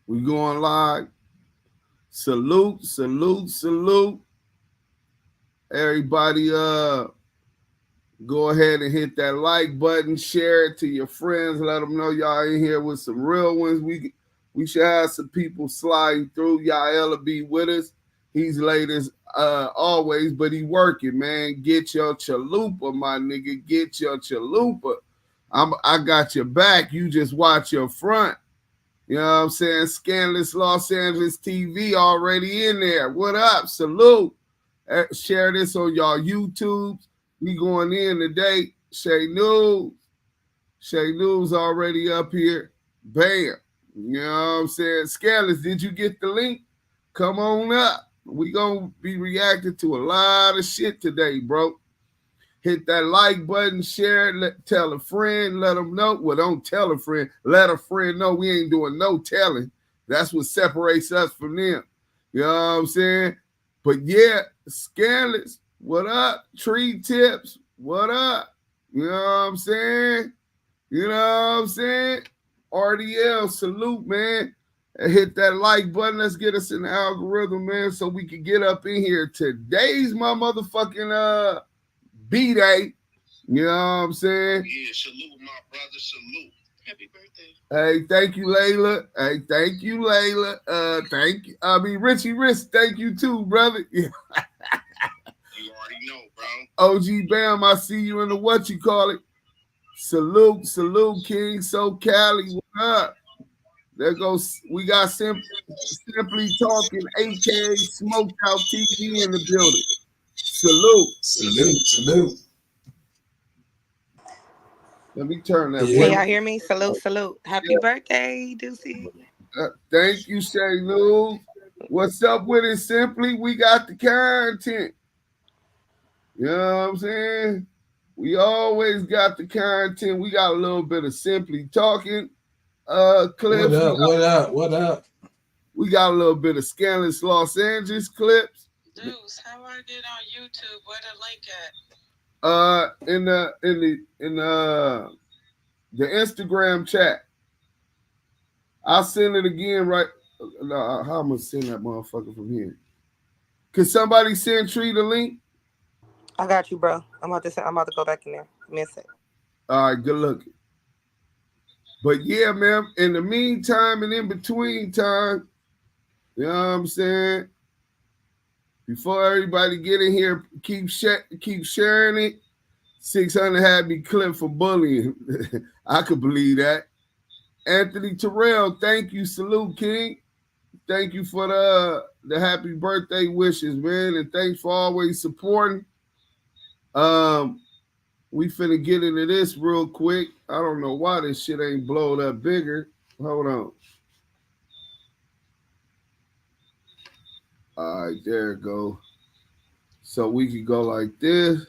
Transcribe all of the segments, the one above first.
We going live. Salute, salute, salute. Everybody, go ahead and hit that like button, share it to your friends, let them know y'all in here with some real ones. We should have some people sliding through. Y'all will be with us. He's late as always, but he working, man. Get your chalupa, my nigga. Get your chalupa. I got your back. You just watch your front. You know what I'm saying? Scandalous Los Angeles TV already in there. What up? Salute. Share this on y'all YouTubes. We going in today. Shay News. Shay News already up here. Bam. You know what I'm saying? Scandalous, did you get the link? Come on up. We going to be reacting to a lot of shit today, bro. Hit that like button, share it, tell a friend, let them know. Well, don't tell a friend. Let a friend know we ain't doing no telling. That's what separates us from them. You know what I'm saying? But yeah, Scandalous, what up? Tree Tips, what up? You know what I'm saying? You know what I'm saying? RDL, salute, man. And hit that like button. Let's get us in the algorithm, man, so we can get up in here. Today's my motherfucking B-Day. You know what I'm saying? Yeah, salute, my brother, salute. Happy birthday. Hey, thank you, Layla. Hey, thank you, Layla. Thank you. I mean, Richie Rich, thank you too, brother. You already know, bro. OG Bam, I see you in the what you call it. Salute, salute, King. So Cali, what up? There goes, we got Simply Talking, aka Smoked Out TV in the building. Salute. Salute, salute. Let me turn that. Can y'all hear me? Salute, salute. Happy birthday, Deucey. Thank you, Shay Lou. What's up with it, Simply? We got the content. You know what I'm saying? We always got the content. We got a little bit of Simply Talking clips. What up, what up, what up? We got a little bit of Scandalous Los Angeles clips. Deuce, how I get on YouTube? Where the link at? In the Instagram chat. I'll send it again right. No, how am I gonna send that motherfucker from here? Could somebody send Tree the link? I got you, bro. I'm about to go back in there. Miss it. All right, good looking. But yeah, man, in the meantime and in between time, you know what I'm saying? Before everybody get in here, keep sharing it. 600 had me clipped for bullying. I could believe that. Anthony Terrell, thank you. Salute, King. Thank you for the happy birthday wishes, man. And thanks for always supporting. We finna get into this real quick. I don't know why this shit ain't blowed up bigger. Hold on. All right, there it go. So we can go like this.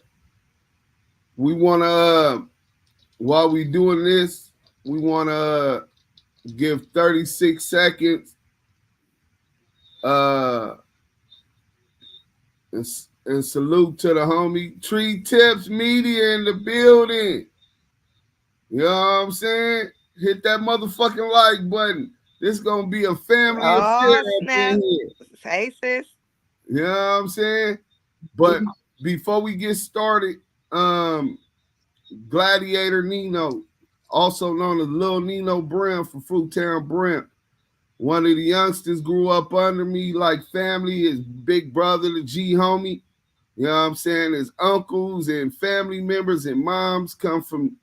We want to, while we doing this, we want to give 36 seconds and salute to the homie Tree Tips Media in the building. You know what I'm saying? Hit that motherfucking like button. This gonna be a family affair Snap. Hey, sis. You know what I'm saying? But before we get started, Gladiator Nino, also known as Lil Nino Brim from Fruittown Brim. One of the youngsters grew up under me like family, his big brother, the G homie. You know what I'm saying? His uncles and family members and moms come from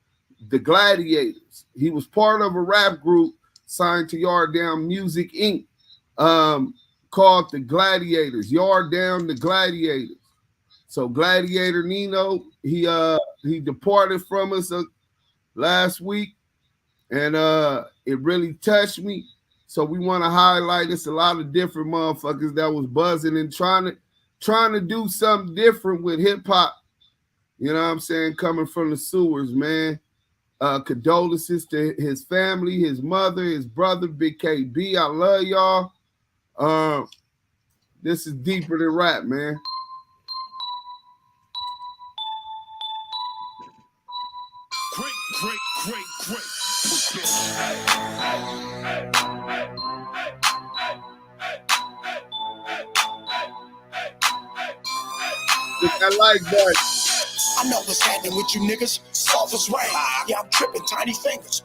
the Gladiators. He was part of a rap group signed to Yard Down Music Inc. Called the Gladiators. Yard Down the Gladiators. So Gladiator Nino, he departed from us last week, and it really touched me. So we want to highlight it's a lot of different motherfuckers that was buzzing and trying to do something different with hip hop. You know what I'm saying? Coming from the sewers, man. Condolences to his family, his mother, his brother, Big KB. I love y'all. This is deeper than rap, man. Great. Hit that like button. I know what's happening with you niggas. Soft as rain. Yeah, I'm tripping, tiny fingers.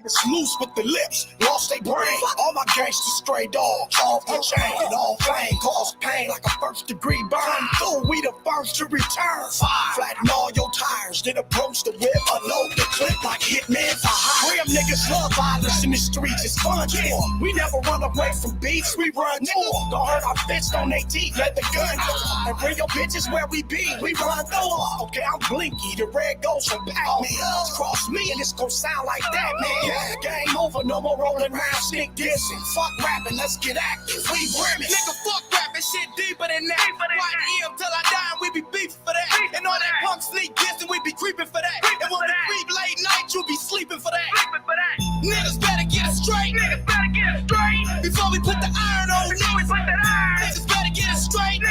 It's loose with the lips, lost they brain. All my gangsters stray dogs, off the chain. All flame cause pain like a first degree burn. Through we the first to return. Flatten all your tires, then approach the whip. Unload the clip like hitmen for hire. Real niggas love violence in the streets, it's fun for. We never run away from beats, we run for. Don't hurt our fists on they teeth, let the gun go. And bring your bitches where we be, we run through. Okay, I'm Blinky, the red ghost from Pac-Man. Cross me and it's gon' sound like that, man. Game over, no more rolling around, sneak dissing. Fuck rapping, let's get active. We brimming. Nigga, fuck rapping, shit deeper than that. Watch him till I die, and we be beefing for that. And all that punk sneak dissing, we be creeping for that. And when we creep late night, you be sleeping for that. Niggas better get it straight. Before we put the iron on niggas. Niggas better get it straight.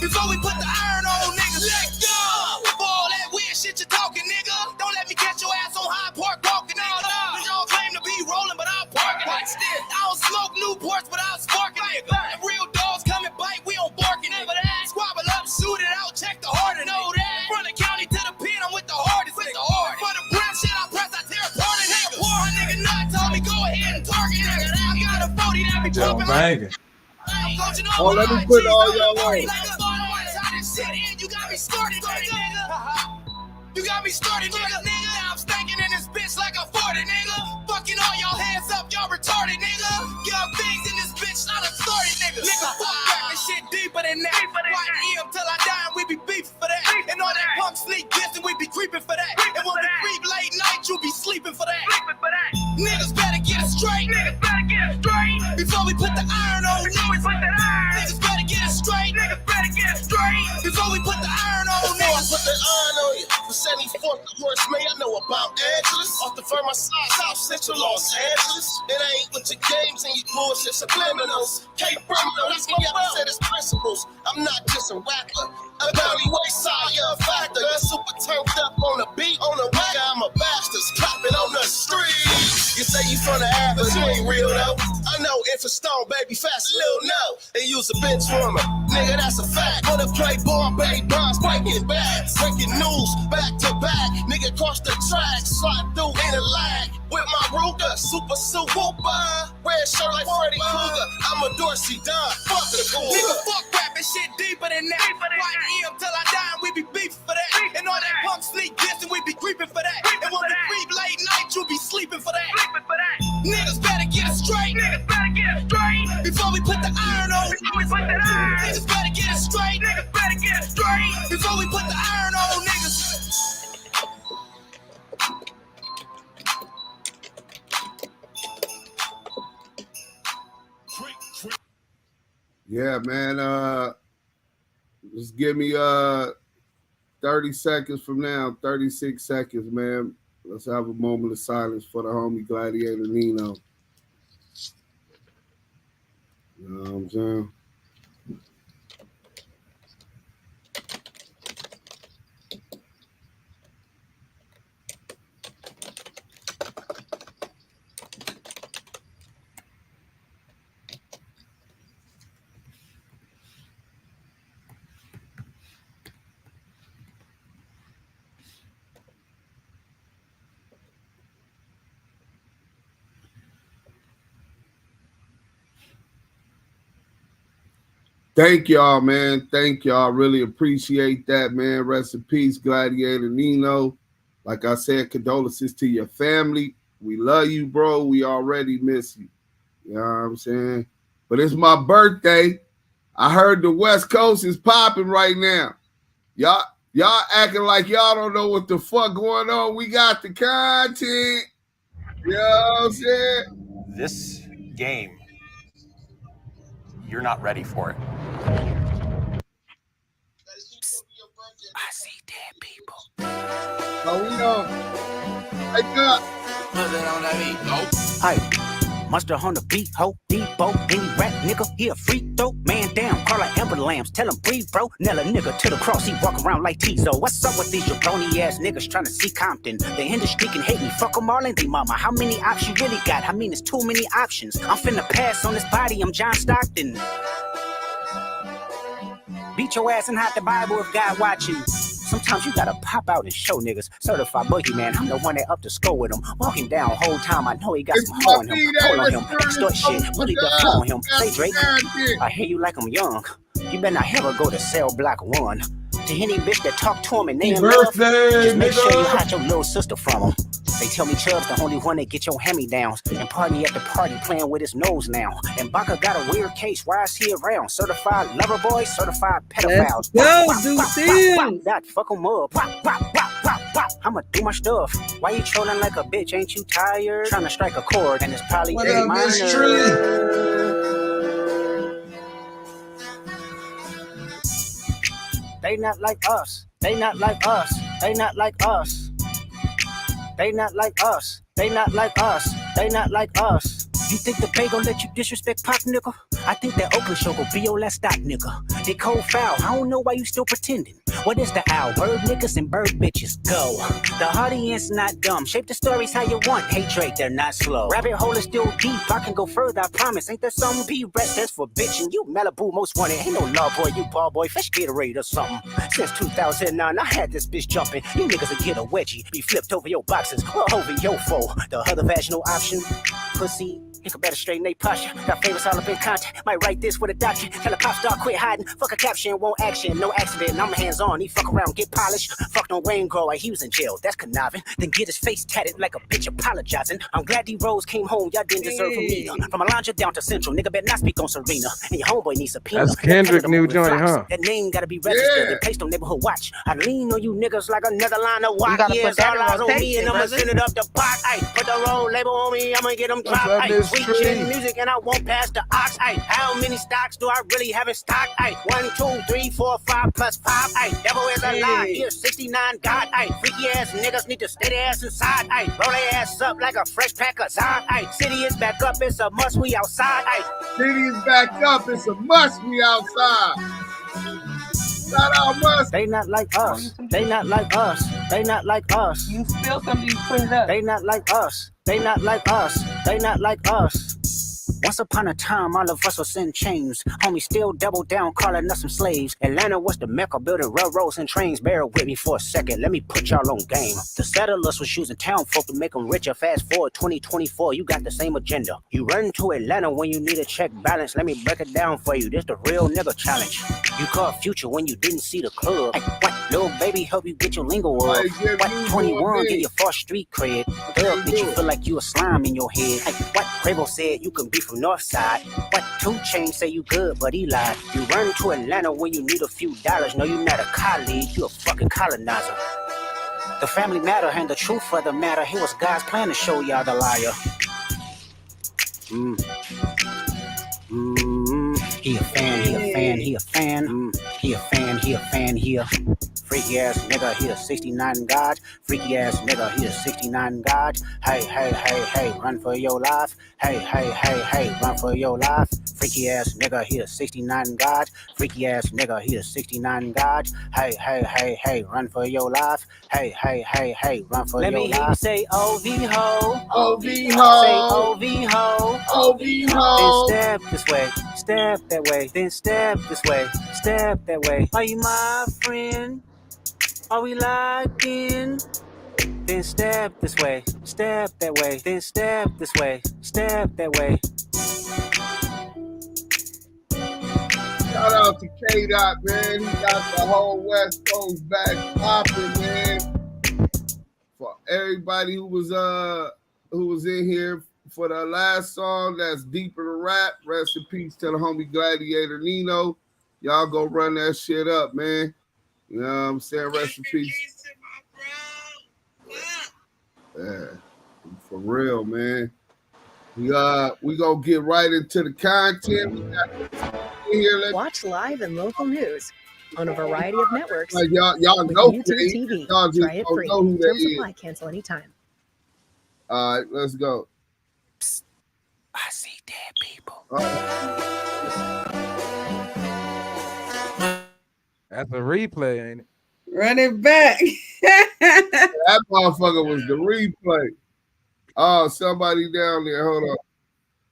Before we put the iron on niggas. Let go. For all that weird shit you talking, nigga. Don't let me catch your ass on Hyde Park walking out. Y'all claim to be rolling, but I'm parking. Watch this. I don't smoke Newports, but I'm sparking, nigga. And real dogs come and bite, we don't barking, nigga. Squabble up, shoot it out, check the harder, know that. From the county to the pen, I'm with the hardest, nigga. For the brown shit, I press, I tear apart a nigga. My nigga Nut told me go ahead and target, nigga. I got a 40 that be jumping like. Oh, let me put all y'all on. You got me started, nigga. You got me started, nigga. Now I'm stinking in this bitch like a 40, nigga. Fucking all y'all hands up, y'all retarded, nigga. Young things in this bitch, not a started, nigga. Nigga, fuck rapping shit deeper than that. Watch him till I die, and we be beefing for that. And all that punk sneak dissing, we be creeping for that. And when we creep late night, you be sleeping for that. Niggas better get it straight. Before we put the iron on niggas. Niggas better get it straight. Before we put the iron on niggas. Put the iron on you. The 74th, the worst man I know about Angeles. Off the firm, I side South Central Los Angeles. It ain't with your games and your bullshit subliminals. K-Criminal, that's my brother said his principles. I'm not just a rapper. A Valley Wayside, you're a factor. You're super turned up on the beat. On the way, I'm a bastard. Clapping on the street. You say you from the app, but you ain't real though. I know if it's stone, baby, fast, little no. They use a bench warmer. Nigga, that's a fact. Wanna play ball, baby, bonds, breaking bad. Breaking news, back to back. Nigga cross the track, slide through in a lag. With my Ruger, super whooper. Red shirt like Freddy Krueger. I'm a Dorsey Don, fuck the cool. Nigga, fuck rapping shit deeper than that. Watch him till I die, and we be beefing for that. And all that punk sneak dissing, we be creeping for that. And when we creep late night, you be sleeping for that. Niggas better get it straight. Before we put the iron on niggas. Niggas better get it straight. Before we put the iron on niggas. Yeah, man. Just give me 30 seconds from now, 36 seconds, man. Let's have a moment of silence for the homie Gladiator Nino. You know what I'm saying? Thank y'all, man. Thank y'all. Really appreciate that, man. Rest in peace, Gladiator Nino. Like I said, condolences to your family. We love you, bro. We already miss you. You know what I'm saying? But it's my birthday. I heard the West Coast is popping right now. Y'all acting like y'all don't know what the fuck going on. We got the content. You know what I'm saying? This game, you're not ready for it. I see dead people. Oh, we know. Wake up. Put it on that beat. Nope. Hey, monster on the beat, ho, Debo, any rap nigga, he a freak throw, man down, call like Amber Lambs, tell him breathe, bro, nail a nigga to the cross, he walk around like Tizo. What's up with these jabroni ass niggas trying to see Compton? The industry can hate me, fuck them all and they mama. How many options you really got? I mean, it's too many options. I'm finna pass on this body, I'm John Stockton. Beat beat your ass and hide the Bible if God watching. Sometimes you gotta pop out and show niggas. Certified boogeyman, I'm the one that up to score with him. Walking down whole time, I know he got some hoe in him. Pull on him, extort shit, really the flow on him. Say Drake, I hear you like I'm young. You better not ever go to cell block 1. To any bitch that talk to him and they in love, just make sure you hide your little sister from him. They tell me Chubb's the only one that get your hand-me-downs and party at the party playing with his nose now. And Baka got a weird case. Why is he around? Certified lover boy, certified pedophile. That fuck him up. I'ma do my stuff. Why you trolling like a bitch? Ain't you tired? Trying to strike a chord and it's probably A minor. They not like us. They not like us. They not like us. They not like us. They not like us. They not like us. You think the Bay gon' let you disrespect Pop, nigga? I think that Oakland show gon' be your last stop, nigga. They cold foul. I don't know why you still pretending. What is the owl? Bird niggas and bird bitches. Go. The audience not dumb. Shape the stories how you want. Hey Drake, they're not slow. Rabbit hole is still deep. I can go further, I promise. Ain't there some B-rest that's for bitching? You Malibu most wanted. Ain't no love boy, you ball boy. Fresh Gatorade or something. Since 2009, I had this bitch jumping. You niggas will get a wedgie. Be flipped over your boxes or over your foe. The other vaginal option, pussy. Nigga better straighten they posture. Got famous all up in contact. Might write this with a doctrine. Tell a pop star quit hiding. Fuck a caption, won't action. No accident. I'm hands on. He fuck around, get polished. Fucked on Wayne Grow like he was in jail. That's conniving. Then get his face tatted like a bitch apologizing. I'm glad D-Rose came home. Y'all didn't deserve him either. From Alondra down to Central. Nigga better not speak on Serena. And your homeboy needs a peanut. That's Kendrick new joint, huh? That name gotta be registered and placed on neighborhood watch. I lean on you niggas like another line of watch. Years all eyes on me and I'ma send it up the pot. Ay, put the road label on me. I'ma get them dropped. Ay, sweet chin music and I won't pass the ox. Ay, how many stocks do I really have in stock? Ay, 1, 2, 3, 4, 5 plus 5. Ay, devil is a lie. Here's 69 God. Ay, freaky ass niggas need to stay their ass inside. Ay, roll their ass up like a fresh pack of Zod. Ay, city is back up. It's a must. We outside. Ay, city is back up. It's a must. We outside. Not our must. They not like us. They not like us. They not like us. You spill something, you put it up. They not like us. They not like us. They not like us. Once upon a time, all of us was in chains. Homie still double down, calling us some slaves. Atlanta was the mecca, building railroads and trains. Bear with me for a second, let me put y'all on game. The settlers was using town folk to make them richer. Fast forward 2024, you got the same agenda. You run to Atlanta when you need a check balance. Let me break it down for you, this the real nigga challenge. You caught Future when you didn't see the club. Hey, what, little baby, help you get your lingo up. What, 21, get your first street cred. Thug, did you feel like you a slime in your head? Hey, what, Quavo said you can be from Northside. What, 2 Chainz say you good, but he lied. You run to Atlanta when you need a few dollars. No, you not a colleague, you a fucking colonizer. The family matter and the truth for the matter. Here was God's plan to show y'all the liar. He a fan, he a fan, he a fan. He a fan, he a fan, he a freaky ass nigga, he a 69 God. Freaky ass nigga, he a 69 God. Hey, hey, hey, hey, run for your life. Hey, hey, hey, hey, run for your life. Freaky ass nigga, he a 69 God. Freaky ass nigga, he a 69 God. Hey, hey, hey, hey, run for your life. Hey, hey, hey, hey, run for your life. Let me hear you say OV ho. OV ho. Say OV ho. OV ho. Then step this way. Step that way. Then step this way. Step that way. Are you my friend? Are we locked in? Then step this way, step that way, then step this way, step that way. Shout out to K-Dot, man. He got the whole West Coast back popping, man. For everybody who was in here for the last song, that's Deeper to Rap. Rest in peace to the homie Gladiator Nino. Y'all go run that shit up, man. You know what I'm saying? Rest in peace. Yeah, for real, man. We gonna get right into the content. We got here. Watch live and local news on a variety of networks. Like y'all with know YouTube TV. Y'all just Try it free. know who that Terms is. apply. Cancel anytime. All right, let's go. Psst. I see dead people. That's a replay, ain't it? Run it back. That motherfucker was the replay. Oh, somebody down there. Hold on.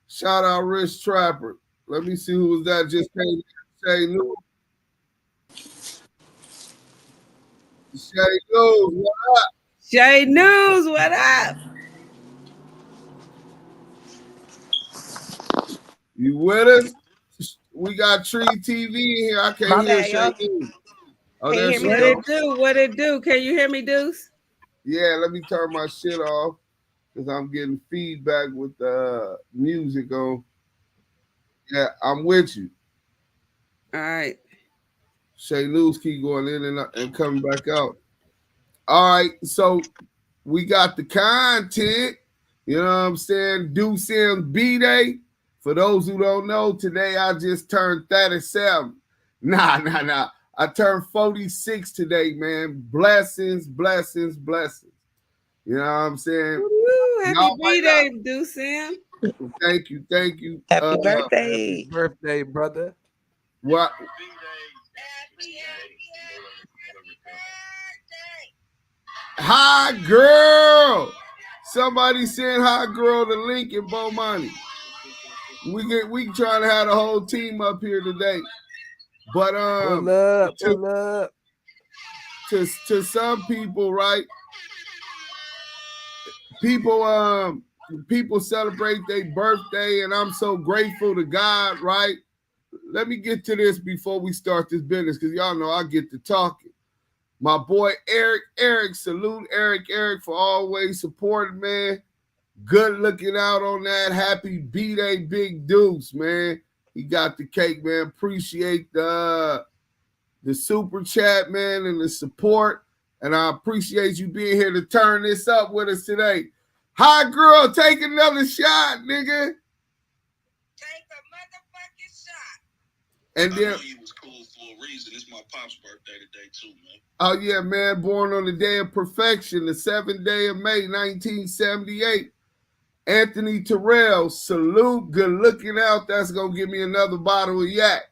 Shout out Rich Trapper. Let me see who was that just came in and say new. Shay News, what up? Shay News, what up? You with us? We got Tree TV in here. I can't hear Shay News. Oh, there she What go. it do? What it do? Can you hear me, Deuce? Yeah, let me turn my shit off because I'm getting feedback with the music on. Yeah, I'm with you. All right. Shay News keep going in and coming back out. All right, so we got the content. You know what I'm saying? Deuce Sims B-Day. For those who don't know, today I just turned 37. Nah. I turned 46 today, man. Blessings. You know what I'm saying? Woo, happy B-Day, Deuce Sam. Thank you. Happy birthday. Happy birthday, brother. What? Hi, girl. Somebody send hi, girl, the link in Beaumonty. We trying to have the whole team up here today. But Pull up. To some people, right? People celebrate their birthday, and I'm so grateful to God, right? Let me get to this before we start this business, because y'all know I get to talking. My boy Eric, salute Eric for always supporting, man. Good looking out on that. Happy B-Day, Big Deuce, man. He got the cake, man. Appreciate the super chat, man, and the support. And I appreciate you being here to turn this up with us today. Hi, girl, take another shot, nigga. Take a motherfucking shot. And then, I know you was cool for a reason. It's my pop's birthday today, too, man. Oh, yeah, man. Born on the day of perfection, the 7th day of May, 1978. Anthony Terrell, salute. Good looking out. That's going to give me another bottle of yak.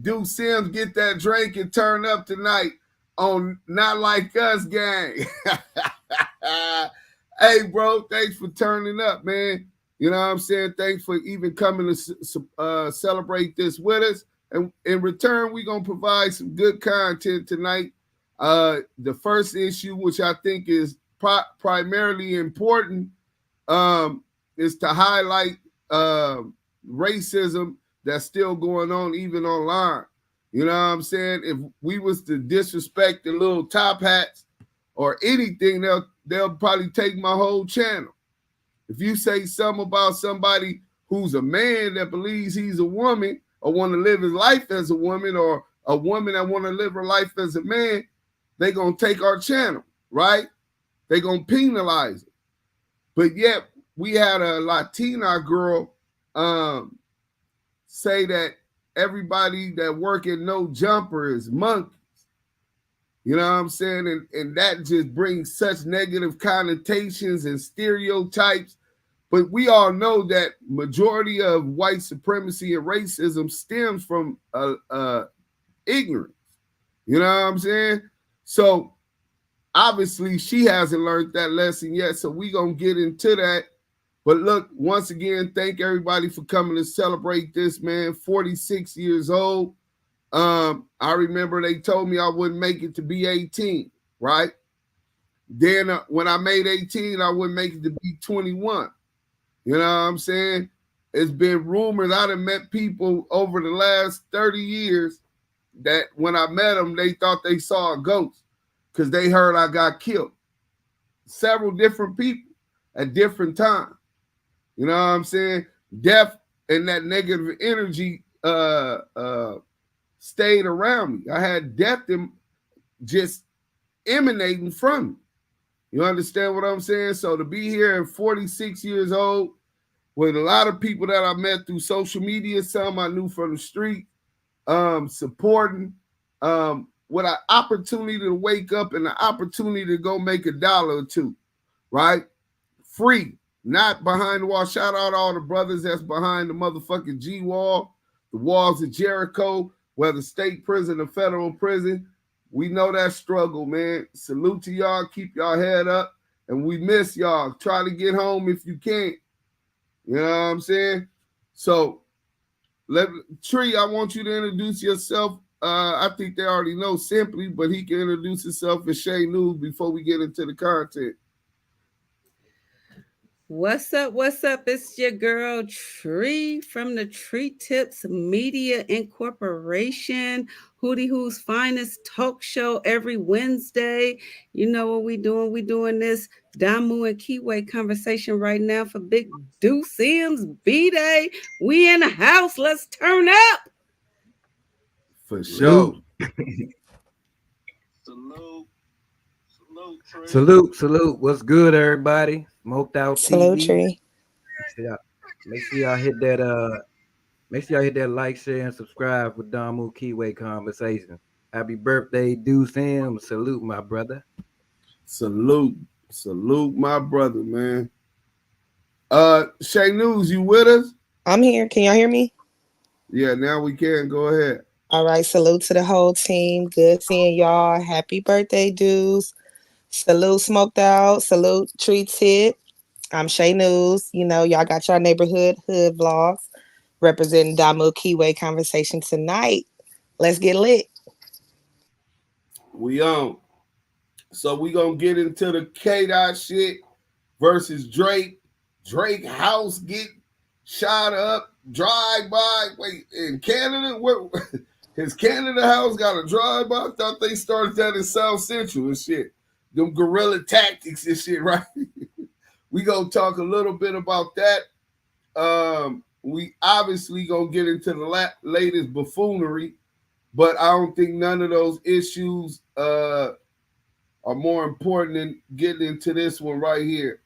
Deuce Sims, get that drink and turn up tonight on Not Like Us gang. Hey, bro, thanks for turning up, man. You know what I'm saying? Thanks for even coming to celebrate this with us. And in return, we're going to provide some good content tonight. The first issue, which I think is primarily important, is to highlight racism that's still going on even online. You know what I'm saying? If we was to disrespect the little top hats or anything, they'll probably take my whole channel. If you say something about somebody who's a man that believes he's a woman or want to live his life as a woman, or a woman that want to live her life as a man, they going to take our channel, right? They going to penalize it. But yet we had a Latina girl say that everybody that work in No Jumper is monkeys. You know what I'm saying? And that just brings such negative connotations and stereotypes. But we all know that majority of white supremacy and racism stems from ignorance. You know what I'm saying? So obviously she hasn't learned that lesson yet. So we're going to get into that. But look, once again, thank everybody for coming to celebrate this, man. 46 years old. I remember they told me I wouldn't make it to be 18, right? Then when I made 18, I wouldn't make it to be 21. You know what I'm saying? It's been rumored. I done met people over the last 30 years that when I met them, they thought they saw a ghost because they heard I got killed. Several different people at different times. You know what I'm saying? Death and that negative energy stayed around me. I had death just emanating from me. You understand what I'm saying? So to be here at 46 years old with a lot of people that I met through social media, some I knew from the street, supporting, with an opportunity to wake up and an opportunity to go make $1 or $2, right? Free, not behind the wall. Shout out all the brothers that's behind the motherfucking G-wall, the walls of Jericho, whether state prison or federal prison. We know that struggle, man. Salute to y'all. Keep y'all head up. And we miss y'all. Try to get home if you can. You know what I'm saying? So, Tree, I want you to introduce yourself I think they already know Simply, but he can introduce himself as Shay News before we get into the content. What's up? What's up? It's your girl Tree from the Tree Tips Media Incorporation, Hootie Who's finest talk show every Wednesday. You know what we doing? We doing this Damu and Kiwe conversation right now for Big Deuce Sims B-Day. We in the house. Let's turn up. For sure. Salute. What's good, everybody? Smoked Out Salute, TV. Tree. Make sure y'all hit that like, share, and subscribe for Damu Kiwe Conversations. Happy birthday, Deuce M. Salute, my brother. Salute, my brother, man. Shay News, you with us? I'm here. Can y'all hear me? Yeah, now we can. Go ahead. All right. Salute to the whole team. Good seeing y'all. Happy birthday, dudes. Salute, Smoked Out. Salute, Tree Tip. I'm Shay News. You know, y'all got your neighborhood hood vlogs representing Damu Kiwe Conversation tonight. Let's get lit. We on. So we gonna get into the K-Dot shit versus Drake. Drake house get shot up, drive-by. Wait, in Canada? Where his Canada house got a drive-by? I thought they started that in South Central and shit. Them guerrilla tactics and shit, right? We gonna talk a little bit about that. We obviously gonna get into the latest buffoonery, but I don't think none of those issues are more important than getting into this one right here.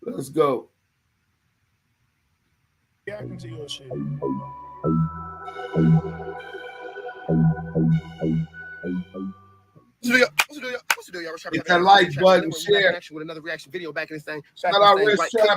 Let's go. Reacting to your shit. Hit that like button, share. With another reaction video back in this thing. Shout out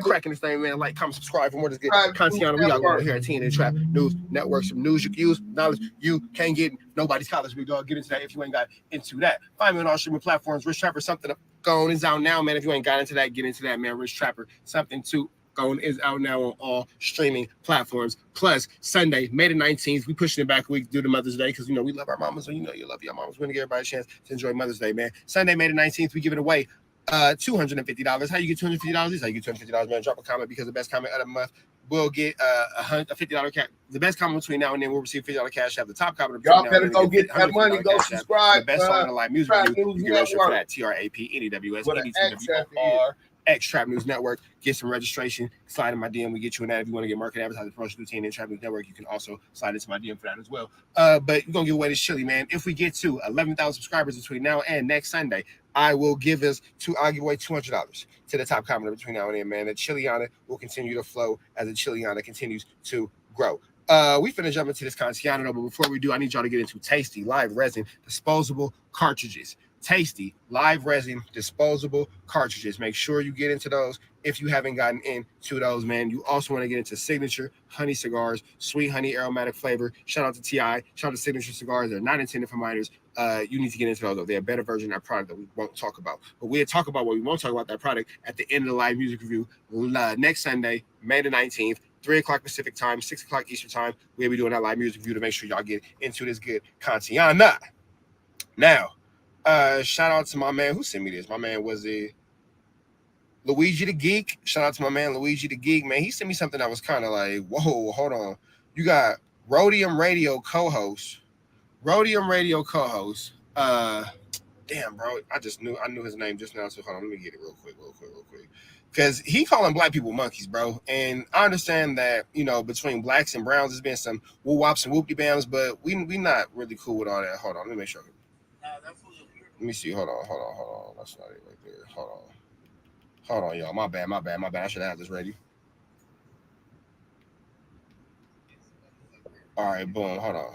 Cracking this thing, man. Like, comment, subscribe for more of this good content. We got going here at TNA Trap News Network. Some news you can use, knowledge you can't get. Nobody's college. We dog. Get into that if you ain't got into that. Find me on all streaming platforms. Rich Trapper, something going is out now, man. If you ain't got into that, get into that, man. Rich Trapper, something to going is out now on all streaming platforms. Plus, Sunday, May the 19th, we pushing it back a week due to Mother's Day because, you know, we love our mamas, and you know you love your mamas. We're going to give everybody a chance to enjoy Mother's Day, man. Sunday, May the 19th, we giving away $250. How you get $250? This is how you get $250, man. Drop a comment because the best comment of the month will get a $50 cash. The best comment between now and then will receive $50 cash. Have the top comment. Y'all better go get that money. Go subscribe. The best song in the live music review. You get registered for that. TRAPNEWS X Trap News Network. Get some registration. Slide in my DM. We get you in that. If you want to get market advertising promotion routine in Trap News Network, you can also slide into my DM for that as well. But we're gonna give away this chili, man. If we get to 11,000 subscribers between now and next Sunday, I'll give away $200 to the top commenter between now and then, man. The Chiliana will continue to flow as the Chiliana continues to grow. We finna jump into this content, but before we do, I need y'all to get into Tasty Live Resin Disposable Cartridges. Tasty Live Resin Disposable Cartridges. Make sure you get into those if you haven't gotten into those, man. You also want to get into Signature Honey Cigars, Sweet Honey Aromatic Flavor. Shout out to TI. Shout out to Signature Cigars. They're not intended for minors. You need to get into those, though. They're a better version of that product that we won't talk about. But we'll talk about what we won't talk about that product at the end of the live music review next Sunday, May the 19th. 3 o'clock Pacific time, 6 o'clock Eastern time. We'll be doing that live music review to make sure y'all get into this good content. Now, shout out to my man who sent me this. My man was Luigi the Geek. Shout out to my man Luigi the Geek, man. He sent me something that was kind of like, whoa, hold on. You got Rhodium Radio co-host. Damn, bro. I knew his name just now. So hold on, let me get it real quick. Because he calling black people monkeys, bro. And I understand that, you know, between blacks and browns, there's been some woo-wops and whoopty-bams, but we not really cool with all that. Hold on, let me make sure. Let me see. Hold on. That's not it right there. Hold on, y'all. My bad. I should have this ready. All right, boom. Hold on.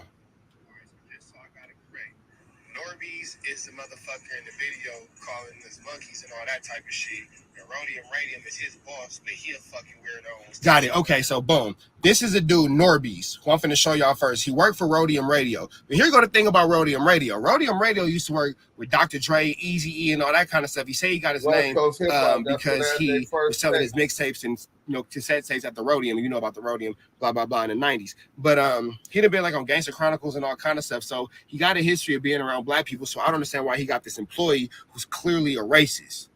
Norby's is the motherfucker in the video calling us monkeys and all that type of shit. And Rhodium is his boss, but he a fucking weirdo. Got it. Okay, so boom. This is a dude, Norby's, who I'm finna show y'all first. He worked for Rhodium Radio. But here go the thing about Rhodium Radio. Rhodium Radio used to work with Dr. Dre, Eazy-E, and all that kind of stuff. He said he got his name because he was selling his mixtapes and cassette tapes at the Rhodium. You know about the Rhodium, blah blah blah, in the 90s. But he'd have been like on Gangster Chronicles and all kind of stuff. So he got a history of being around black people. So I don't understand why he got this employee who's clearly a racist.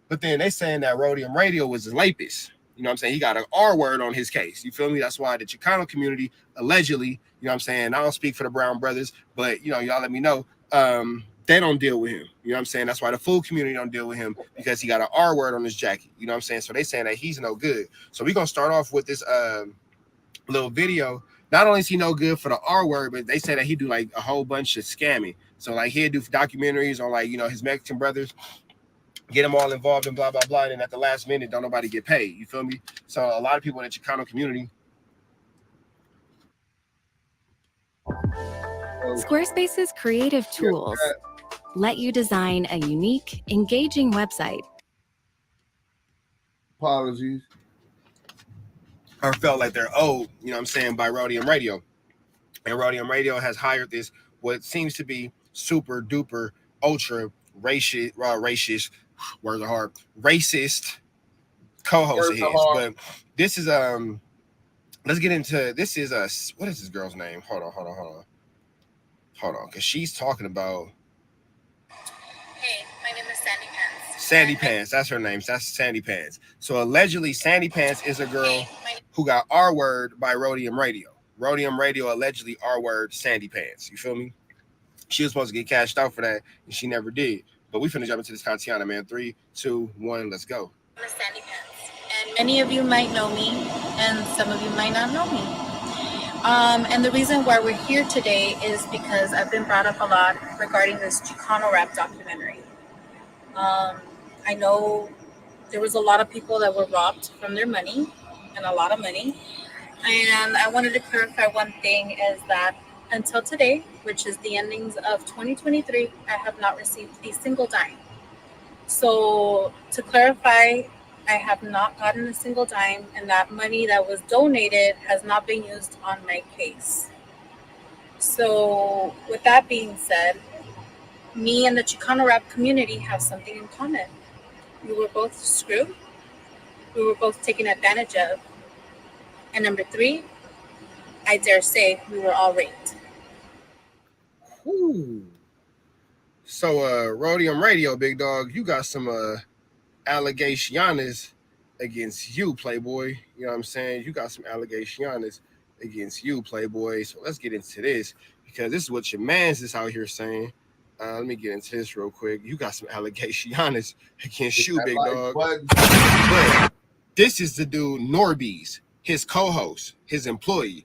But then they saying that Rhodium Radio was a lapist. You know what I'm saying? He got an R word on his case. You feel me? That's why the Chicano community allegedly, you know what I'm saying? I don't speak for the Brown brothers, but y'all let me know. They don't deal with him. You know what I'm saying? That's why the food community don't deal with him, because he got an R word on his jacket. You know what I'm saying? So they saying that he's no good. So we're gonna start off with this little video. Not only is he no good for the R word, but they say that he do like a whole bunch of scamming. So like he'll do documentaries on like, his Mexican brothers, get them all involved in blah blah blah, and at the last minute don't nobody get paid. You feel me? So a lot of people in the Chicano community. Squarespace's creative tools let you design a unique, engaging website. Apologies. Or felt like they're owed, by Rhodium Radio. And Rhodium Radio has hired this, what seems to be super duper ultra racist, words are hard, racist co-host of his. But this is let's get into this. Is what is this girl's name? Hold on, because she's talking about. Hey, my name is Sandy Pants. Sandy Pants, that's her name. That's Sandy Pants. So allegedly, Sandy Pants is a girl who got R-word by Rhodium Radio. Rhodium Radio allegedly R-word Sandy Pants. You feel me? She was supposed to get cashed out for that, and she never did. But we finna jump into this Kantiana, man. 3, 2, 1, let's go. I'm a Sandy Pants, and many of you might know me, and some of you might not know me. And the reason why we're here today is because I've been brought up a lot regarding this Chicano rap documentary. I know there was a lot of people that were robbed from their money, and a lot of money. And I wanted to clarify one thing, is that until today, which is the endings of 2023, I have not received a single dime. So to clarify, I have not gotten a single dime, and that money that was donated has not been used on my case. So with that being said, me and the Chicano rap community have something in common. We were both screwed. We were both taken advantage of. And number 3, I dare say we were all raped. Ooh. So Rhodium Radio, big dog, you got some allegations against you, Playboy. You know what I'm saying? You got some allegations against you, Playboy. So let's get into this, because this is what your man's is out here saying. Let me get into this real quick. You got some allegations against you, big dog. But this is the dude Norby's, his co-host, his employee.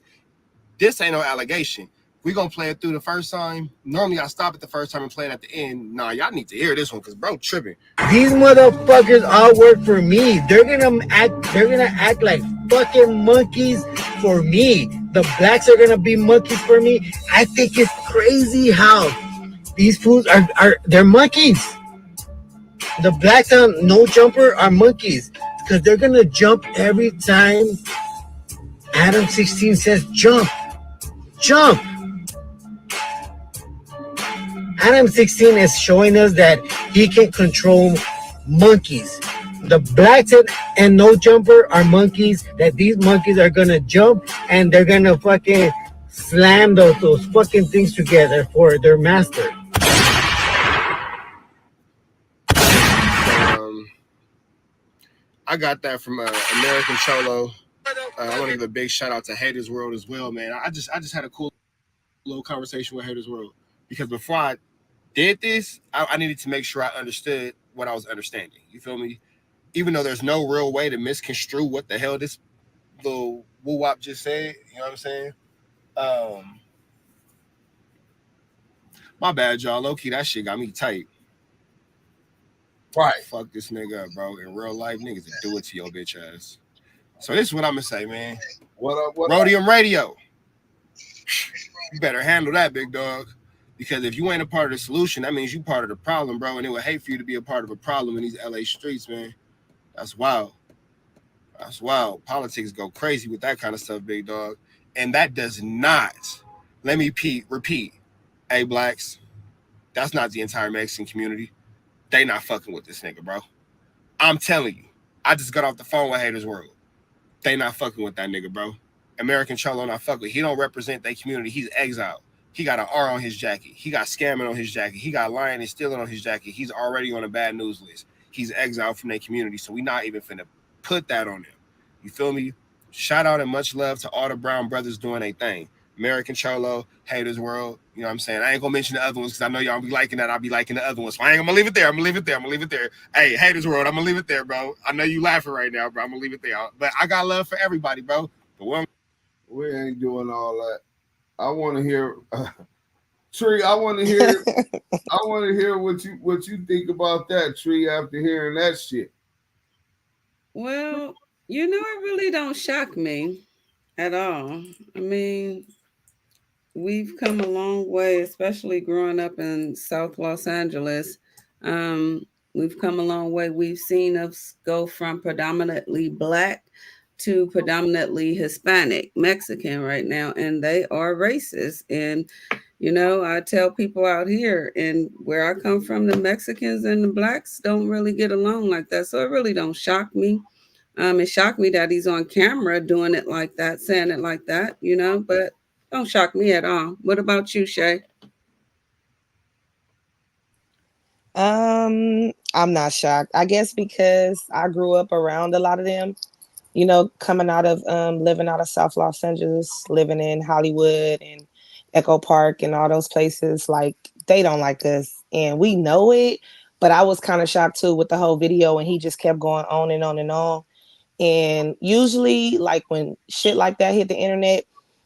This ain't no allegation. We're going to play it through the first time. Normally, I stop at the first time and play it at the end. Nah, y'all need to hear this one, because bro tripping. These motherfuckers all work for me. They're gonna act like fucking monkeys for me. The blacks are gonna be monkeys for me. I think it's crazy how these fools they're monkeys. The blacks on No Jumper are monkeys, because they're gonna jump every time Adam 16 says jump. Adam 16 is showing us that he can control monkeys. The blacks and No Jumper are monkeys, that these monkeys are gonna jump and they're gonna fucking slam those fucking things together for their master. I got that from American Cholo. I want to give a big shout out to Haters World as well, man. I just had a cool little conversation with Haters World, because before I did this, I needed to make sure I understood what I was understanding. You feel me? Even though there's no real way to misconstrue what the hell this little woo-wop just said. You know what I'm saying? My bad, y'all. Low-key, that shit got me tight. Right. Fuck this nigga up, bro. In real life, niggas do it to your bitch ass. So this is what I'm going to say, man. What up? Rhodium Radio. You better handle that, big dog. Because if you ain't a part of the solution, that means you part of the problem, bro. And it would hate for you to be a part of a problem in these LA streets, man. That's wild. That's wild. Politics go crazy with that kind of stuff, big dog. And that does not, let me repeat, hey, blacks, that's not the entire Mexican community. They not fucking with this nigga, bro. I'm telling you. I just got off the phone with Haters World. they not fucking with that nigga, bro. American Cholo not fucking with. He don't represent their community. He's exiled. He got an R on his jacket. He got scamming on his jacket. He got lying and stealing on his jacket. He's already on a bad news list. He's exiled from their community, so we not even finna put that on them. You feel me? Shout out and much love to all the Brown brothers doing their thing. American Cholo, Haters World. You know what I'm saying? I ain't gonna mention the other ones because I know y'all be liking that. I'll be liking the other ones. So I ain't gonna leave it there. I'm gonna leave it there. Hey, Haters World, I'm gonna leave it there, bro. I know you laughing right now, bro. I'm gonna leave it there. But I got love for everybody, bro. We ain't doing all that. I want to hear Tree. I want to hear. I want to hear what you think about that, Tree. After hearing that shit. Well, it really don't shock me at all. I mean, we've come a long way, especially growing up in South Los Angeles. We've come a long way. We've seen us go from predominantly Black to predominantly Hispanic, Mexican right now, and they are racist. And, I tell people out here and where I come from, the Mexicans and the Blacks don't really get along like that. So it really don't shock me. It shocked me that he's on camera doing it like that, saying it like that, but don't shock me at all. What about you, Shay? I'm not shocked. I guess because I grew up around a lot of them, coming out of living out of South Los Angeles, living in Hollywood and Echo Park and all those places, like they don't like us and we know it. But I was kind of shocked too with the whole video, and he just kept going on and on and on. And usually, like when shit like that hit the internet,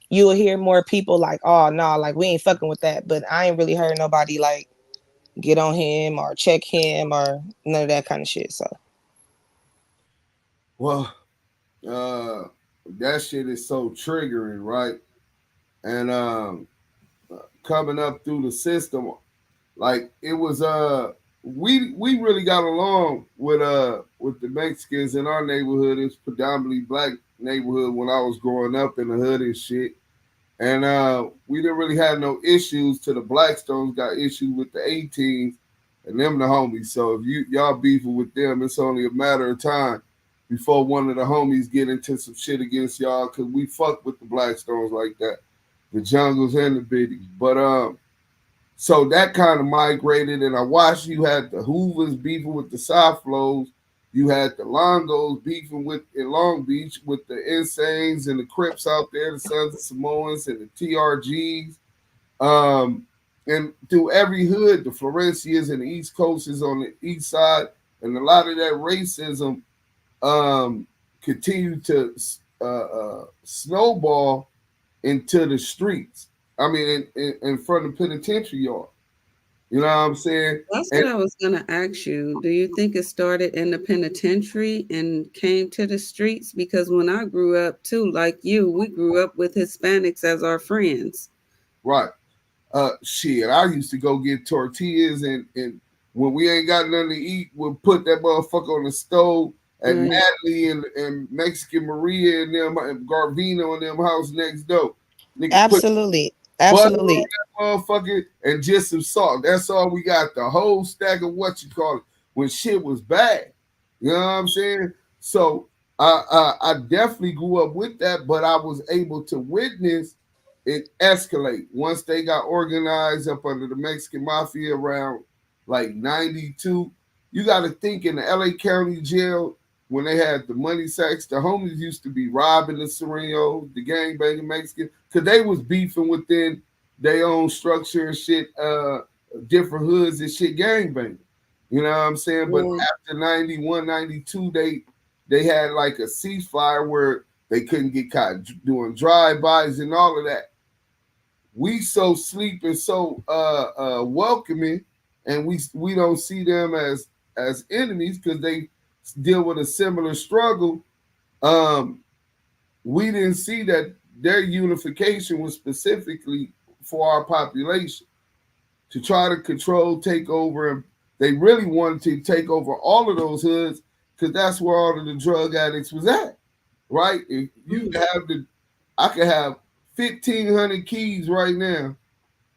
you will hear more people like, "Oh no, like we ain't fucking with that." But I ain't really heard nobody like get on him or check him or none of that kind of shit. So, well, that shit is so triggering, right? And coming up through the system, like it was we really got along with the Mexicans in our neighborhood. It's predominantly Black neighborhood when I was growing up in the hood and shit. And we didn't really have no issues till the Blackstones got issues with the 18s and them the homies. So if y'all beefing with them, it's only a matter of time before one of the homies get into some shit against y'all, because we fuck with the Blackstones like that. The Jungles and the Biddies. But so that kind of migrated, and I watched you had the Hoovers beefing with the South Flows. You had the Longos beefing in Long Beach with the Insanes and the Crips out there, the Sons of Samoans and the TRGs. And through every hood, the Florencias and the East Coast is on the east side, and a lot of that racism continued to snowball into the streets. I mean, in front of the penitentiary yard. You know what I'm saying? That's what I was going to ask you. Do you think it started in the penitentiary and came to the streets? Because when I grew up too, like you, we grew up with Hispanics as our friends. Right. Shit, I used to go get tortillas, and when we ain't got nothing to eat, we'll put that motherfucker on the stove. And Natalie and Mexican Maria and them and Garvino and them house next door. Nigga, absolutely. Butter on that motherfucker and just some salt. That's all we got. The whole stack of what you call it when shit was bad. You know what I'm saying? So I definitely grew up with that, but I was able to witness it escalate once they got organized up under the Mexican Mafia around like 92. You got to think in the LA County jail when they had the money sacks, the homies used to be robbing the Serenos, the gangbanging Mexican, because they was beefing within their own structure and shit, different hoods and shit gangbanging. You know what I'm saying? But after 91, 92, they had like a ceasefire where they couldn't get caught doing drive-bys and all of that. We so sleep and so welcoming, and we don't see them as enemies because they deal with a similar struggle. We didn't see that their unification was specifically for our population to try to control, take over. And they really wanted to take over all of those hoods because that's where all of the drug addicts was at, right? If you I could have 1,500 keys right now,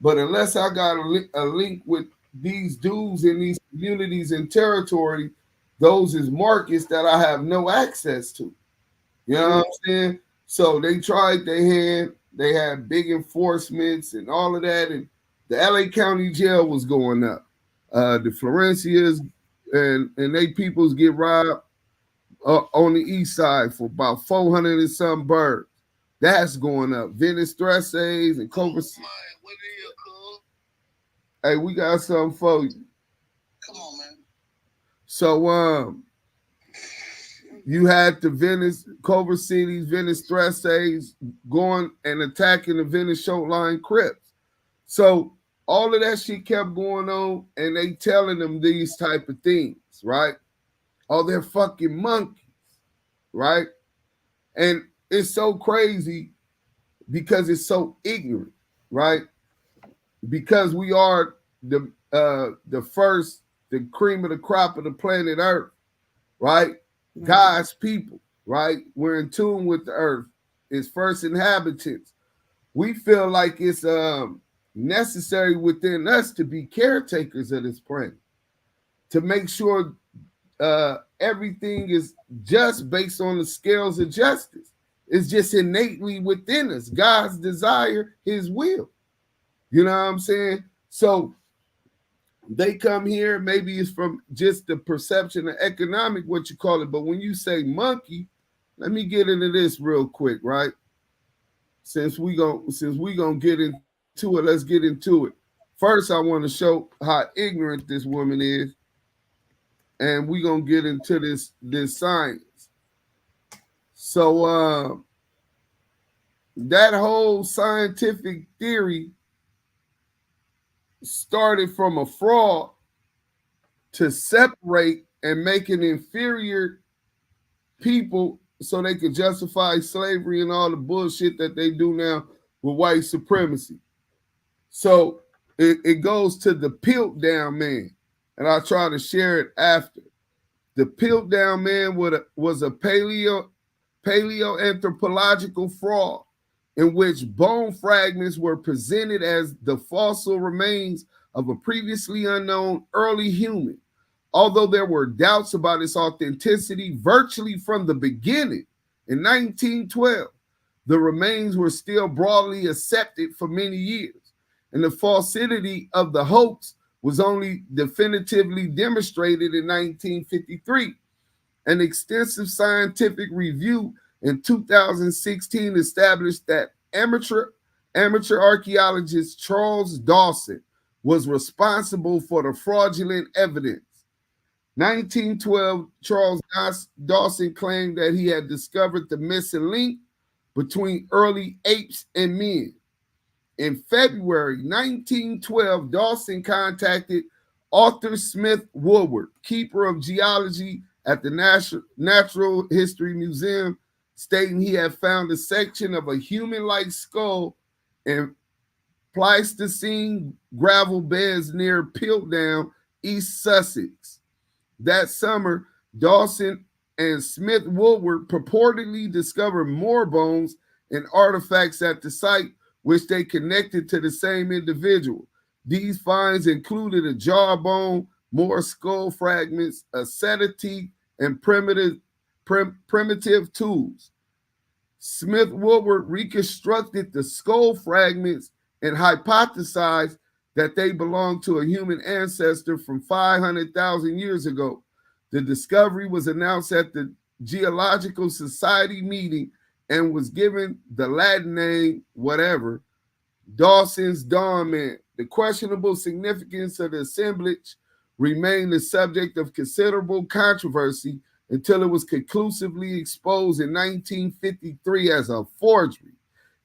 but unless I got a link with these dudes in these communities and territory, those is markets that I have no access to. You know what I'm saying? So they tried their hand. They had big enforcements and all of that. And the LA County Jail was going up. The Florencias and they peoples get robbed on the east side for about 400 and some birds. That's going up. Venice Stresses and Culver. Hey, we got something for you. Come on, man. So you had the Venice, Culver City's Venice Stresses going and attacking the Venice Shoreline Crips. So all of that shit kept going on, and they telling them these type of things, right? Oh, they're fucking monkeys, right? And it's so crazy because it's so ignorant, right? Because we are the first, the cream of the crop of the planet Earth, right? God's people, right? We're in tune with the earth, its first inhabitants. We feel like it's necessary within us to be caretakers of this planet, to make sure everything is just based on the scales of justice. It's just innately within us. God's desire, his will. You know what I'm saying? So they come here, maybe it's from just the perception of economic, what you call it. But when you say monkey, let me get into this real quick, right? Since we gonna get into it, let's get into it. First, I want to show how ignorant this woman is, and we're gonna get into this science. So that whole scientific theory started from a fraud to separate and make an inferior people so they could justify slavery and all the bullshit that they do now with white supremacy. So it goes to the Piltdown Man, and I'll try to share it after. The Piltdown Man was a paleoanthropological fraud in which bone fragments were presented as the fossil remains of a previously unknown early human. Although there were doubts about its authenticity virtually from the beginning, in 1912, the remains were still broadly accepted for many years, and the falsity of the hoax was only definitively demonstrated in 1953. An extensive scientific review in 2016 established that amateur archaeologist Charles Dawson was responsible for the fraudulent evidence. 1912, Charles Dawson claimed that he had discovered the missing link between early apes and men. In February 1912, Dawson contacted Arthur Smith Woodward, keeper of geology at the Natural History Museum, stating he had found a section of a human-like skull in Pleistocene gravel beds near Piltdown, East Sussex. That summer, Dawson and Smith Woodward purportedly discovered more bones and artifacts at the site, which they connected to the same individual. These finds included a jawbone, more skull fragments, a set of teeth, and primitive tools. Smith Woodward reconstructed the skull fragments and hypothesized that they belonged to a human ancestor from 500,000 years ago. The discovery was announced at the Geological Society meeting and was given the Latin name, whatever, Dawson's Dawn Man. The questionable significance of the assemblage remained the subject of considerable controversy until it was conclusively exposed in 1953 as a forgery.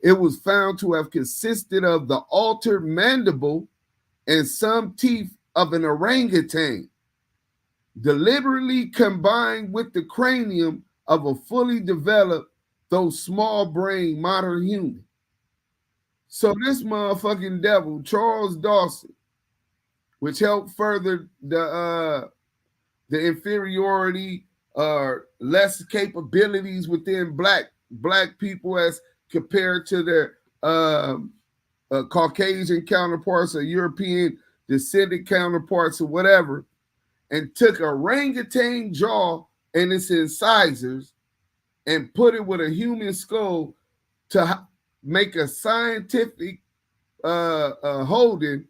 It was found to have consisted of the altered mandible and some teeth of an orangutan, deliberately combined with the cranium of a fully developed, though small-brained modern human. So this motherfucking devil, Charles Dawson, which helped further the inferiority or less capabilities within black people as compared to their Caucasian counterparts or European descendant counterparts or whatever, and took orangutan jaw and its incisors and put it with a human skull to make a scientific holding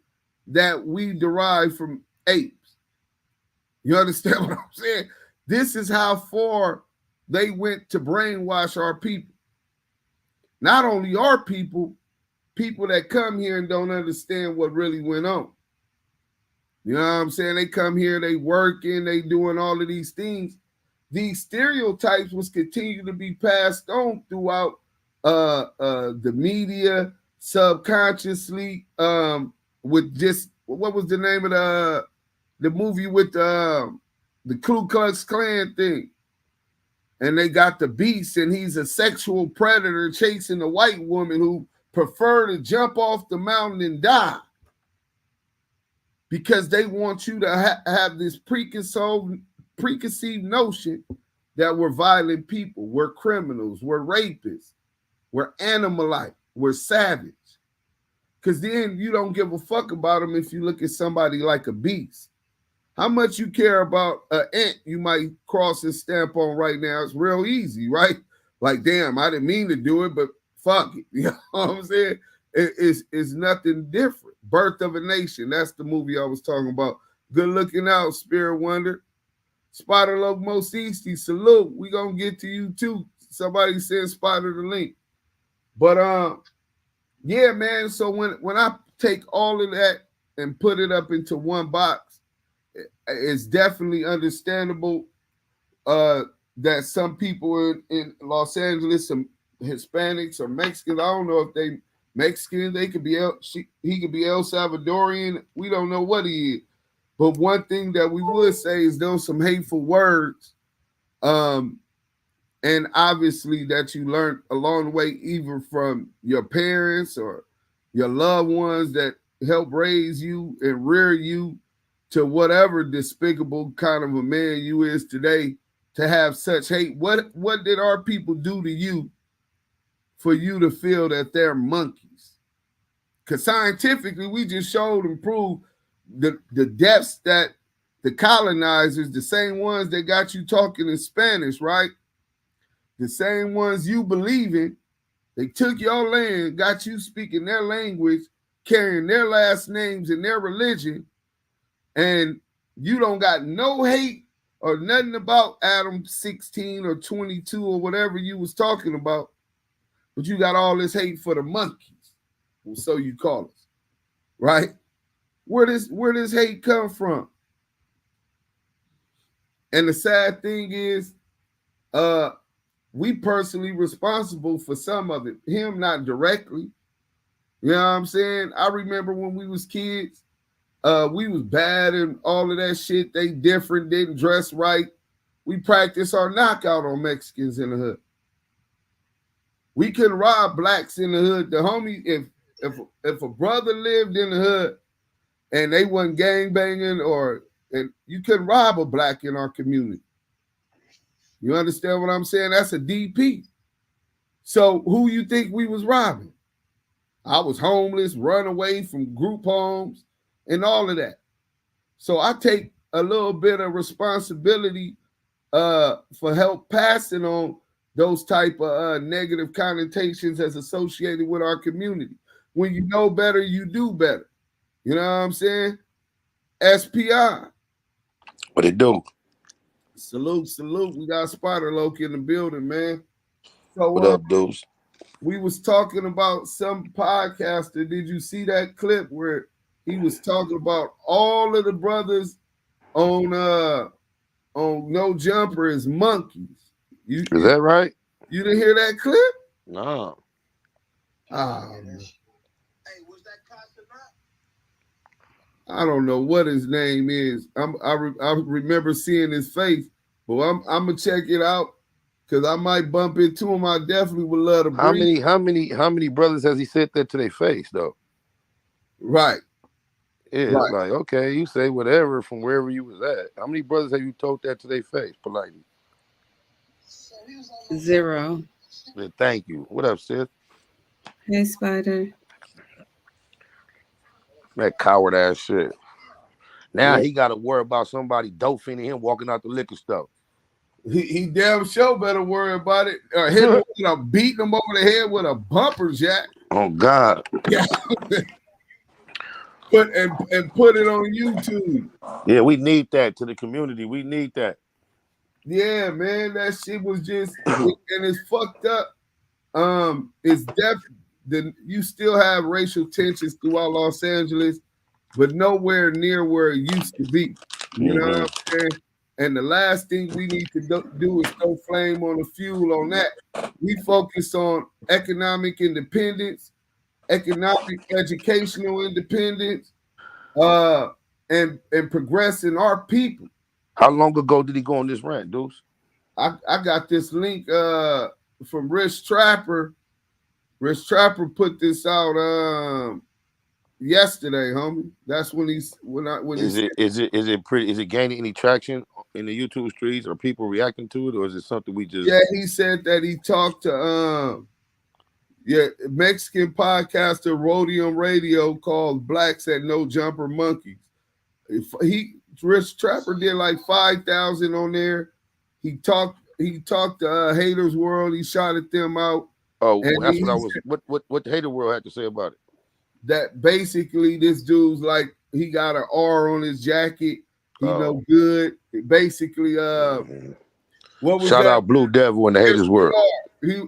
that we derive from apes. You understand what I'm saying? This is how far they went to brainwash our people. Not only our people that come here and don't understand what really went on. You know what I'm saying? They come here, they working, they doing all of these things. These stereotypes was continue to be passed on throughout the media, subconsciously, with just, what was the name of the movie with the Ku Klux Klan thing? And they got the beast, and he's a sexual predator chasing a white woman who prefer to jump off the mountain and die, because they want you to have this preconceived notion that we're violent people, we're criminals, we're rapists, we're animal-like, we're savage. Because then you don't give a fuck about them if you look at somebody like a beast. How much you care about an ant you might cross and stamp on right now? It's real easy, right? Like, damn, I didn't mean to do it, but fuck it. You know what I'm saying? It's nothing different. Birth of a Nation. That's the movie I was talking about. Good looking out, Spirit Wonder. Spider Loco Easty, salute. We gonna get to you too. Somebody send Spider the link. But yeah, man. So when I take all of that and put it up into one box, it's definitely understandable that some people in Los Angeles, some Hispanics or Mexicans, I don't know if they Mexican, they could be he could be El Salvadorian. We don't know what he is. But one thing that we would say is those some hateful words. And obviously that you learned along the way, either from your parents or your loved ones that help raise you and rear you to whatever despicable kind of a man you is today, to have such hate. What did our people do to you for you to feel that they're monkeys? Because scientifically, we just showed and proved the depths that the colonizers, the same ones that got you talking in Spanish, right? The same ones you believe in, they took your land, got you speaking their language, carrying their last names and their religion, and you don't got no hate or nothing about Adam 16 or 22 or whatever you was talking about, but you got all this hate for the monkeys, well, so you call us, right? Where does hate come from? And the sad thing is, we personally responsible for some of it. Him not directly. You know what I'm saying? I remember when we was kids, we was bad and all of that shit. They different, didn't dress right. We practiced our knockout on Mexicans in the hood. We couldn't rob blacks in the hood. The homie, if a brother lived in the hood and they wasn't gangbanging and you couldn't rob a black in our community. You understand what I'm saying? That's a DP. So who you think we was robbing? I was homeless, run away from group homes and all of that. So I take a little bit of responsibility for help passing on those type of negative connotations as associated with our community. When you know better, you do better. You know what I'm saying? SPI. What it do? Salute. We got Spider Loco in the building, man. So what up, dudes? We was talking about some podcaster. Did you see that clip where he was talking about all of the brothers on No Jumper as monkeys? Is that right? You didn't hear that clip? No. I don't know what his name is. I remember seeing his face, but I'm gonna check it out because I might bump into him. I definitely would love to. How many brothers has he said that to their face though? Right. Yeah, right. It's like, okay, you say whatever from wherever you was at. How many brothers have you told that to their face politely? 0. Yeah, thank you. What up, sis? Hey, Spider. That coward ass shit. Now he got to worry about somebody doping him walking out the liquor store. He damn sure better worry about it. Hit him with a beating him over the head with a bumper jack. Oh God. Yeah. Put it on YouTube. Yeah, we need that to the community. We need that. Yeah, man, that shit was just and it's fucked up. It's you still have racial tensions throughout Los Angeles, but nowhere near where it used to be. You know what I'm saying? And the last thing we need to do is throw flame on the fuel on that. We focus on economic independence, economic educational independence, and progressing our people. How long ago did he go on this rant, Deuce? I got this link from Rich Trapper. Rich Trapper put this out yesterday, homie. That's when is it gaining any traction in the YouTube streets? Are people reacting to it, or is it something we just? Yeah, he said that he talked to Mexican podcaster Rhodium Radio called Blacks at No Jumper Monkeys. Rich Trapper did like 5,000 on there. He talked to Haters World. He shouted them out. Oh, that's what the Hater World had to say about it. That basically this dude's like he got an R on his jacket. He no good. Basically, what was Shout that? out Blue Devil and the Haters World. He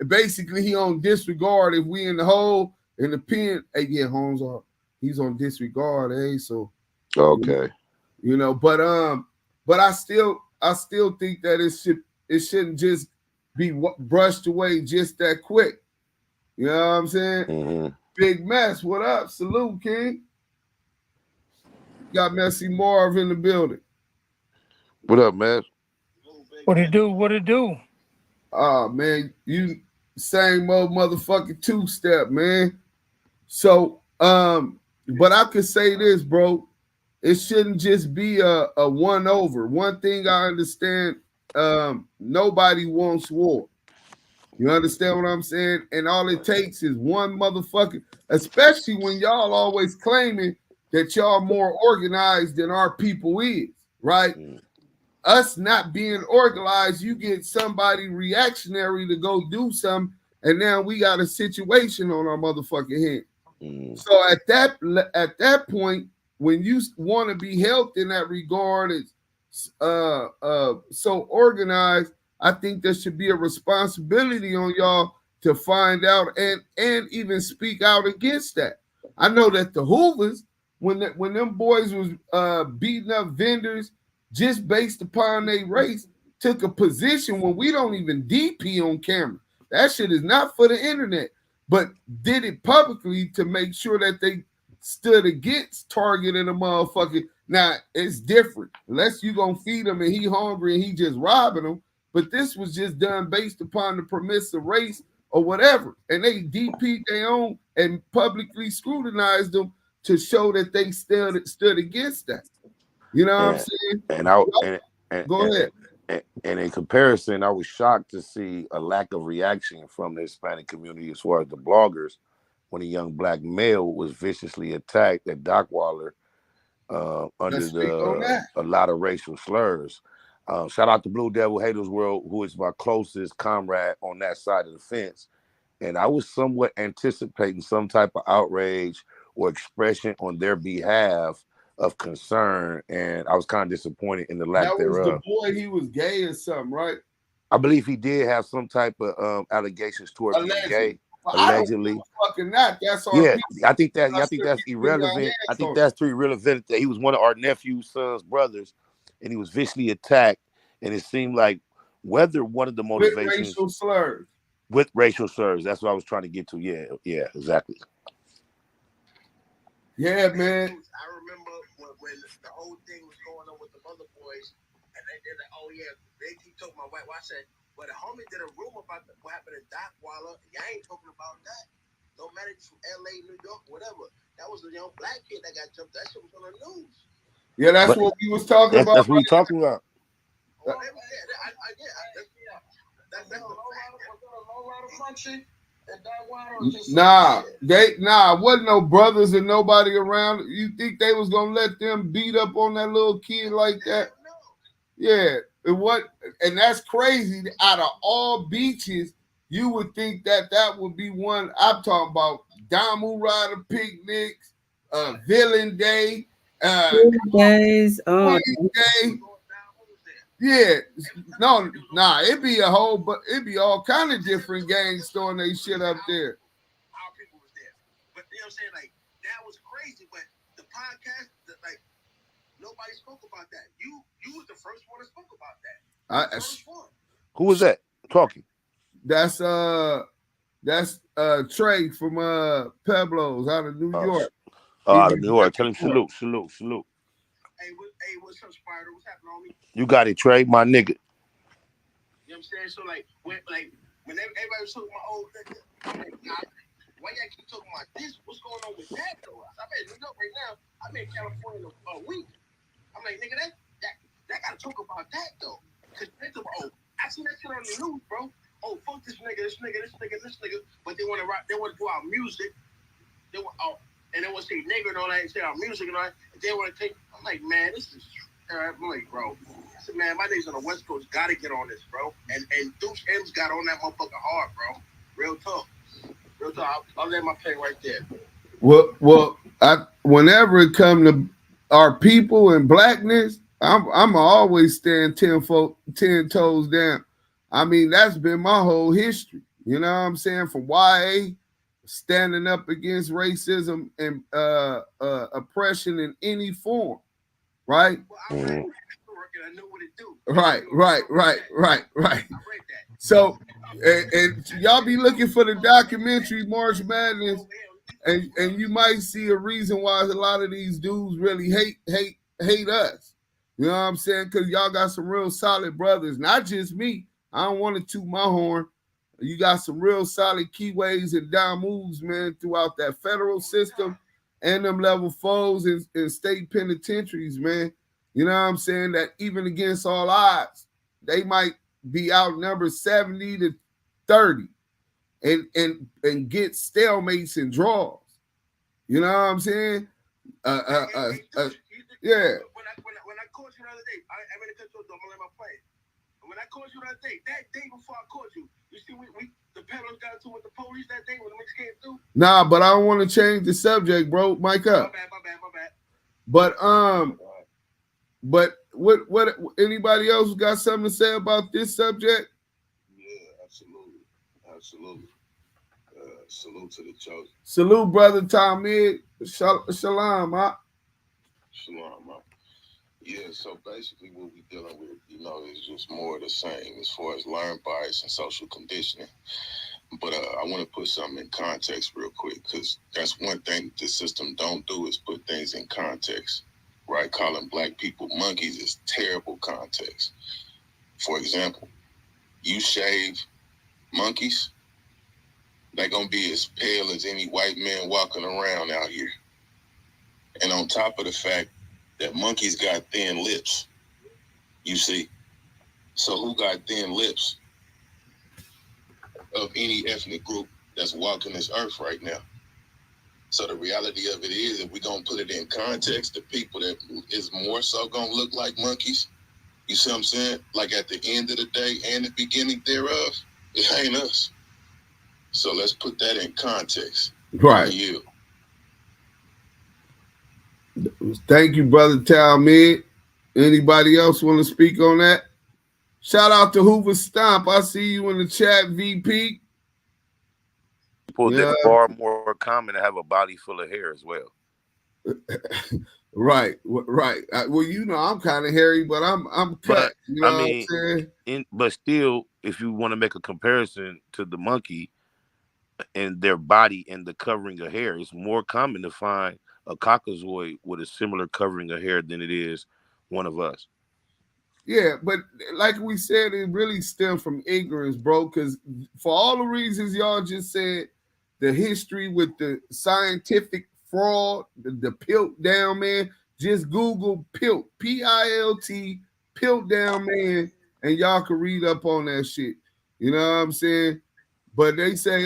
basically he on disregard. If we in the hole in the pen, hey, yeah, Holmes are he's on disregard, so okay. You know, but I still think that it shouldn't just be brushed away just that quick. You know what I'm saying? Big Mess, what up? Salute, King. Got Messy Marv in the building. What up, man? What it do? What it do? Oh man, you same old motherfucking two-step, man. So, but I could say this, bro. It shouldn't just be a one-over. One thing I understand, nobody wants war. You understand what I'm saying? And all it takes is one motherfucker, especially when y'all always claiming that y'all more organized than our people is, right? Us not being organized, you get somebody reactionary to go do something, and now we got a situation on our motherfucking hands. So at that point, when you want to be helped in that regard, it's so organized. I think there should be a responsibility on y'all to find out and even speak out against that. I know that the Hoovers, when them boys was beating up vendors just based upon their race, took a position when we don't even DP on camera. That shit is not for the internet, but did it publicly to make sure that they stood against targeting a motherfucker. Now, it's different. Unless you gonna feed him and he hungry and he just robbing him. But this was just done based upon the premise of race or whatever. And they DP'd their own and publicly scrutinized them to show that they stood against that. You know what I'm saying? Go ahead. And in comparison, I was shocked to see a lack of reaction from the Hispanic community as far as the bloggers when a young black male was viciously attacked at Dockweiler under a lot of racial slurs. Shout out to Blue Devil Haters World, who is my closest comrade on that side of the fence. And I was somewhat anticipating some type of outrage or expression on their behalf of concern, and I was kind of disappointed in the lack thereof. That was the boy, he was gay or something, right? I believe he did have some type of allegations towards being gay. Allegedly. Fucking not. That's all. Yeah, I think that's irrelevant. I think that's too irrelevant that he was one of our nephew's son's brothers, and he was viciously attacked. And it seemed like whether one of the motivations with racial slurs. That's what I was trying to get to. Yeah, exactly. Yeah, man. I remember when the whole thing was going on with the other boys, and they're like, "Oh yeah," he told my wife. I said, "But the homie did a rumor about what happened in Dockweiler. Y'all ain't talking about that. Don't matter if from LA, New York, whatever. That was a young black kid that got jumped. That shit was on the news." Yeah, that's what we was talking about. That's what we talking about. Wasn't no brothers and nobody around. You think they was gonna let them beat up on that little kid like that? Yeah, and that's crazy. Out of all beaches, you would think that would be one. I'm talking about Damu Rider picnics, Villain Day, days. Oh, Day. Yeah, no, nah, it'd be it'd be all kind of different gangs throwing their shit up there. Our people was there, but you know what I'm saying? Like that was crazy. But the podcast, like nobody spoke about that. You was the first one that spoke about that. First one. Who was that talking? That's Trey from Pueblos out of New York. Out of New York. Tell him salute. Hey, what's up, Spider? What's happening, homie? You got it, Trey, my nigga. You know what I'm saying? So like when everybody was talking about nigga, I'm like, nah, why y'all keep talking about this? What's going on with that though? I'm in New York right now. I'm in California a week. I'm like, nigga, that gotta talk about that though. Cause they talk about, I seen that shit on the news, bro. Oh, fuck this nigga. But they wanna do our music. They want and they want to say nigga and all that, and say our music and all that. And they want to take. I'm like, man, this is. I'm like, bro. I said, man, my niggas on the West Coast gotta get on this, bro. And Deuce M's got on that motherfucker hard, bro. Real talk. I'll let my play right there. Well, whenever it come to our people and blackness, I'm always stand 10 toes down. I mean, that's been my whole history. You know what I'm saying? From YA, standing up against racism and oppression in any form, right? I know what it do. Right. So, and y'all be looking for the documentary March Madness, and you might see a reason why a lot of these dudes really hate us. You know what I'm saying? Because y'all got some real solid brothers, not just me. I don't want to toot my horn. You got some real solid Kiwes and Damus, man, throughout that federal system and them level 4s in state penitentiaries, man. You know what I'm saying? That even against all odds, they might be outnumbered 70 to 30 and get stalemates and draws. You know what I'm saying? Yeah. When I called you the other day, I'm gonna cut your door. I'm gonna let my play. When I called you the other day, that day before I called you, you see, the peddlers got into with the police that day when the mix came through. Nah, but I don't want to change the subject, bro. Mic up. My bad. But what anybody else got something to say about this subject? Yeah, absolutely. Salute to the chosen. Salute, brother Talmud. Shalom, huh? Shalom, man. Yeah, so basically what we're dealing with, is just more of the same as far as learned bias and social conditioning. But I want to put something in context real quick, because that's one thing the system don't do is put things in context, right? Calling black people monkeys is terrible context. For example, you shave monkeys, they're going to be as pale as any white man walking around out here. And on top of the fact that monkeys got thin lips, you see. So who got thin lips of any ethnic group that's walking this earth right now? So the reality of it is, if we're going to put it in context, the people that is more so going to look like monkeys, you see what I'm saying? Like at the end of the day and the beginning thereof, it ain't us. So let's put that in context. Right. You. Thank you, brother Talmud. Anybody else want to speak on that? Shout out to Hoover Stomp. I see you in the chat, VP. People that far more common to have a body full of hair as well. Right. Well, I'm kind of hairy, but I'm cut. But, you know I mean, what I'm saying? But still, if you want to make a comparison to the monkey and their body and the covering of hair, it's more common to find a caucasoid with a similar covering of hair than it is one of us. Yeah, but like we said, it really stemmed from ignorance, bro, because for all the reasons y'all just said, the history with the scientific fraud, the Piltdown man, just Google Pilt, P-I-L-T, Piltdown man, and y'all can read up on that shit. You know what I'm saying? But they say,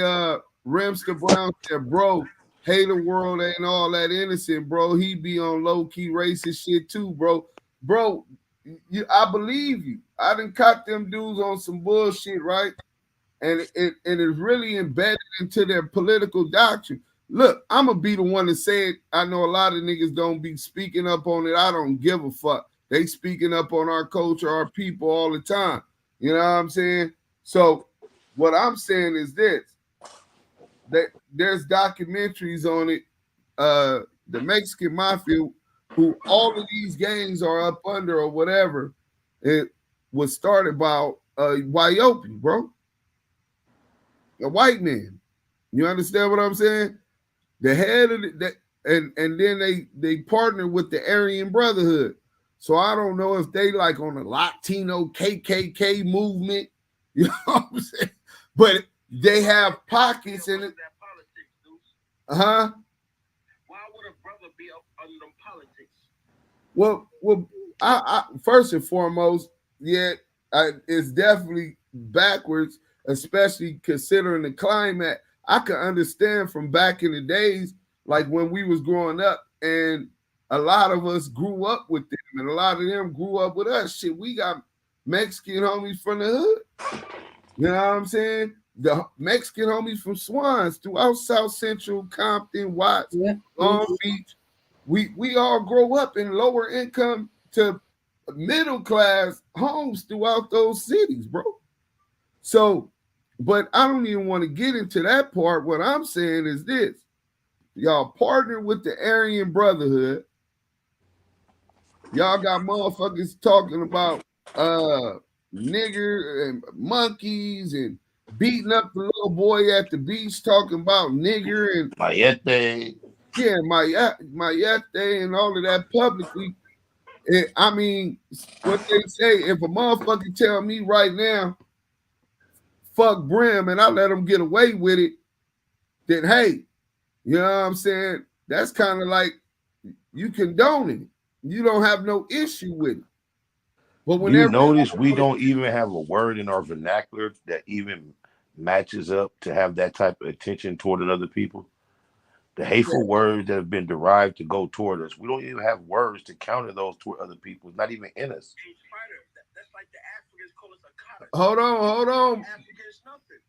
Remster Brown said, bro, Hater World ain't all that innocent, bro. He be on low-key racist shit too, bro. Bro, I believe you. I done caught them dudes on some bullshit, right? And it is really embedded into their political doctrine. Look, I'm gonna be the one to say it. I know a lot of niggas don't be speaking up on it. I don't give a fuck. They speaking up on our culture, our people all the time. You know what I'm saying? So what I'm saying is this: that there's documentaries on it. The Mexican mafia, who all of these gangs are up under or whatever, it was started by a Wyopi, bro. A white man. You understand what I'm saying? The head of and then they partner with the Aryan Brotherhood. So I don't know if they like on the Latino KKK movement. You know what I'm saying? But they have pockets in it. Why would a brother be up under them politics? Well, I first and foremost, it's definitely backwards, especially considering the climate. I can understand from back in the days, like when we was growing up, and a lot of us grew up with them, and a lot of them grew up with us. Shit, we got Mexican homies from the hood. You know what I'm saying? The Mexican homies from Swans throughout South Central, Compton, Watts, Long Beach. We all grow up in lower income to middle class homes throughout those cities, bro. So, but I don't even want to get into that part. What I'm saying is this: y'all partner with the Aryan Brotherhood. Y'all got motherfuckers talking about nigger and monkeys and beating up the little boy at the beach, talking about nigger and Mayete. Yeah, Mayete and all of that publicly. I mean, what they say, if a motherfucker tell me right now, fuck Brim, and I let him get away with it, then hey, you know what I'm saying? That's kind of like you condoning it. You don't have no issue with it. But when you notice we don't even have a word in our vernacular that even matches up to have that type of attention toward other people. The hateful words that have been derived to go toward us, we don't even have words to counter those toward other people. It's not even in us. That's like the Africans call us a cotton. Hold on. Africans nothing.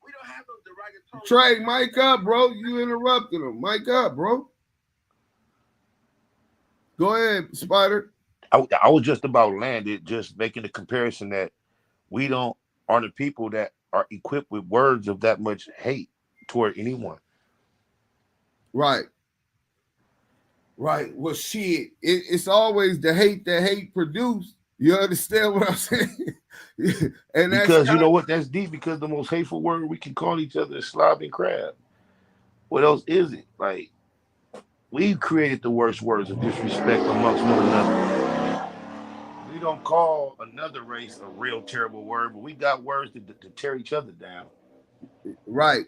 We don't have no derogatory. Trey, mic up, bro. You interrupted him. Mic up, bro. Go ahead, Spider. I was just about landed, just making a comparison that we aren't the people that are equipped with words of that much hate toward anyone. Right. Well, shit, it's always the hate that hate produced. You understand what I'm saying? And because you know what? That's deep, because the most hateful word we can call each other is slob and crab. What else is it? Like, we created the worst words of disrespect amongst one another. We don't call another race a real terrible word, but we got words to tear each other down. Right.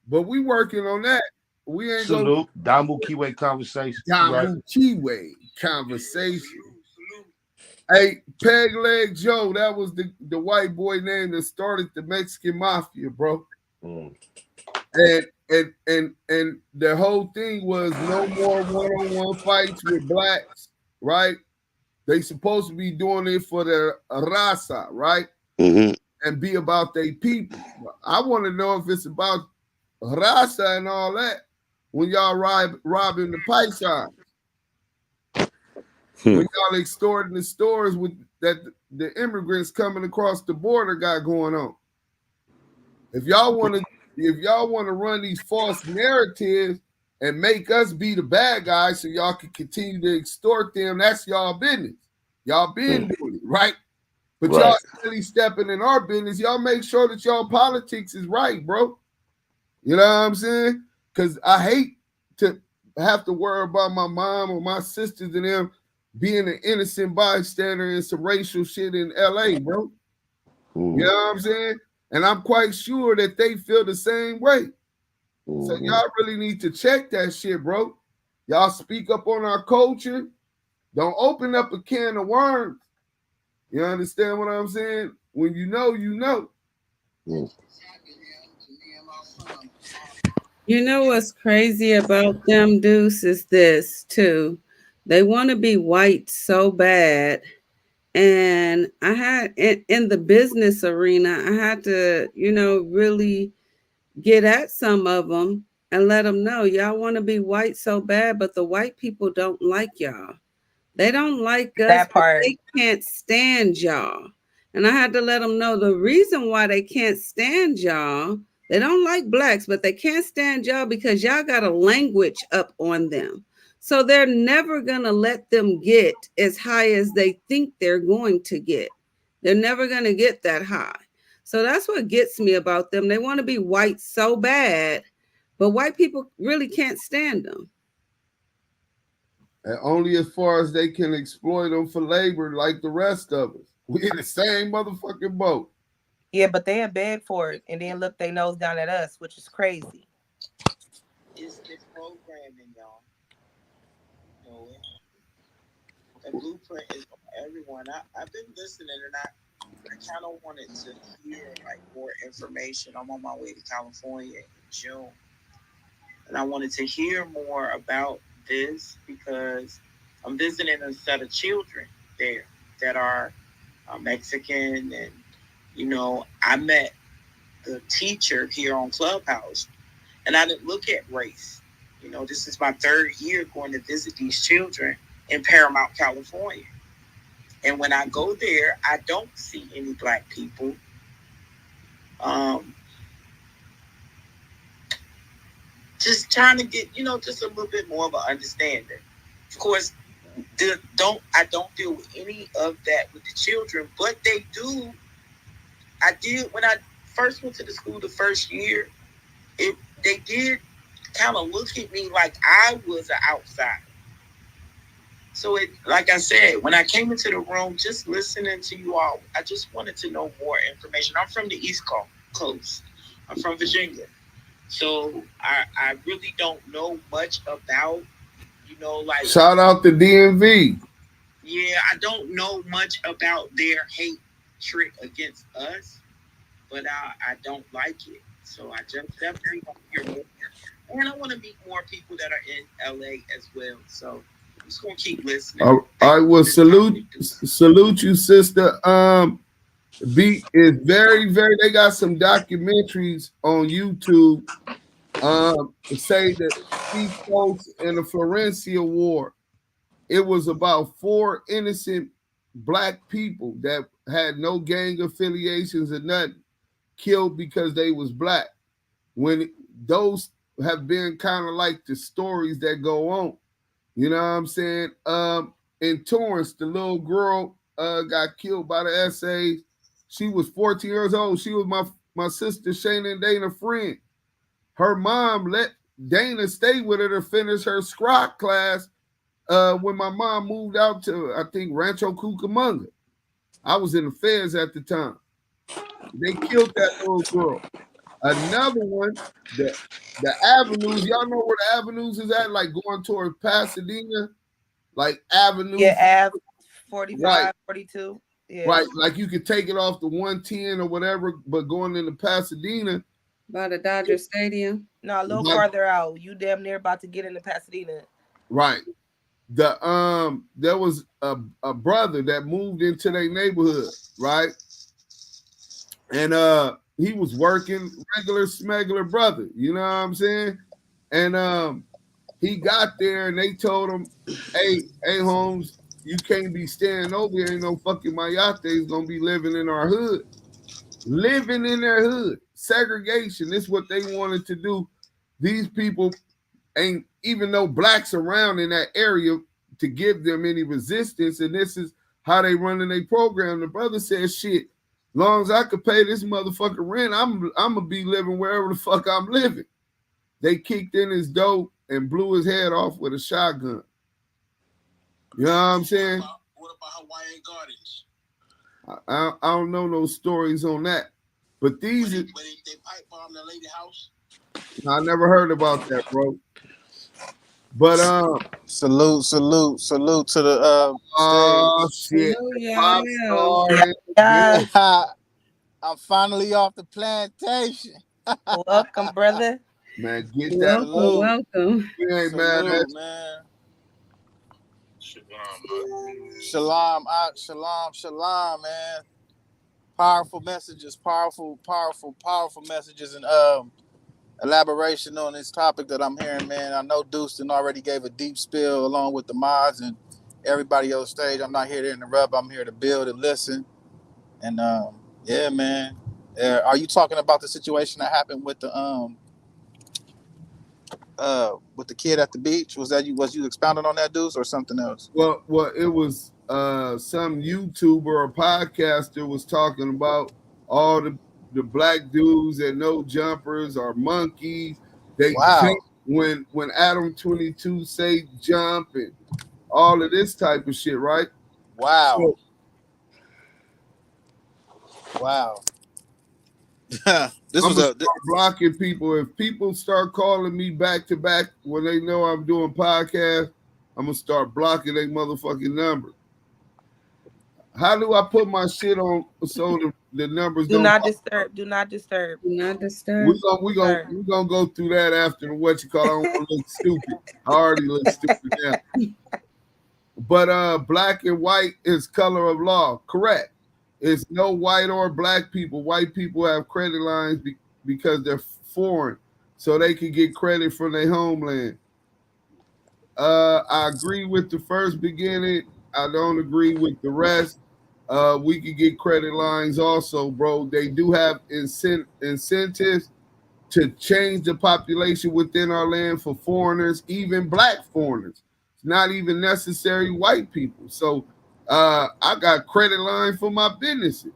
But we working on that. We ain't Salute. Damu Kiwe Conversations. Damu Kiwe Conversations. Hey, Peg Leg Joe, that was the white boy name that started the Mexican Mafia, bro. And the whole thing was no more one-on-one fights with blacks, right? They supposed to be doing it for the raza, right? Mm-hmm. And be about their people. I want to know if it's about raza and all that when y'all robbing the paisanos. When y'all extorting the stores with that the immigrants coming across the border got going on. If y'all want to run these false narratives and make us be the bad guys so y'all can continue to extort them, that's y'all business. Y'all been doing it, right? But y'all really stepping in our business. Y'all make sure that y'all politics is right, bro. You know what I'm saying? Because I hate to have to worry about my mom or my sisters and them being an innocent bystander in some racial shit in LA, bro. You know what I'm saying? And I'm quite sure that they feel the same way. So y'all really need to check that shit, bro. Y'all speak up on our culture. Don't open up a can of worms. You understand what I'm saying? When you know, you know. You know what's crazy about them, Deuce, is this too. They want to be white so bad And I had in the business arena, I had to, really get at some of them and let them know y'all want to be white so bad, but the white people don't like y'all. They don't like us, That but part. they can't stand y'all. And I had to let them know the reason why they can't stand y'all. They don't like blacks, but they can't stand y'all because y'all got a language up on them. So they're never going to let them get as high as they think they're going to get. They're never going to get that high. So that's what gets me about them. They want to be white so bad, but white people really can't stand them. And only as far as they can exploit them for labor like the rest of us. We in the same motherfucking boat. Yeah, but they beg for it and then look they nose down at us, which is crazy. It's the programming, y'all. You know it. The blueprint is for everyone. I've been listening, and I kind of wanted to hear like more information. I'm on my way to California in June, and I wanted to hear more about this because I'm visiting a set of children there that are Mexican, and I met the teacher here on Clubhouse, and I didn't look at race. This is my third year going to visit these children in Paramount, California. And when I go there, I don't see any black people. Just trying to get, just a little bit more of an understanding. Of course, I don't deal with any of that with the children, but they do. I did when I first went to the school the first year. They did kind of look at me like I was an outsider. So like I said, when I came into the room, just listening to you all, I just wanted to know more information. I'm from the East Coast. I'm from Virginia. So I really don't know much about, like. Shout out to DMV. Yeah, I don't know much about their hatred against us, but I don't like it. So I just definitely want to hear more. And I want to meet more people that are in LA as well. So I'm just gonna keep listening. All right, well, salute you, sister. Beat is very, very. They got some documentaries on YouTube. Say that Steve Folks in the Florencia War. It was about 4 innocent black people that had no gang affiliations or nothing, killed because they was black. When those have been kind of like the stories that go on. You know what I'm saying? In Torrance, the little girl got killed by the essays. She was 14 years old. She was my sister Shayna and Dana friend. Her mom let Dana stay with her to finish her scrot class when my mom moved out to, I think, Rancho Cucamonga. I was in the feds at the time. They killed that little girl. Another one, the avenues. Y'all know where the avenues is at? Like going towards Pasadena, like avenues. Yeah, Ave 45, right. 42. Yeah. Right, like you could take it off the 110 or whatever, but going into Pasadena. By the Dodger Stadium? No, a little farther out. You damn near about to get into Pasadena. Right. There was a brother that moved into their neighborhood, right? And he was working, regular smuggler brother, you know what I'm saying? And he got there and they told him, hey Holmes, you can't be staying over here. Ain't no fucking Mayate is gonna be living in our hood. Living in their hood. Segregation. This is what they wanted to do. These people ain't, even though blacks around in that area, to give them any resistance, and this is how they running their program. The brother said, shit, long as I could pay this motherfucker rent, I'm gonna be living wherever the fuck I'm living. They kicked in his door and blew his head off with a shotgun. You know what I'm saying? What about Hawaiian Gardens? I don't know no stories on that. But these they pipe bombed the lady house? I never heard about that, bro. But salute to the stage. Shit. I'm finally off the plantation. Welcome, brother. Man, get that. Welcome. We ain't mad at you. Man. Shalom, shalom, man. Powerful messages, powerful messages, and elaboration on this topic that I'm hearing, man. I know Deuceton already gave a deep spill along with the mods and everybody on stage. I'm not here to interrupt. I'm here to build and listen. And yeah, man. Are you talking about the situation that happened with the kid at the beach? Was you expounding on that, Deuce, or something else? Well, it was some YouTuber or podcaster was talking about all the black dudes that know jumpers are monkeys. They jump when Adam 22 say jump and all of this type of shit, right? Wow. Wow. I'm gonna start blocking people. If people start calling me back to back when they know I'm doing podcasts, I'm gonna start blocking their motherfucking number. How do I put my shit on so the numbers do don't not pop disturb? up? Do not disturb. Do not disturb. We're gonna go through that after what you call. I don't want to look stupid. I already look stupid now. But black and white is color of law. Correct. It's no white or black people. White people have credit lines because they're foreign, so they can get credit from their homeland. I agree with the first beginning. I don't agree with the rest. We could get credit lines also, bro. They do have incentives to change the population within our land for foreigners, even black foreigners. It's not even necessary white people. So I got credit line for my businesses.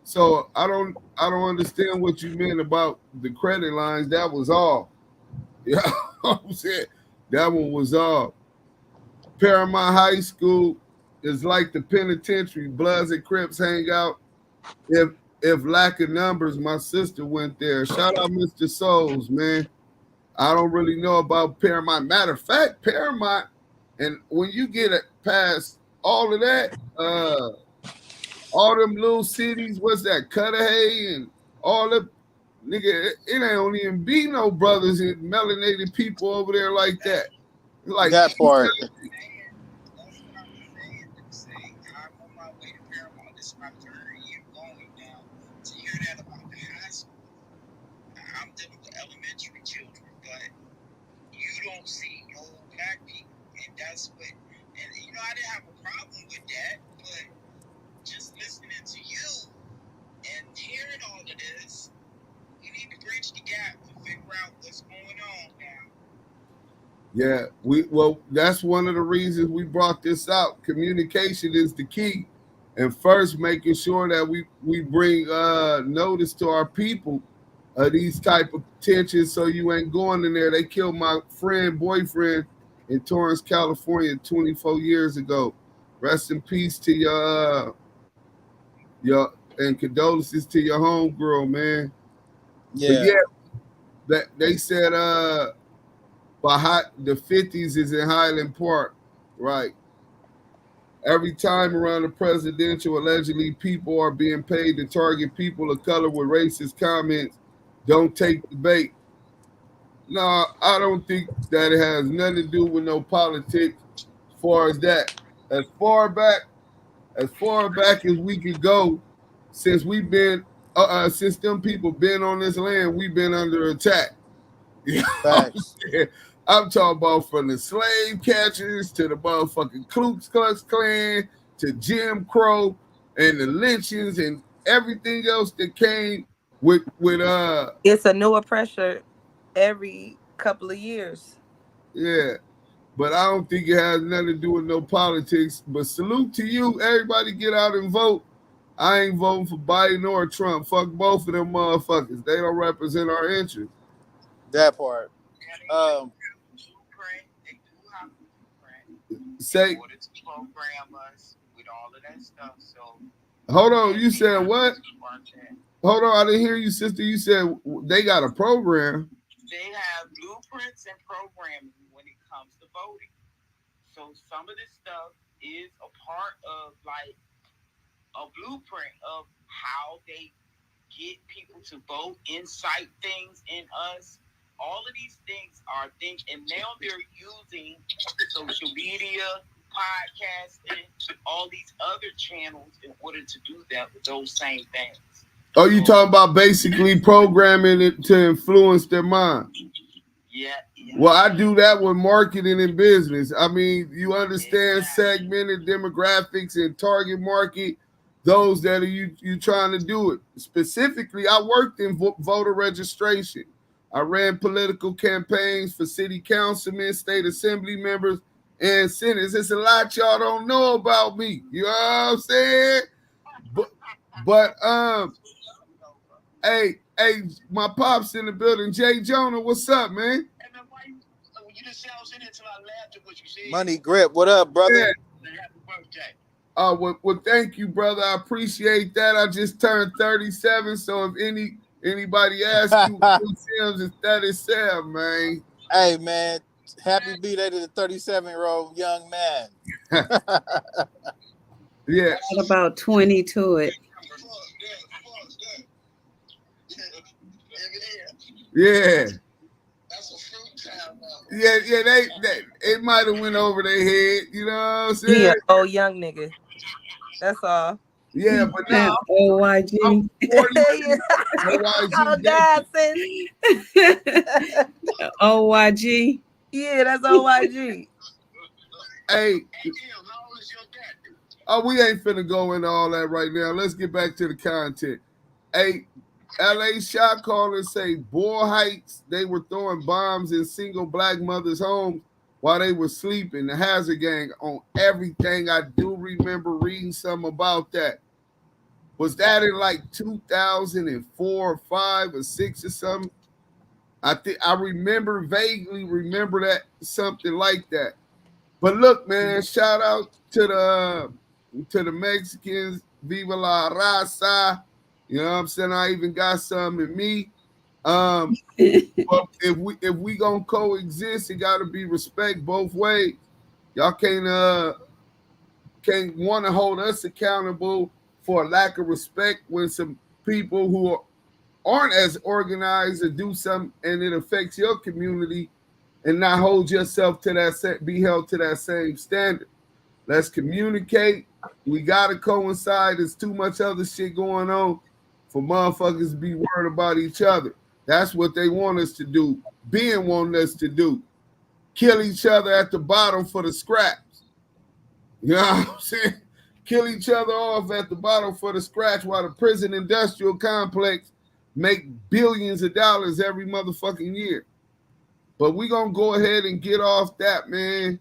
So I don't understand what you meant about the credit lines. That was all. Yeah, I'm saying that one was all. Paramount High School is like the penitentiary. Bloods and Crips hang out. If lack of numbers, my sister went there. Shout out Mr. Souls, man. I don't really know about Paramount. Matter of fact, Paramount, and when you get it past all of that, all them little cities, what's that, Cudahy and all the nigga, it ain't even be no brothers and melanated people over there like that. Like that part. I'm dealing with elementary children, but you don't see no black people, and that's what. And you know, I didn't have a problem with that, but just listening to you and hearing all of this, we need to bridge the gap and figure out what's going on now. Yeah, that's one of the reasons we brought this out. Communication is the key, and first making sure that we bring notice to our people these type of tensions, so you ain't going in there. They killed my boyfriend in Torrance, California 24 years ago. Rest in peace to your and condolences to your homegirl, man. Yeah. But yeah, that they said the 50s is in Highland Park, right? Every time around the presidential, allegedly people are being paid to target people of color with racist comments. Don't take the bait. No, I don't think that it has nothing to do with no politics as far as that. As far back as we could go, since we've been since them people been on this land, we've been under attack. You know what I'm saying? I'm talking about from the slave catchers to the motherfucking Ku Klux Klan to Jim Crow and the lynchings and everything else that came with It's a new oppressor every couple of years. Yeah, but I don't think it has nothing to do with no politics. But salute to you. Everybody get out and vote. I ain't voting for Biden or Trump. Fuck both of them motherfuckers. They don't represent our interests. That part. Say, In order to program us with all of that stuff. So hold on, you said what? Hold on, I didn't hear you, sister. You said they got a program. They have blueprints and programming when it comes to voting. So some of this stuff is a part of like a blueprint of how they get people to vote, incite things in us. All of these things are things, and now they're using social media, podcasting, all these other channels in order to do that with those same things. Oh, you talking about basically programming it to influence their mind? Yeah. Well, I do that with marketing and business. I mean, you understand segmented demographics and target market, those that are you trying to do it. Specifically, I worked in voter registration. I ran political campaigns for city councilmen, state assembly members, and senators. It's a lot y'all don't know about me. You know what I'm saying? But hey, my pops in the building. Jay Jonah, what's up, man? Money Grip, what up, brother? Yeah. Well, thank you, brother. I appreciate that. I just turned 37, so if anybody asks you what Sims is 37, man. Hey, man, happy B-Day to the 37-year-old young man. Yeah. Got about 20 to it. Yeah. Yeah, they it might have went over their head, you know what I'm saying? Yeah, old young nigga. That's all. Yeah, but now OYG. I'm 40. Oh God, sis. OYG. Yeah, that's OYG. Hey. Oh, we ain't finna go into all that right now. Let's get back to the content. Hey, LA shot callers say Boyle Heights, they were throwing bombs in single black mothers' homes while they were sleeping. The Hazard Gang on everything. I do remember reading something about that. Was that in like 2004 or 5 or 6 or something? I vaguely remember that, something like that. But look, man, shout out to the Mexicans, Viva la Raza. You know what I'm saying? I even got some in me. But if we gonna coexist, it gotta be respect both ways. Y'all can't want to hold us accountable for a lack of respect when some people who aren't as organized or do something and it affects your community and not hold yourself to that, be held to that same standard. Let's communicate. We gotta coincide. There's too much other shit going on for motherfuckers to be worried about each other. That's what they want us to do. Ben wanting us to do. Kill each other at the bottom for the scraps. You know what I'm saying? Kill each other off at the bottom for the scratch while the prison industrial complex make billions of dollars every motherfucking year. But we gonna go ahead and get off that, man.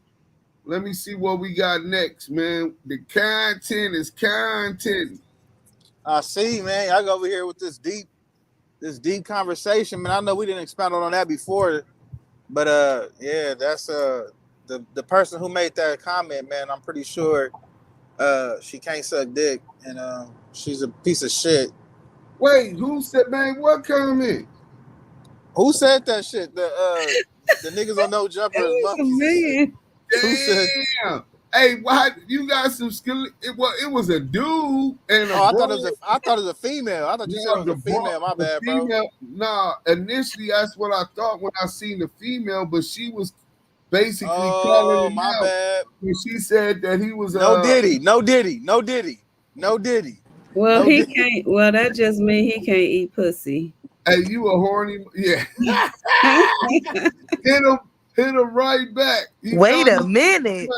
Let me see what we got next, man. The content is content. I see, man. I go over here with this deep conversation, man. I know we didn't expound on that before, but yeah, that's the person who made that comment, man. I'm pretty sure she can't suck dick, and she's a piece of shit. Wait, who said, man? What comment? Who said that shit? The niggas on No Jumper is monkeys. Damn. Hey, why you got some skill? It was a dude and I thought it was a female. I thought you said it was a female. My bad, bro. Nah, initially that's what I thought when I seen the female, but she was basically calling him my out. Bad. And she said that he was no diddy. Well, he can't. Well, that just means he can't eat pussy. Hey, you a horny? Yeah. Hit him right back. Wait a minute.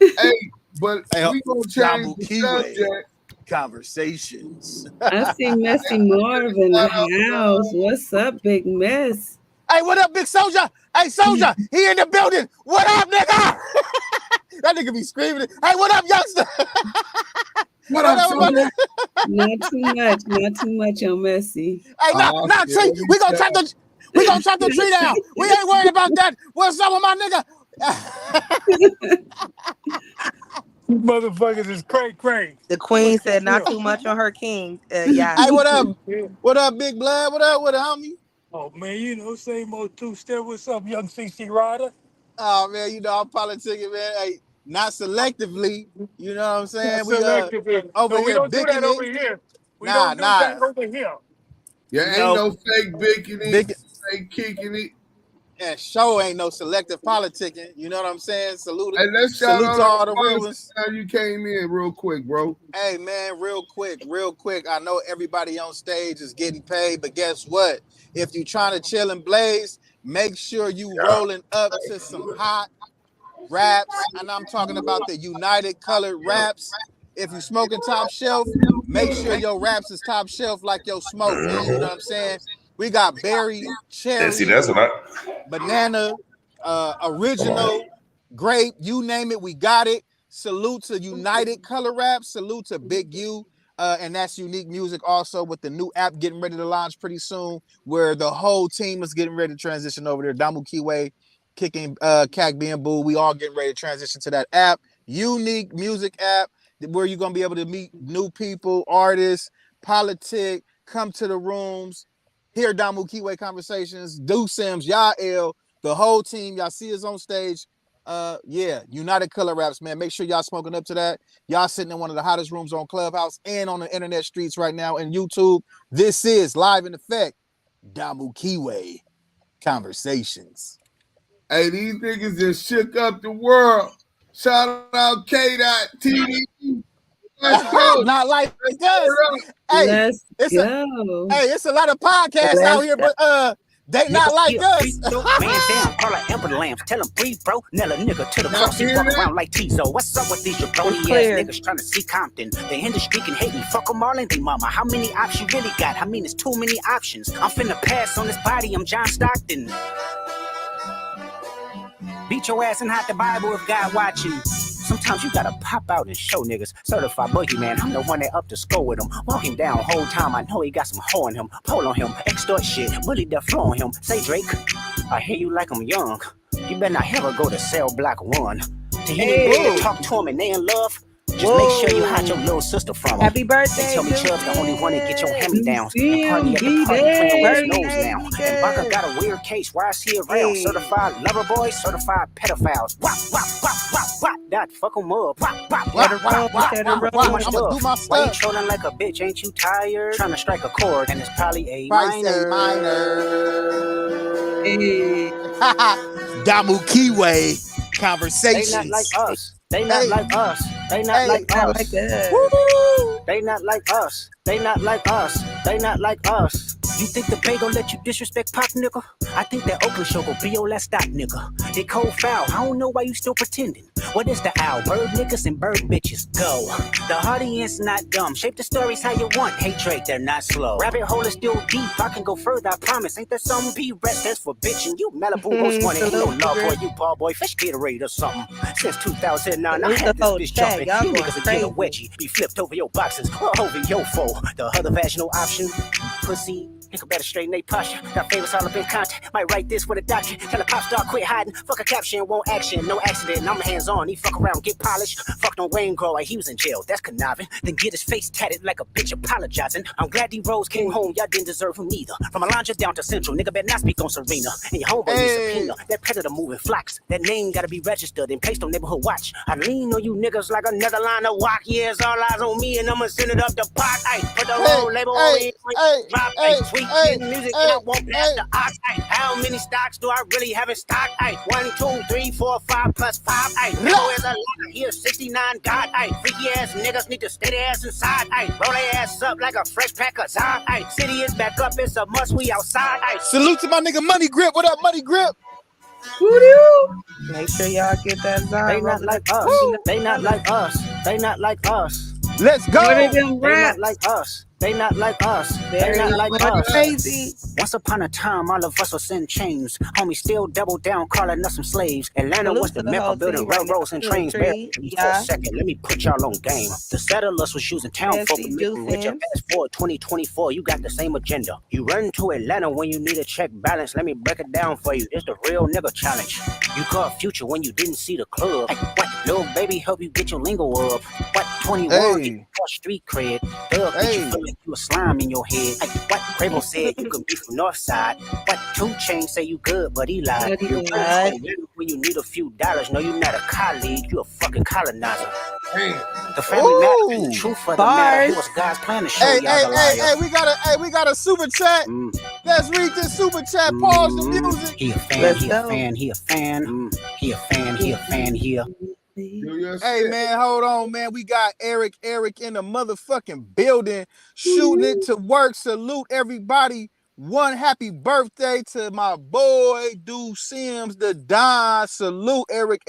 Hey, but we gonna change Damu the Kiwe subject. Conversations. I see Messy Marv in the house. What's up, Big Mess? Hey, what up, Big Soldier? Hey, Soldier, he in the building. What up, nigga? That nigga be screaming. Hey, what up, youngster? What up, Soldier? Not too much on Messy. Hey, tree. We gonna chop the tree down. We ain't worried about that. What's up with my nigga? Motherfuckers is cray. The queen said not too much on her king. Yeah. Hey, what up? What up, Big Blood? What up with it, homie? Oh man, you know, same old two-step. What's up, young CC Rider? Oh man, you know I'm politicking, man. Hey, not selectively. You know what I'm saying? We don't do that over here. We don't do that over here. Yeah, ain't no fake bicking it, fake kicking it. And show ain't no selective politicking. You know what I'm saying? Salute, hey, let's shout salute out to all the real ones. You came in real quick, bro. Hey man, real quick. I know everybody on stage is getting paid, but guess what? If you trying to chill and blaze, make sure you rolling up to some hot raps. And I'm talking about the United Colored Raps. If you smoking top shelf, make sure your raps is top shelf like your smoke, man. You know what I'm saying? We got berry, cherry, see, that's what banana, original, grape, you name it, we got it. Salute to United Color Rap. Salute to Big U. And that's Unique Music also with the new app getting ready to launch pretty soon, where the whole team is getting ready to transition over there. Damu Kiwe, kicking Cac being Boo. We all getting ready to transition to that app. Unique Music app where you're going to be able to meet new people, artists, politic, come to the rooms, hear Damu Kiwe Conversations, Do Sims, Yael, the whole team. Y'all see us on stage. Yeah, United Color Raps, man. Make sure y'all smoking up to that. Y'all sitting in one of the hottest rooms on Clubhouse and on the internet streets right now and YouTube. This is live in effect. Damu Kiwe Conversations. Hey, these niggas just shook up the world. Shout out K.TV. Let's go. Not like us. Hey, it's a lot of podcasts out here, but they not like us. Man down, call like Ember Lamps. Tell them breathe, bro. Nella nigga to the cross. He walk around like Tizo. What's up with these jabroni ass niggas trying to see Compton? The industry can hate me. Fuck them all and they mama. How many options you really got? I mean, it's too many options. I'm finna pass on this body. I'm John Stockton. Beat your ass and hide the Bible if God watching. Sometimes you gotta pop out and show niggas. Certified boogeyman, I'm the one that up to score with him. Walk him down whole time, I know he got some hoe in him. Pull on him, extort shit, bully the flow on him. Say Drake, I hear you like I'm young. You better not ever go to cell block 1. To anybody talk to him and they in love, just make sure you hide your little sister from him. Happy birthday, they tell me Chubb's the only one that get your hand-me-downs. And party at the party, playing with his nose now. And Baka got a weird case, why is he around? Certified lover boys, certified pedophiles. Wop, wop, wop, wop, wop. That fuck him up. Wop, wop, wop, wop, wop. I'ma do my stuff. Why you trolling like a bitch? Ain't you tired? Trying to strike a chord, and it's probably A minor. Damu Kiwe Conversations. They not like us. They not like us. They not like us. They not like us. They not like us. They not like us. You think the Bay gon' let you disrespect Pop, nigga? I think that Oakland show gon' be your last stop, nigga. They cold foul. I don't know why you still pretending. What is the owl? Bird niggas and bird bitches. Go. The audience not dumb. Shape the stories how you want. Hey Drake, they're not slow. Rabbit hole is still deep. I can go further, I promise. Ain't there some B-rest that's for bitching? You Malibu most wanted. Ain't no love for you, Paul boy. Fish Gatorade or something. Since 2009, I had this bitch jumping. You niggas will get a wedgie. Be flipped over your boxes or over your foe. The other vaginal option, pussy. Nigga better straighten they posture. Got favorites all up in content. Might write this for the doctor. Tell a pop star quit hiding. Fuck a caption, won't action. No accident. I'm hands on. He fuck around, get polished. Fucked on Wayne Grow like he was in jail. That's conniving. Then get his face tatted like a bitch apologizing. I'm glad D-Rose came home. Y'all didn't deserve him neither. From Alondra down to Central. Nigga better not speak on Serena. And your homeboy needs subpoena. That predator moving flocks. That name gotta be registered and placed on neighborhood watch. I lean on you niggas like another line of walk. Yeah, it's all eyes on me and I'ma send it up the pot. Ay, put the whole label on me. Drop a sweet music. I won't pass the ox. How many stocks do I really have in stock? 1, 2, 3, 4, 5 plus 5. No, is a lot. Here 69 God. Freaky ass niggas need to stay their ass inside. Roll their ass up like a fresh pack of Zod. City is back up. It's a must. We outside. Salute to my nigga Money Grip. What up, Money Grip? Make sure y'all get that Zod. They not like us. They not like us. They not like us. Let's go. They not like us. They not like us. They not like us. Crazy. Once upon a time, all of us was in chains. Homie still double down, calling us some slaves. Atlanta was the Mecca, building railroads and trains. For a second, let me put y'all on game. The settlers was using town folk to make them richer. Fast forward 2024, you got the same agenda. You run to Atlanta when you need a check balance. Let me break it down for you. It's the real nigga challenge. You caught Future when you didn't see the club. What? Little baby help you get your lingo up. What? 21, get your street cred. Thug, get you feel like you a slime in your head. What? Quavo said you could be from Northside. What? 2 Chainz say you good, but he lied. You when you need a few dollars. No, you're not a colleague. You a fucking colonizer. The family matter and the truth for the matter. It was God's plan to show y'all the liar. Hey, we got a super chat. Let's read this super chat. Pause the music. He a fan, he a fan, he a fan. He a fan, he a fan here. Hey man, hold on, man. We got Eric in the motherfucking building, shooting it to work. Salute everybody. One happy birthday to my boy Du Sims, the Don. Salute Eric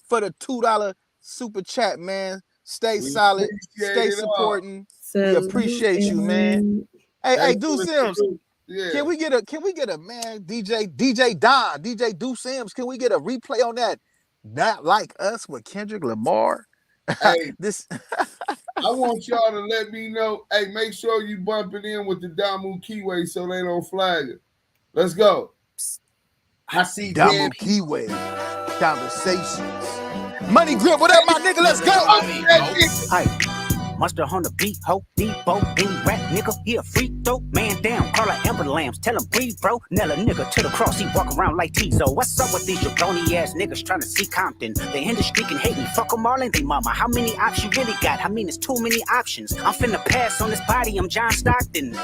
for the $2 super chat, man. Stay solid, stay supporting. We appreciate you, man. Hey, Du Sims. Yeah. Can we get a man, DJ Don, DJ Du Sims? Can we get a replay on that? Not Like Us with Kendrick Lamar. Hey, I want y'all to let me know. Hey, make sure you bump it in with the Damu Kiwe so they don't flag it. Let's go. I see Damu Kiwe Conversations. Money Grip, what up, my nigga? Let's go. Mustard on the beat, ho, Debo, any rap nigga, he a freak throw, man down, call her Amber Lambs, tell him breathe, bro, Nella nigga to the cross, he walk around like Tizo. What's up with these jabroni ass niggas trying to see Compton? The industry can hate me, fuck them all and they mama. How many options you really got? I mean, it's too many options. I'm finna pass on this body, I'm John Stockton.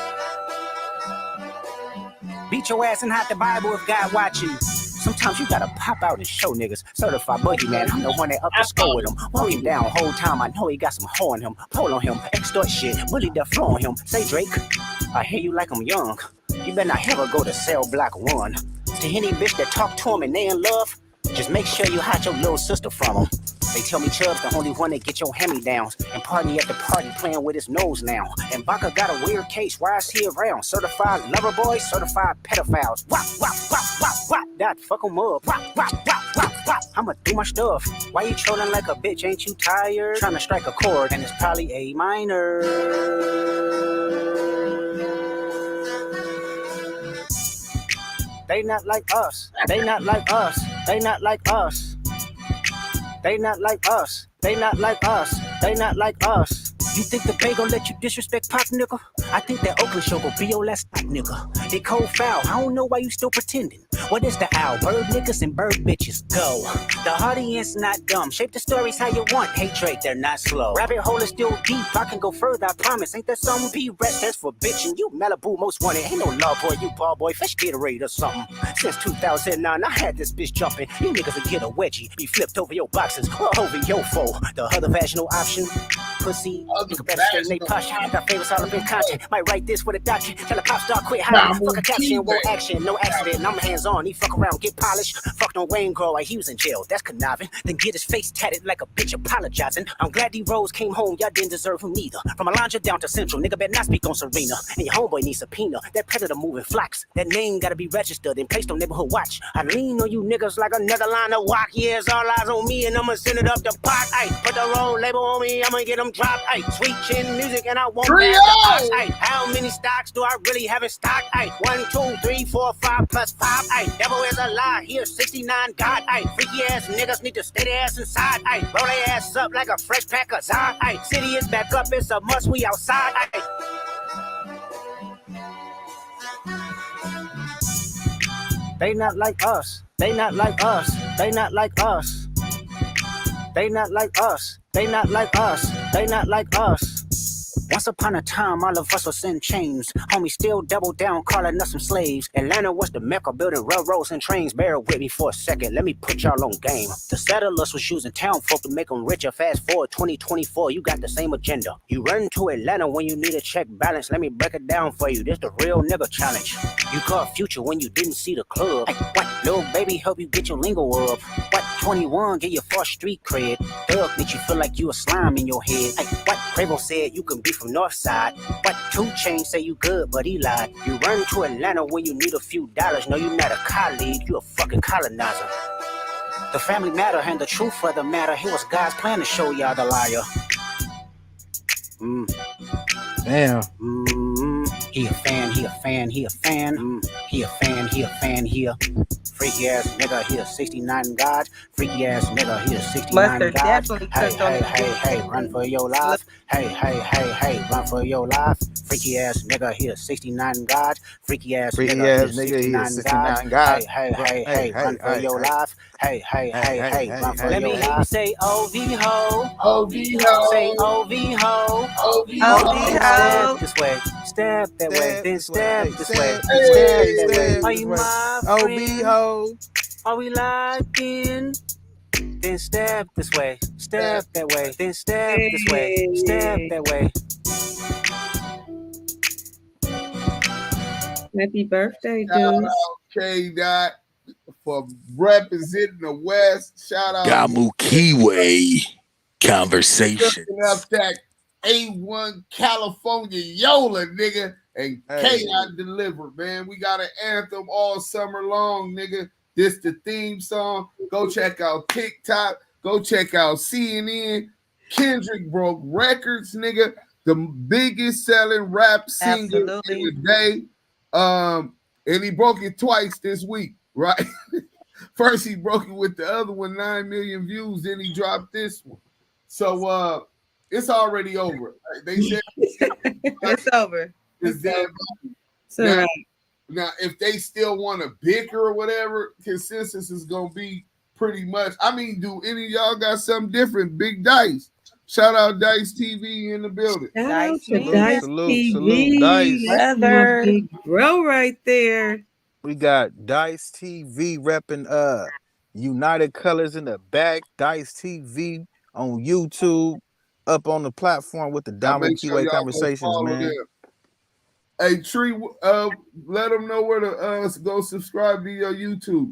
Beat your ass and hide the Bible if God watching. Sometimes you gotta pop out and show niggas. Certified boogeyman, I'm the one that up the score with him. Walking down whole time, I know he got some hoe on him. Pull on him, extort shit, bully the flow on him. Say Drake, I hear you like I'm young. You better not ever go to cell block 1. To any bitch that talk to him and they in love, just make sure you hide your little sister from him. They tell me Chubb's the only one that get your hand-me-downs. And party at the party playing with his nose now. And Baca got a weird case, why is he around? Certified lover boys, certified pedophiles. Wop, wop, wop, wop, wop. That fuck him up. Wop, wop, wop, wop, wop. I'ma do my stuff. Why you trolling like a bitch, ain't you tired? Trying to strike a chord and it's probably A minor. They not like us. They not like us. They not like us. They not like us. They not like us. They not like us. You think the Bay gon' let you disrespect Pop, nigga? I think that Oakland show gon' be your last night, nigga. They cold foul. I don't know why you still pretending. What is the owl? Bird niggas and bird bitches. Go. The audience not dumb. Shape the stories how you want. Hey Drake, they're not slow. Rabbit hole is still deep. I can go further, I promise. Ain't that something? B-Ret stands for bitchin'. You Malibu most wanted. Ain't no love boy, you ball boy. Fish Gatorade or something. Since 2009, I had this bitch jumping. You niggas would get a wedgie. Be flipped over your boxes or over your foe. The other vaginal option. Pussy. You can better straighten they posture. Got favorites all up in content. Might write this with a doctor. Tell a pop star quit hiding. Fuck a caption, won't action. No accident. I'm hands on. He fuck around, get polished. Fucked on Wayne Grow like he was in jail. That's conniving. Then get his face tatted like a bitch apologizing. I'm glad D-Rose came home. Y'all didn't deserve him neither. From Alondra down to Central. Nigga better not speak on Serena. And your homeboy needs subpoena. That predator moving flocks. That name gotta be registered and placed on neighborhood watch. I lean on you niggas like another line of walk. Yeah, it's all eyes on me and I'ma send it up the pot. Ay, put the roll label on me. I'ma get them dropped. Ay, sweet chin music and I won't pass the box. Ay, how many stocks do I really have in stock? Ay, 1, 2, 3, 4, 5 plus 5. Ay, devil is a lie. Here 69 God. Ay, freaky ass niggas need to stay their ass inside. Ay, roll their ass up like a fresh pack of Zod. Ay, city is back up. It's a must. We outside. Ay. They not like us. They not like us. They not like us. They not like us. They not like us. They not like us. Once upon a time, all of us was in chains. Homie still double down, calling us some slaves. Atlanta was the mecca, building railroads and trains. Bear with me for a second, let me put y'all on game. The settlers was using town folk to make them richer. Fast forward 2024, you got the same agenda. You run to Atlanta when you need a check balance. Let me break it down for you, this the real nigga challenge. You caught Future when you didn't see the club. Hey, what, little baby, help you get your lingo up. What, 21, get your first street cred. Thug makes you feel like you a slime in your head. Hey, what, Quavo said you can be from North Side. But 2 Chainz say you good, but he lied. You run to Atlanta when you need a few dollars. No, you not a colleague, you a fucking colonizer. The family matter and the truth for the matter. It was God's plan to show y'all the liar. Damn. He a fan, he a fan, he a fan. He a fan, he a freaky ass nigga, he a 69 God. Freaky ass nigga, he a 69 Mustard God. definitely Hey, cooked on hey, the hey, hey, run for your life. Hey, run for your life. Freaky ass nigga, he a 69 God. Freaky ass nigga, he a 69 God. Hey, run for your life. Hey, run for your life. Let me hear you say OV ho. OV ho. Say OV ho. OV Step ho. this way, step that way, then step this way, Hey. step that way. Are you my friend? ho. Are we locked in? Then step this way, step that way, then step this way, step that way. Happy birthday, Shout dude. out K Dot for representing the West. Shout out Damu Kiwe Conversations. looking up that A1 California Yola, nigga. And K Dot delivered, man. We got an anthem all summer long, nigga. This the theme song. Go check out TikTok. Go check out CNN. Kendrick broke records, nigga. The biggest selling rap singer in the day. And he broke it twice this week, right? First he broke it with the other one, 9 million views. Then he dropped this one. So it's already over. They said it's over. It's dead. Now, if they still want to bicker or whatever, consensus is gonna be pretty much. I mean, do any of y'all got something different? Big Dice. Shout out Dice TV in the building. Shout out to Dice TV. Salute, Dice. That's my big bro right there. We got Dice TV repping United Colors in the back. Dice TV on YouTube, up on the platform with the Damu Kiwe Conversations, man. Them. Hey Tree, let them know where to go subscribe to your YouTube.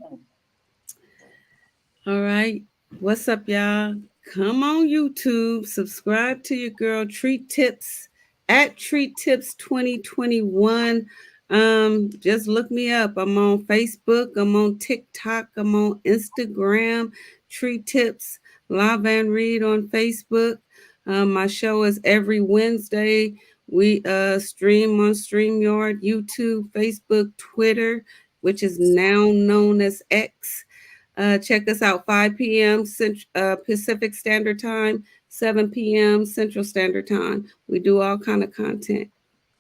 All right, what's up, y'all? Come on YouTube, subscribe to your girl Treat Tips at Treat Tips 2021. Just look me up. I'm on Facebook, I'm on TikTok, I'm on Instagram. Treat Tips Live and Read on Facebook. My show is every Wednesday. We stream on StreamYard, YouTube, Facebook, Twitter, which is now known as X. Check us out 5 p.m. Pacific Standard Time, 7 p.m. Central Standard Time. We do all kind of content.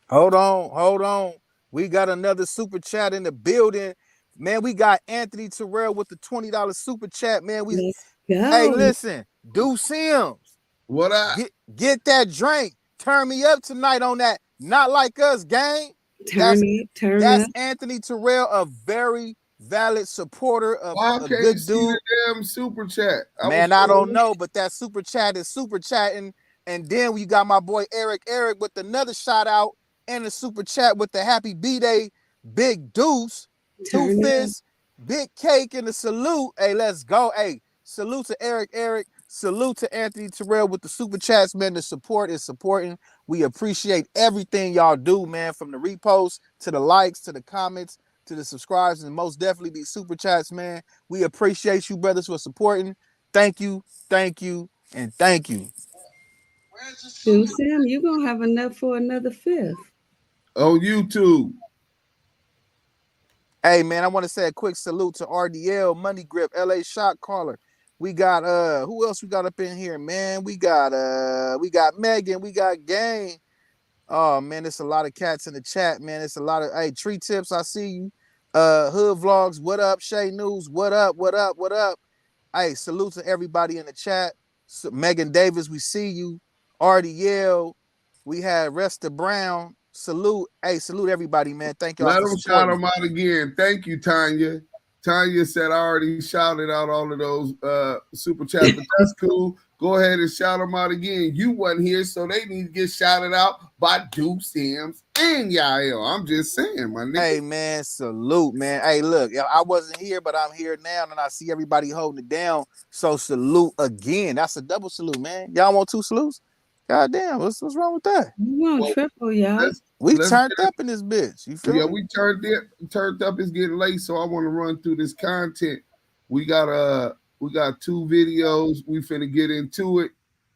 Hold on. We got another super chat in the building. Man, we got Anthony Terrell with the $20 super chat, man. Let's go. Hey, listen, Do Sims. What up? Get that drink. Turn me up tonight on that Not Like Us gang. Turn that's up. Anthony Terrell, a very valid supporter of Why a can't good see dude. the damn super chat? I don't know, but that super chat is super chatting. And then we got my boy Eric with another shout out and a super chat with the happy B-Day, Big Deuce, Two Fists, Big Cake, and a salute. Hey, let's go. Hey, salute to Eric. Salute to Anthony Terrell with the super chats, man. The support is supporting. We appreciate everything y'all do, man, from the reposts to the likes to the comments to the subscribes, and most definitely these super chats, man. We appreciate you, brothers, for supporting. Thank you, and thank you. Dude, Sam, you're going to have enough for another fifth. On YouTube. Hey, man, I want to say a quick salute to RDL, Money Grip, LA Shot Caller. We got who else we got up in here, man? We got Megan, we got Gang. Oh man, it's a lot of cats in the chat, man. It's a lot of Tree Tips, I see you. Hood Vlogs, what up? Shay News, what up? Hey, salute to everybody in the chat. So, Megan Davis, we see you. RDL, we had Resta Brown. Salute everybody, man. Thank y'all. Let for them supporting. shout them out again. Thank you, Tanya. Tanya said I already shouted out all of those super chats, but that's cool. Go ahead and shout them out again. You wasn't here, so they need to get shouted out by Do Sims and Yael. I'm just saying, my nigga. Hey, man, salute, man. Hey, look, I wasn't here, but I'm here now, and I see everybody holding it down. So salute again. That's a double salute, man. Y'all want 2 salutes? God damn, what's wrong with that? You want triple, y'all. We turned up in this bitch. You feel me? We turned up. It's getting late, so I want to run through this content. We got 2 videos. We finna get into it.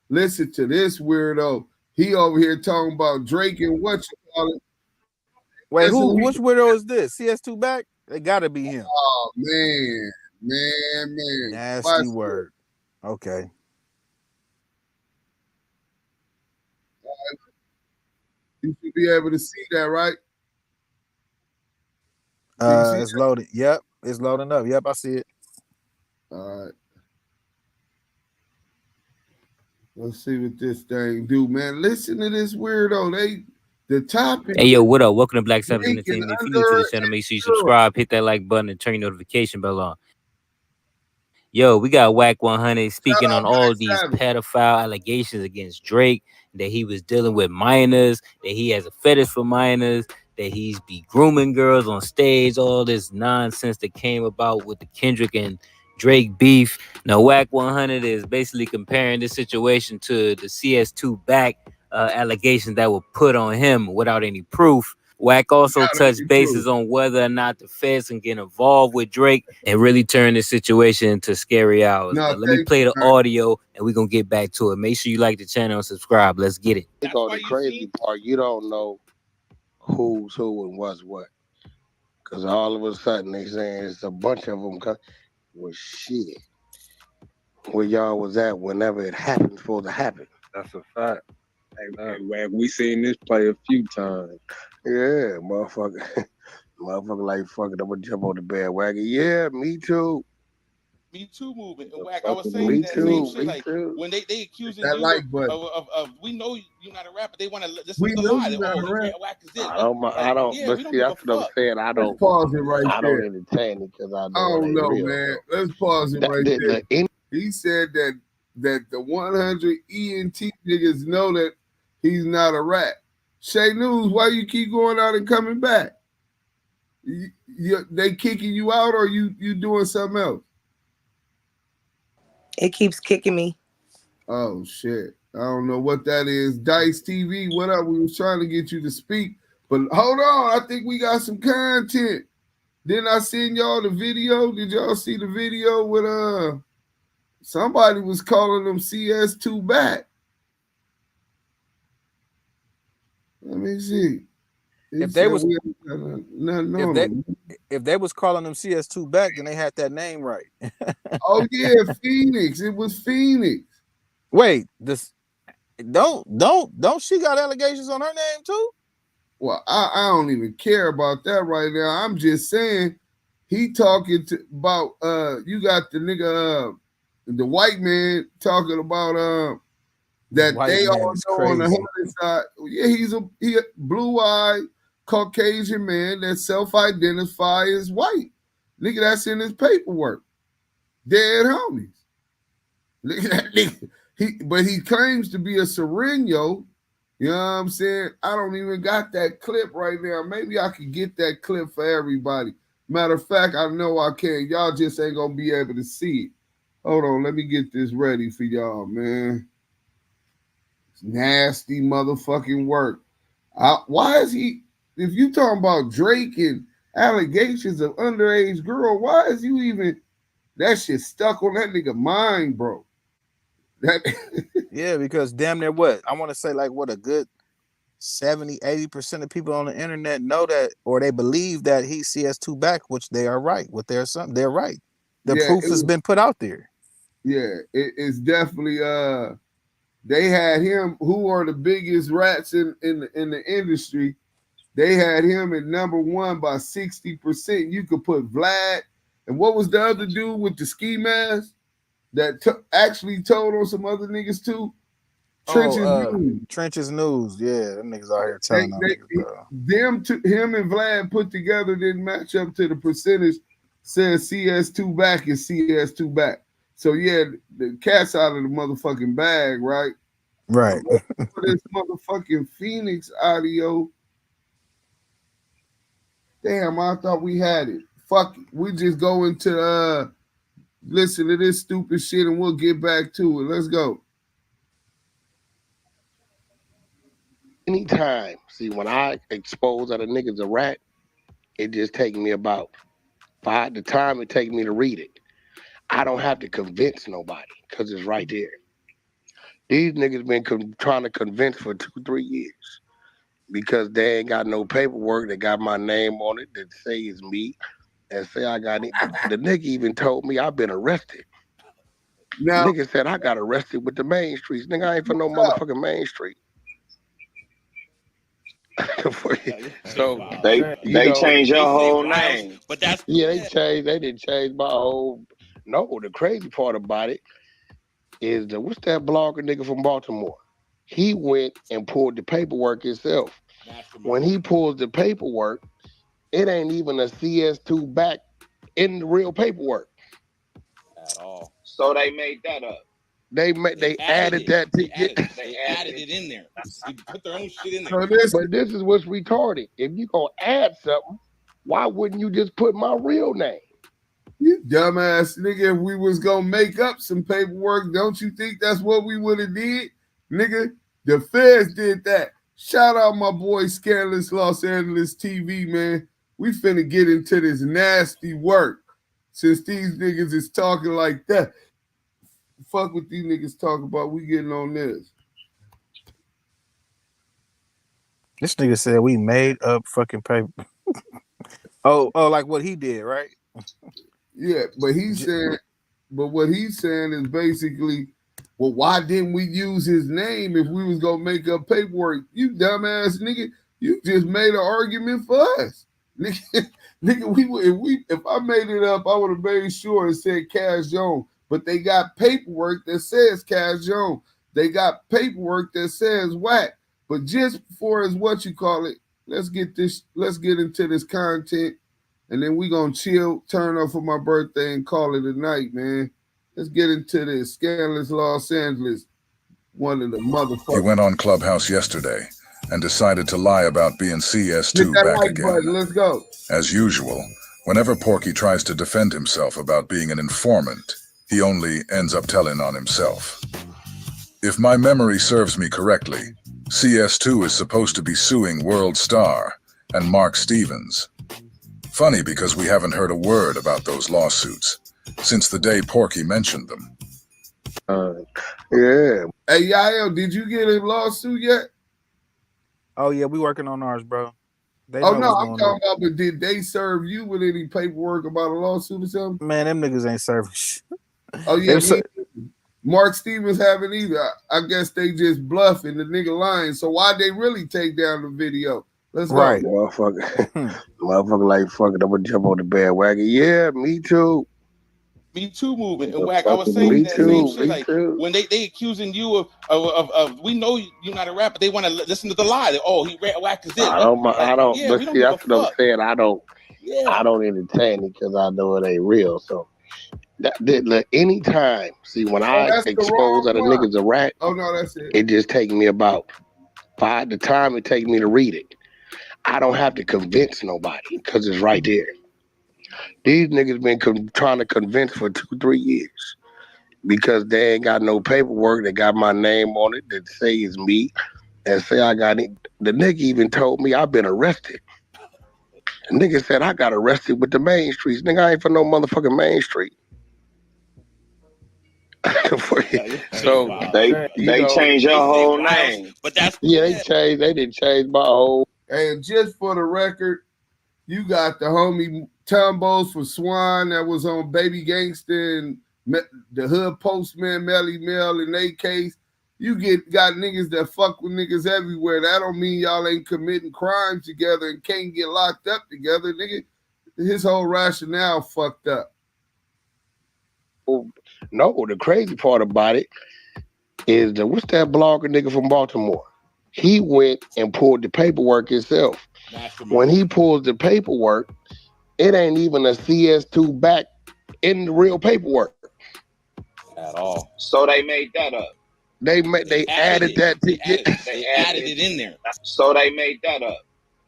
Listen to this weirdo. He over here talking about Drake and what you call it. Wait, Listen, which weirdo is this? CS2 back? They gotta be him. Oh man. Nasty Watch word. Okay. You should be able to see that, right? You see It's loading. Yep, it's loading up. Yep, I see it. All right. Let's see what this thing do, man. Listen to this weirdo. The topic. Hey, yo, what up? Welcome to Black Sabbath Drake and Entertainment. If you're new to the channel, make sure you subscribe, hit that like button, and turn your notification bell on. Yo, we got Whack 100 speaking on all these pedophile allegations against Drake, that he was dealing with minors, that he has a fetish for minors, that he's be grooming girls on stage, all this nonsense that came about with the Kendrick and Drake beef. Now, Whack 100 is basically comparing this situation to the CS2 back allegations that were put on him without any proof. Wack also touched bases on whether or not the feds can get involved with Drake and really turn this situation into scary hours. But let me play the audio and we're going to get back to it. Make sure you like the channel and subscribe. Let's get it. The crazy part, you don't know who's who and what's what. Because all of a sudden they saying it's a bunch of them. Well, shit. Where y'all was at whenever it happened supposed to happen. That's a fact. Hey, we seen this play a few times. Yeah, motherfucker. Motherfucker like, fuck it, I'm gonna jump on the bandwagon. Yeah, me too. Me too movement. And Whack, I was saying that same shit. Like when they accusing you of we know you're not a rapper. They want to this is the lie. Whack is this. I don't. Yeah, but see, that's what I'm saying. I don't. Let's pause it right I there. don't entertain it because I know. I don't know, real, man. bro. Let's pause it right there. He said that the 100 ENT niggas know that he's not a rat. Shay News, why you keep going out and coming back? They kicking you out or you doing something else? It keeps kicking me. Oh shit. I don't know what that is. Dice TV, what up? We was trying to get you to speak, but hold on. I think we got some content. Didn't I send y'all the video? Did y'all see the video with somebody was calling them CS2 back? Let me see. If they was calling them CS2 back, then they had that name right. Oh yeah, Phoenix. It was Phoenix. Wait, don't she got allegations on her name too? Well, I don't even care about that right now. I'm just saying he talking about you got the nigga the white man talking about that they all know on the other side. Yeah, he a blue-eyed Caucasian man that self-identify as white. Nigga, that's in his paperwork. Dead homies. Look at that nigga. But he claims to be a Sereno. You know what I'm saying? I don't even got that clip right now. Maybe I could get that clip for everybody. Matter of fact, I know I can. Y'all just ain't gonna be able to see it. Hold on, let me get this ready for y'all, man. It's nasty motherfucking work. Why is he? If you talking about Drake and allegations of underage girl, why is you even that shit stuck on that nigga mind, bro? Yeah, because damn near what? I want to say like what a good 70-80% of people on the internet know that or they believe that he's CS2 back, which they are right. What they're right. The proof has been put out there. Yeah, it's definitely they had him, who are the biggest rats in the industry. They had him at #1 by 60%. You could put Vlad, and what was the other dude with the ski mask that actually told on some other niggas too? Trenches News. Yeah, them niggas out here telling him and Vlad put together didn't match up to the percentage. Says CS2 back is CS2 back. So yeah, the cat's out of the motherfucking bag, right? Right. For this motherfucking Phoenix audio. Damn, I thought we had it. Fuck it. We just go into listen to this stupid shit and we'll get back to it. Let's go. Anytime, see, when I expose that a nigga's a rat, it just takes me about the time it takes me to read it. I don't have to convince nobody because it's right there. These niggas been trying to convince for 2-3 years. because they ain't got no paperwork that got my name on it that say it's me and say I got it. The nigga even told me I've been arrested. Now, nigga said I got arrested with the Main Streets. Nigga, I ain't for no motherfucking Main Street. So they changed your whole name. But that's they didn't change my whole. No, the crazy part about it is that what's that blogger nigga from Baltimore? He went and pulled the paperwork himself. When he pulls the paperwork, it ain't even a CS2 back in the real paperwork at all. So they made that up. They added that. They added it in there. They put their own shit in there. But this is what's retarded. If you gonna add something, why wouldn't you just put my real name? You dumbass nigga, if we was gonna make up some paperwork, don't you think that's what we would have did? Nigga, the feds did that. Shout out my boy Scandalous Los Angeles TV, man. We finna get into this nasty work since these niggas is talking like that. Fuck what these niggas talk about. We getting on this. This nigga said we made up fucking paper. oh, like what he did, right? Yeah, but what he's saying is basically, well, why didn't we use his name if we was gonna make up paperwork? You dumbass nigga, you just made an argument for us. Nigga, if I made it up, I would have made sure it said Cash Jones. But they got paperwork that says Cash Jones. They got paperwork that says Whack. But just for as what you call it, let's get into this content, and then we gonna chill, turn up for my birthday, and call it a night, man. Let's get into this. Scandalous Los Angeles, one of the motherfuckers. He went on Clubhouse yesterday and decided to lie about being CS2 back again. Button. Let's go. As usual, whenever Porky tries to defend himself about being an informant, he only ends up telling on himself. If my memory serves me correctly, CS2 is supposed to be suing World Star and Mark Stevens. Funny because we haven't heard a word about those lawsuits since the day Porky mentioned them. Yeah. Hey, Yael, did you get a lawsuit yet? Oh, yeah, we working on ours, bro. I'm talking about, but did they serve you with any paperwork about a lawsuit or something? Man, them niggas ain't serving shit. Oh, yeah. Mark Stevens haven't either. I guess they just bluffing, the nigga lying. So why'd they really take down the video? Let's go. Right. Motherfucker like, fuck it, I'm gonna jump on the bandwagon. Yeah, me too. Me Too movement and Whack. I was saying that same shit. Like when they accusing you of we know you're not a rapper. They want to listen to the lie. He Whack is this. I don't. Yeah, but see, that's what I'm saying. I don't entertain it because I know it ain't real. So anytime, see, when I expose that a nigga's a rat, that's it. It just takes me about the time it takes me to read it. I don't have to convince nobody because it's right there. These niggas been trying to convince for 2-3 years because they ain't got no paperwork that got my name on it that say it's me and say I got it. The nigga even told me I've been arrested. The nigga said I got arrested with the Main Streets. Nigga, I ain't for no motherfucking Main Street. So they changed your whole name. But that's they didn't change my whole. And just for the record, you got the homie Tumbos for Swan that was on Baby Gangsta and the Hood Postman, Melly Mel in their case. You got niggas that fuck with niggas everywhere. That don't mean y'all ain't committing crimes together and can't get locked up together. Nigga, his whole rationale fucked up. No, the crazy part about it is that what's that blogger nigga from Baltimore? He went and pulled the paperwork himself. When he pulls the paperwork, it ain't even a CS2 back in the real paperwork at all. So they made that up. They added that. They added it in there. So they made that up.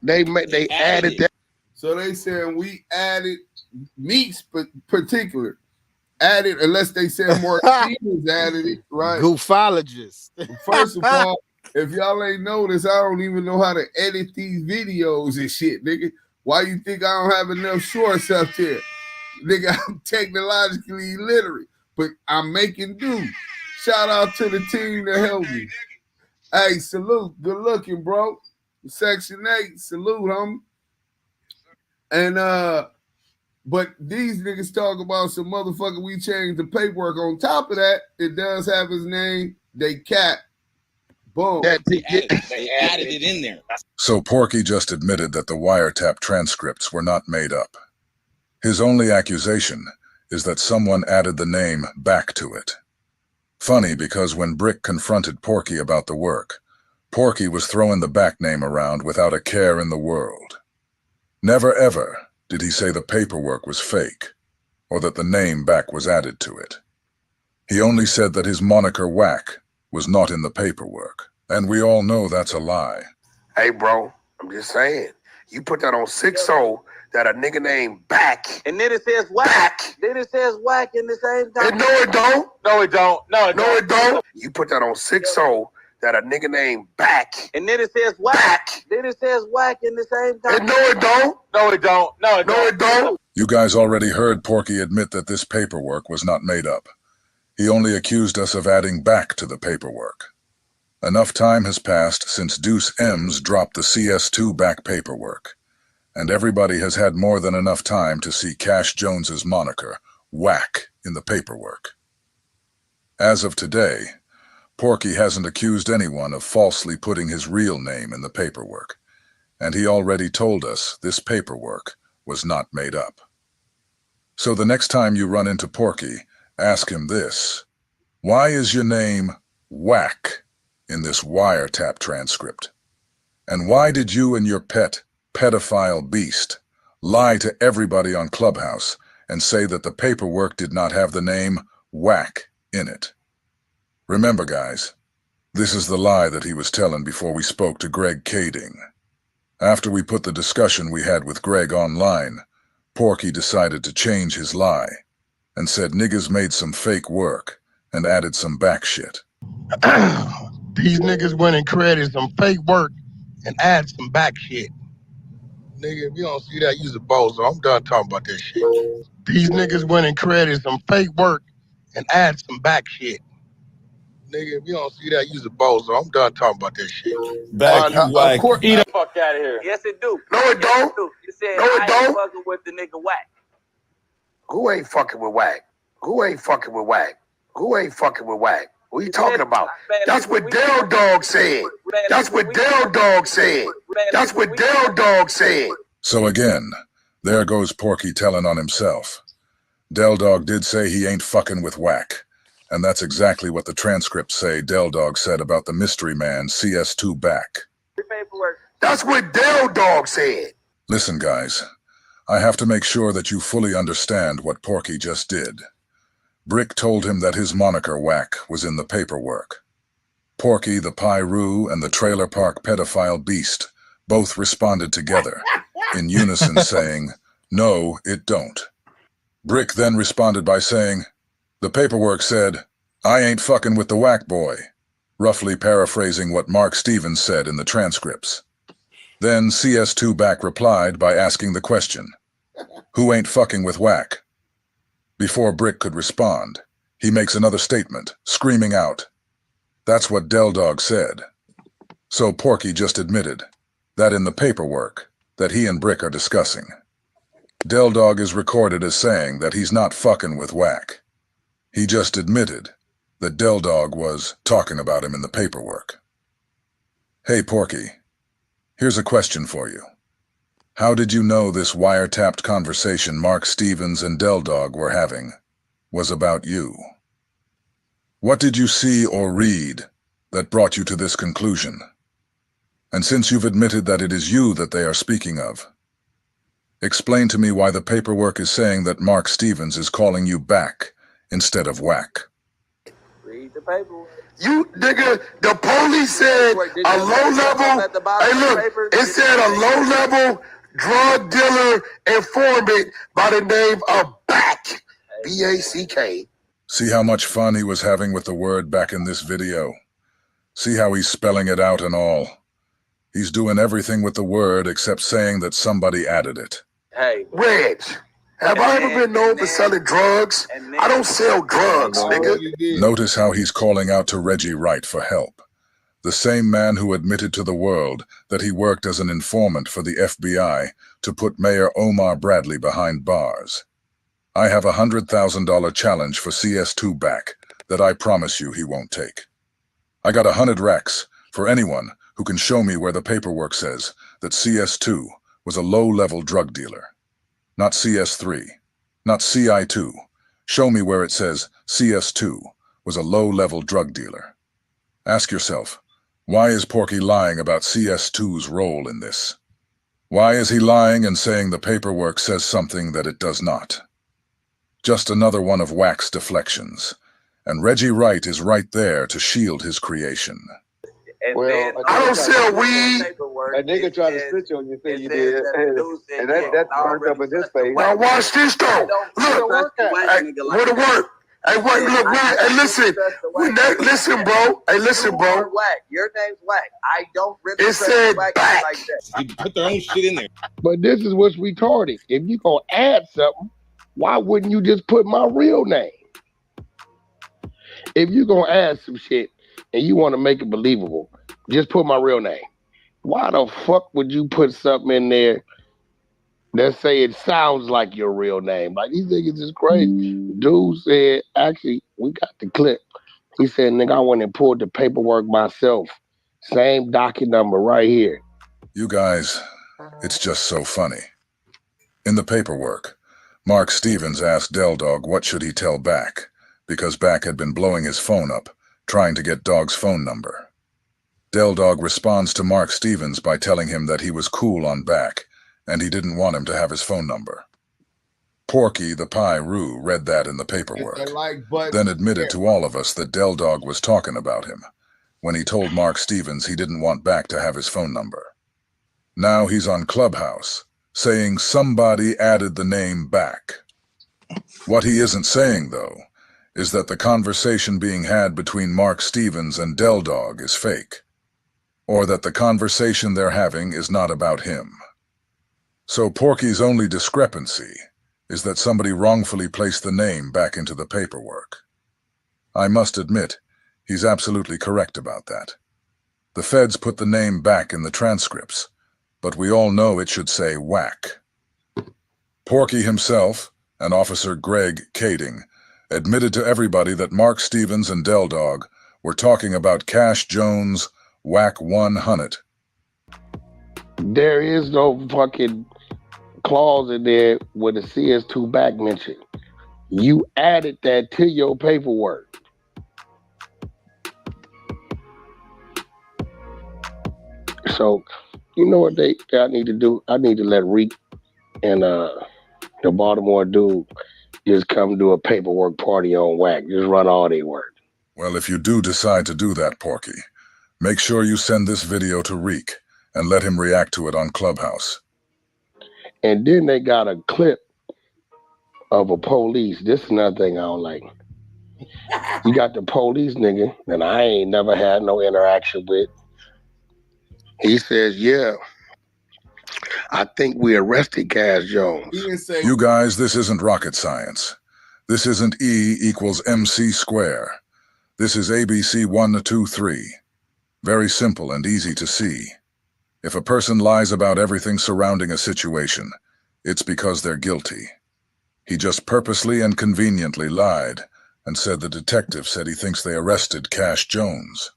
They added that. So they saying we added Meeks particular. Added, unless they said more Stevens added it, right? Goofologist. First of all, if y'all ain't noticed, I don't even know how to edit these videos and shit, nigga. Why you think I don't have enough shorts up there? Nigga, I'm technologically illiterate, but I'm making do. Shout out to the team that helped me. Hey, salute. Good looking, bro. Section 8, salute, homie. And but these niggas talk about some motherfucker, we changed the paperwork. On top of that, it does have his name. They cat. Boom. They added it in there. So Porky just admitted that the wiretap transcripts were not made up. His only accusation is that someone added the name back to it. Funny, because when Brick confronted Porky about the work, Porky was throwing the back name around without a care in the world. Never ever did he say the paperwork was fake, or that the name back was added to it. He only said that his moniker Whack was not in the paperwork, and we all know that's a lie. Hey, bro, I'm just saying, you put that on 6-0, that a nigga named Back. And then it says Whack. Back. Then it says Whack in the same time. No, it don't. No, it don't. No, it No, it don't. You put that on 6-0, that a nigga named Back. And then it says Whack. Back. Then it says Whack in the same time. No, it don't. No, it don't. No, it don't. No, it don't. You guys already heard Porky admit that this paperwork was not made up. He only accused us of adding back to the paperwork. Enough time has passed since Deuce M's dropped the CS2 back paperwork, and everybody has had more than enough time to see Cash Jones's moniker, Whack, in the paperwork. As of today, Porky hasn't accused anyone of falsely putting his real name in the paperwork, and he already told us this paperwork was not made up. So the next time you run into Porky, ask him this: why is your name Whack in this wiretap transcript? And why did you and your pet, pedophile beast, lie to everybody on Clubhouse and say that the paperwork did not have the name Whack in it? Remember, guys, this is the lie that he was telling before we spoke to Greg Kading. After we put the discussion we had with Greg online, Porky decided to change his lie and said niggas made some fake work and added some back shit. These niggas went and created some fake work and added some back shit. Nigga, if you don't see that, use a bozo. I'm done talking about that shit. These niggas went and created some fake work and added some back shit. Nigga, if you don't see that, use a bozo. I'm done talking about that shit. Back, eat the fuck out of here. Yes, it do. No, it don't. It said, No, it I don't. ain't fucking with the nigga Whack. Who ain't fucking with Whack? Who ain't fucking with Whack? Who ain't fucking with Whack? What are you talking about? That's what Del Dog said. That's what Del Dog said. That's what Del Dog said. So again, there goes Porky telling on himself. Del Dog did say he ain't fucking with Whack, and that's exactly what the transcripts say Del Dog said about the mystery man CS2 back. That's what Del Dog said. Listen, guys, I have to make sure that you fully understand what Porky just did. Brick told him that his moniker Whack was in the paperwork. Porky, the Pyru, and the trailer park pedophile beast both responded together, in unison saying, no, it don't. Brick then responded by saying, the paperwork said, I ain't fucking with the Whack boy, roughly paraphrasing what Mark Stevens said in the transcripts. Then CS2 back replied by asking the question, who ain't fucking with Whack? Before Brick could respond, he makes another statement, screaming out, that's what Del Dog said. So Porky just admitted that in the paperwork that he and Brick are discussing, Del Dog is recorded as saying that he's not fucking with Whack. He just admitted that Del Dog was talking about him in the paperwork. Hey, Porky, here's a question for you. How did you know this wiretapped conversation Mark Stevens and Del Dog were having was about you? What did you see or read that brought you to this conclusion? And since you've admitted that it is you that they are speaking of, explain to me why the paperwork is saying that Mark Stevens is calling you back instead of Whack. Read the paperwork. You, nigga, the police said a low-level, hey look, it said a low-level drug dealer informant by the name of Back, B-A-C-K. See how much fun he was having with the word back in this video? See how he's spelling it out and all? He's doing everything with the word except saying that somebody added it. Hey, Reg, have I ever been known for selling drugs? I don't sell drugs, nigga. Notice how he's calling out to Reggie Wright for help. The same man who admitted to the world that he worked as an informant for the FBI to put Mayor Omar Bradley behind bars. I have a $100,000 challenge for CS2 back that I promise you he won't take. I got 100 racks for anyone who can show me where the paperwork says that CS2 was a low-level drug dealer. Not CS3, not CI2. Show me where it says CS2 was a low-level drug dealer. Ask yourself, why is Porky lying about CS2's role in this? Why is he lying and saying the paperwork says something that it does not? Just another one of Wack's deflections. And Reggie Wright is right there to shield his creation. Well, I don't sell weed. A nigga tried to snitch on you, say you did, and that's burned up in his face. Now watch this though. Look, where to work? Hey, wait, look, hey, listen. Listen, bro. Hey, listen, bro. Your name's Wack. I don't really It said Wack back. like that. You put their own shit in there. But this is what's retarded. If you gonna add something, why wouldn't you just put my real name? If you gonna add some shit and you want to make it believable, just put my real name. Why the fuck would you put something in there that say it sounds like your real name? Like, these niggas is crazy. Dude said, actually, we got the clip. He said, nigga, I went and pulled the paperwork myself. Same docket number right here. You guys, it's just so funny. In the paperwork, Mark Stevens asked Del Dog what should he tell Back, because Back had been blowing his phone up, trying to get Dog's phone number. Del Dog responds to Mark Stevens by telling him that he was cool on Back, and he didn't want him to have his phone number. Porky the Pie Roo read that in the paperwork, then admitted to all of us that Del Dog was talking about him, when he told Mark Stevens he didn't want Back to have his phone number. Now he's on Clubhouse, saying somebody added the name Back. What he isn't saying, though, is that the conversation being had between Mark Stevens and Del Dog is fake, or that the conversation they're having is not about him. So Porky's only discrepancy is that somebody wrongfully placed the name back into the paperwork. I must admit, he's absolutely correct about that. The feds put the name back in the transcripts, but we all know it should say Wack. Porky himself, and Officer Greg Kading, admitted to everybody that Mark Stevens and Del Dog were talking about Cash Jones' Wack 100. There is no fucking clause in there with a CS2 back mention. You added that to your paperwork. So, you know what I need to do? I need to let Reek and the Baltimore dude just come do a paperwork party on Wack. Just run all their work. Well, if you do decide to do that, Porky, make sure you send this video to Reek and let him react to it on Clubhouse. And then they got a clip of a police. This is another thing I don't like. You got the police nigga that I ain't never had no interaction with. He says, yeah, I think we arrested Cash Jones. You guys, this isn't rocket science. This isn't E equals MC square. This is ABC 1, 2, 3. Very simple and easy to see. If a person lies about everything surrounding a situation, it's because they're guilty. He just purposely and conveniently lied and said the detective said he thinks they arrested Cash Jones.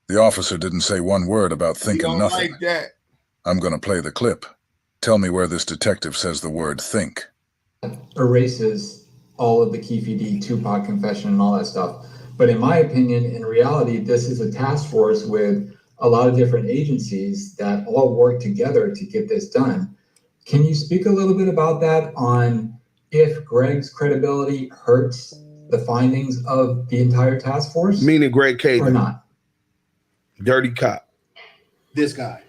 The officer didn't say one word about thinking nothing. Like that. I'm gonna play the clip. Tell me where this detective says the word think. Erases all of the Keefe D, Tupac confession and all that stuff. But in my opinion, in reality, this is a task force with a lot of different agencies that all work together to get this done. Can you speak a little bit about that on if Greg's credibility hurts the findings of the entire task force? Meaning Greg Kading. Or not? Dirty cop. This guy.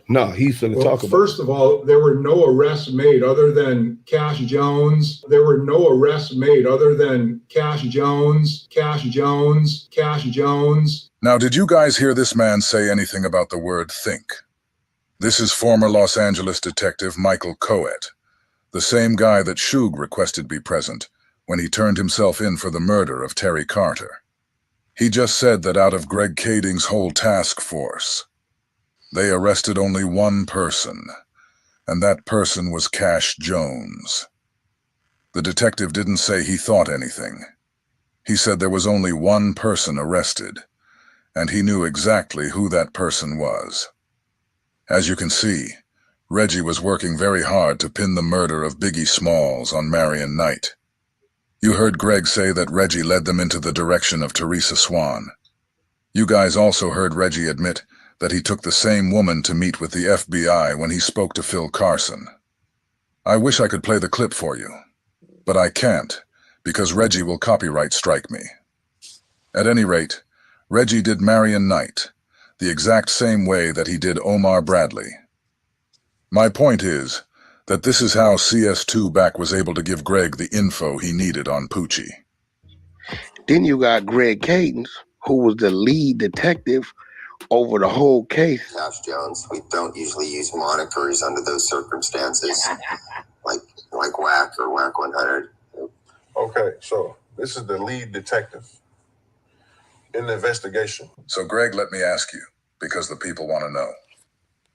No, he's going to talk about First of all, there were no arrests made other than Cash Jones. There were no arrests made other than Cash Jones, Cash Jones, Cash Jones. Now, did you guys hear this man say anything about the word think? This is former Los Angeles detective Michael Coet, the same guy that Shug requested be present when he turned himself in for the murder of Terry Carter. He just said that out of Greg Kading's whole task force, they arrested only one person, and that person was Cash Jones. The detective didn't say he thought anything. He said there was only one person arrested, and he knew exactly who that person was. As you can see, Reggie was working very hard to pin the murder of Biggie Smalls on Marion Knight. You heard Greg say that Reggie led them into the direction of Teresa Swan. You guys also heard Reggie admit that he took the same woman to meet with the FBI when he spoke to Phil Carson. I wish I could play the clip for you, but I can't, because Reggie will copyright strike me. At any rate, Reggie did Marion Knight, the exact same way that he did Omar Bradley. My point is that this is how CS2 Back was able to give Greg the info he needed on Poochie. Then you got Greg Kading, who was the lead detective over the whole case. Cash Jones, we don't usually use monikers under those circumstances, like Whack or Whack 100. Okay, so this is the lead detective in the investigation. So Greg, let me ask you, because the people want to know.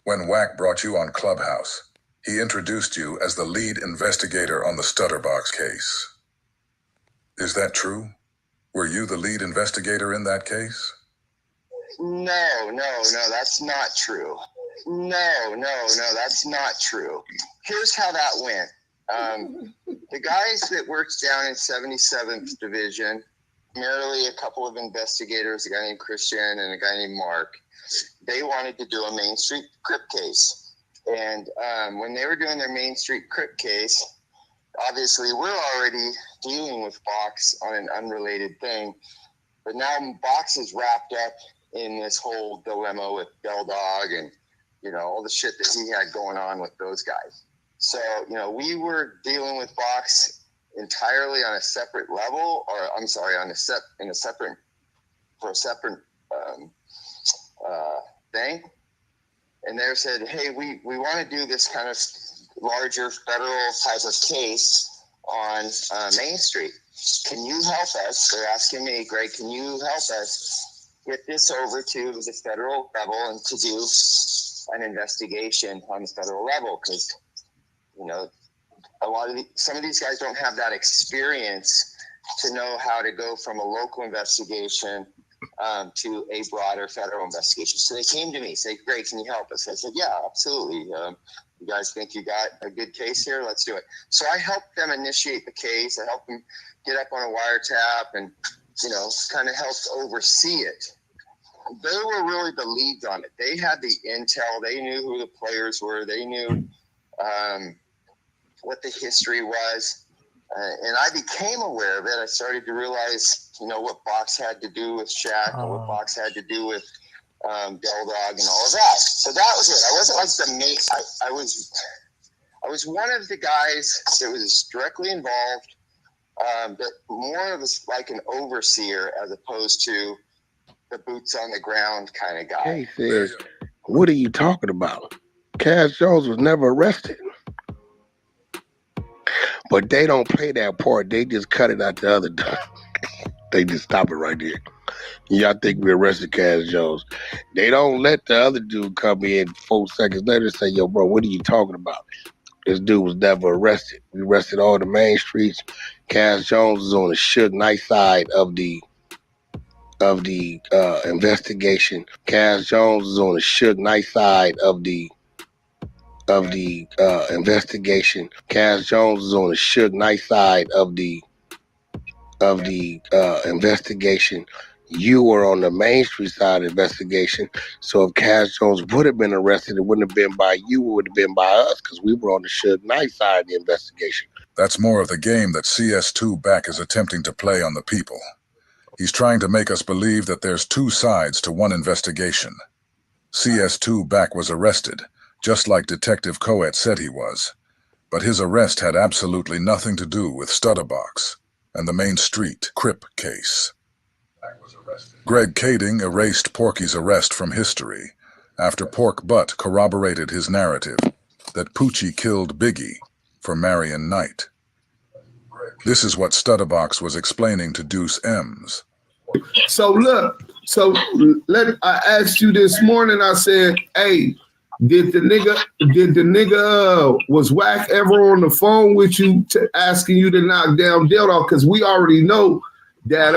When Whack brought you on Clubhouse, he introduced you as the lead investigator on the Stutterbox case. Is that true? Were you the lead investigator in that case? No, that's not true. No, that's not true. Here's how that went. The guys that worked down in 77th Division, primarily a couple of investigators, a guy named Christian and a guy named Mark, they wanted to do a Main Street Crip case. And when they were doing their Main Street Crip case, obviously we're already dealing with Box on an unrelated thing, but now Box is wrapped up in this whole dilemma with Bell Dog and, all the shit that he had going on with those guys. So, we were dealing with Box entirely on a separate level, or I'm sorry, for a separate thing. And they said, hey, we want to do this kind of larger federal type of case on Main Street. Can you help us? They're asking me, Greg, can you help us get this over to the federal level and to do an investigation on the federal level? Because, some of these guys don't have that experience to know how to go from a local investigation to a broader federal investigation. So they came to me, say, Greg, can you help us? I said, yeah, absolutely. You guys think you got a good case here? Let's do it. So I helped them initiate the case. I helped them get up on a wiretap and, kind of helped oversee it. They were really the leads on it. They had the intel. They knew who the players were. They knew what the history was. And I became aware of it. I started to realize, what Box had to do with Shaq and what Box had to do with Bell Dog and all of that. So that was it. I wasn't like the main. I was one of the guys that was directly involved, but more of like an overseer as opposed to the boots on the ground kind of guy. He says, what are you talking about? Cash Jones was never arrested. But they don't play that part. They just cut it out the other time. They just stop it right there. Y'all think we arrested Cash Jones. They don't let the other dude come in 4 seconds later and say, yo, bro, what are you talking about? This dude was never arrested. We arrested all the main streets. Cash Jones was on the Suge Knight side of the investigation. Cash Jones was on the Suge Knight side of the investigation. Cash Jones was on the Suge Knight side of the investigation. You were on the Main Street side of the investigation. So if Cash Jones would have been arrested, it wouldn't have been by you, it would have been by us, because we were on the Suge Knight side of the investigation. That's more of the game that CS2 Back is attempting to play on the people. He's trying to make us believe that there's two sides to one investigation. CS2 Back was arrested, just like Detective Coet said he was. But his arrest had absolutely nothing to do with Stutterbox and the Main Street Crip case. Greg Kading erased Porky's arrest from history after Pork Butt corroborated his narrative that Poochie killed Biggie for Marion Knight. This is what Stutterbox was explaining to Deuce M's. So look, I asked you this morning. I said, "Hey, did the nigga was Wack ever on the phone with you asking you to knock down Dildo? Because we already know that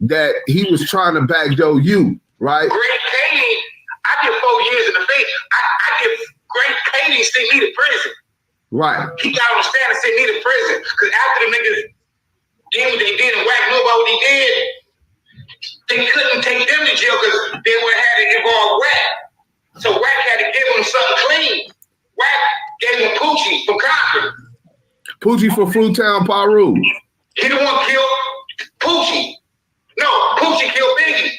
that he was trying to backdoor you, right?" Greg Kading, I get 4 years in the face. I get Greg Kading sent me to prison. Right. He got on the stand and sent me to prison because after the niggas did what they did and Wack knew about what he did, they couldn't take them to jail because they would have had to involve Wack. So Wack had to give him something clean. Wack gave him Poochie from Compton. Poochie for Fruitown Paru. He the one killed Poochie. No, Poochie killed Biggie.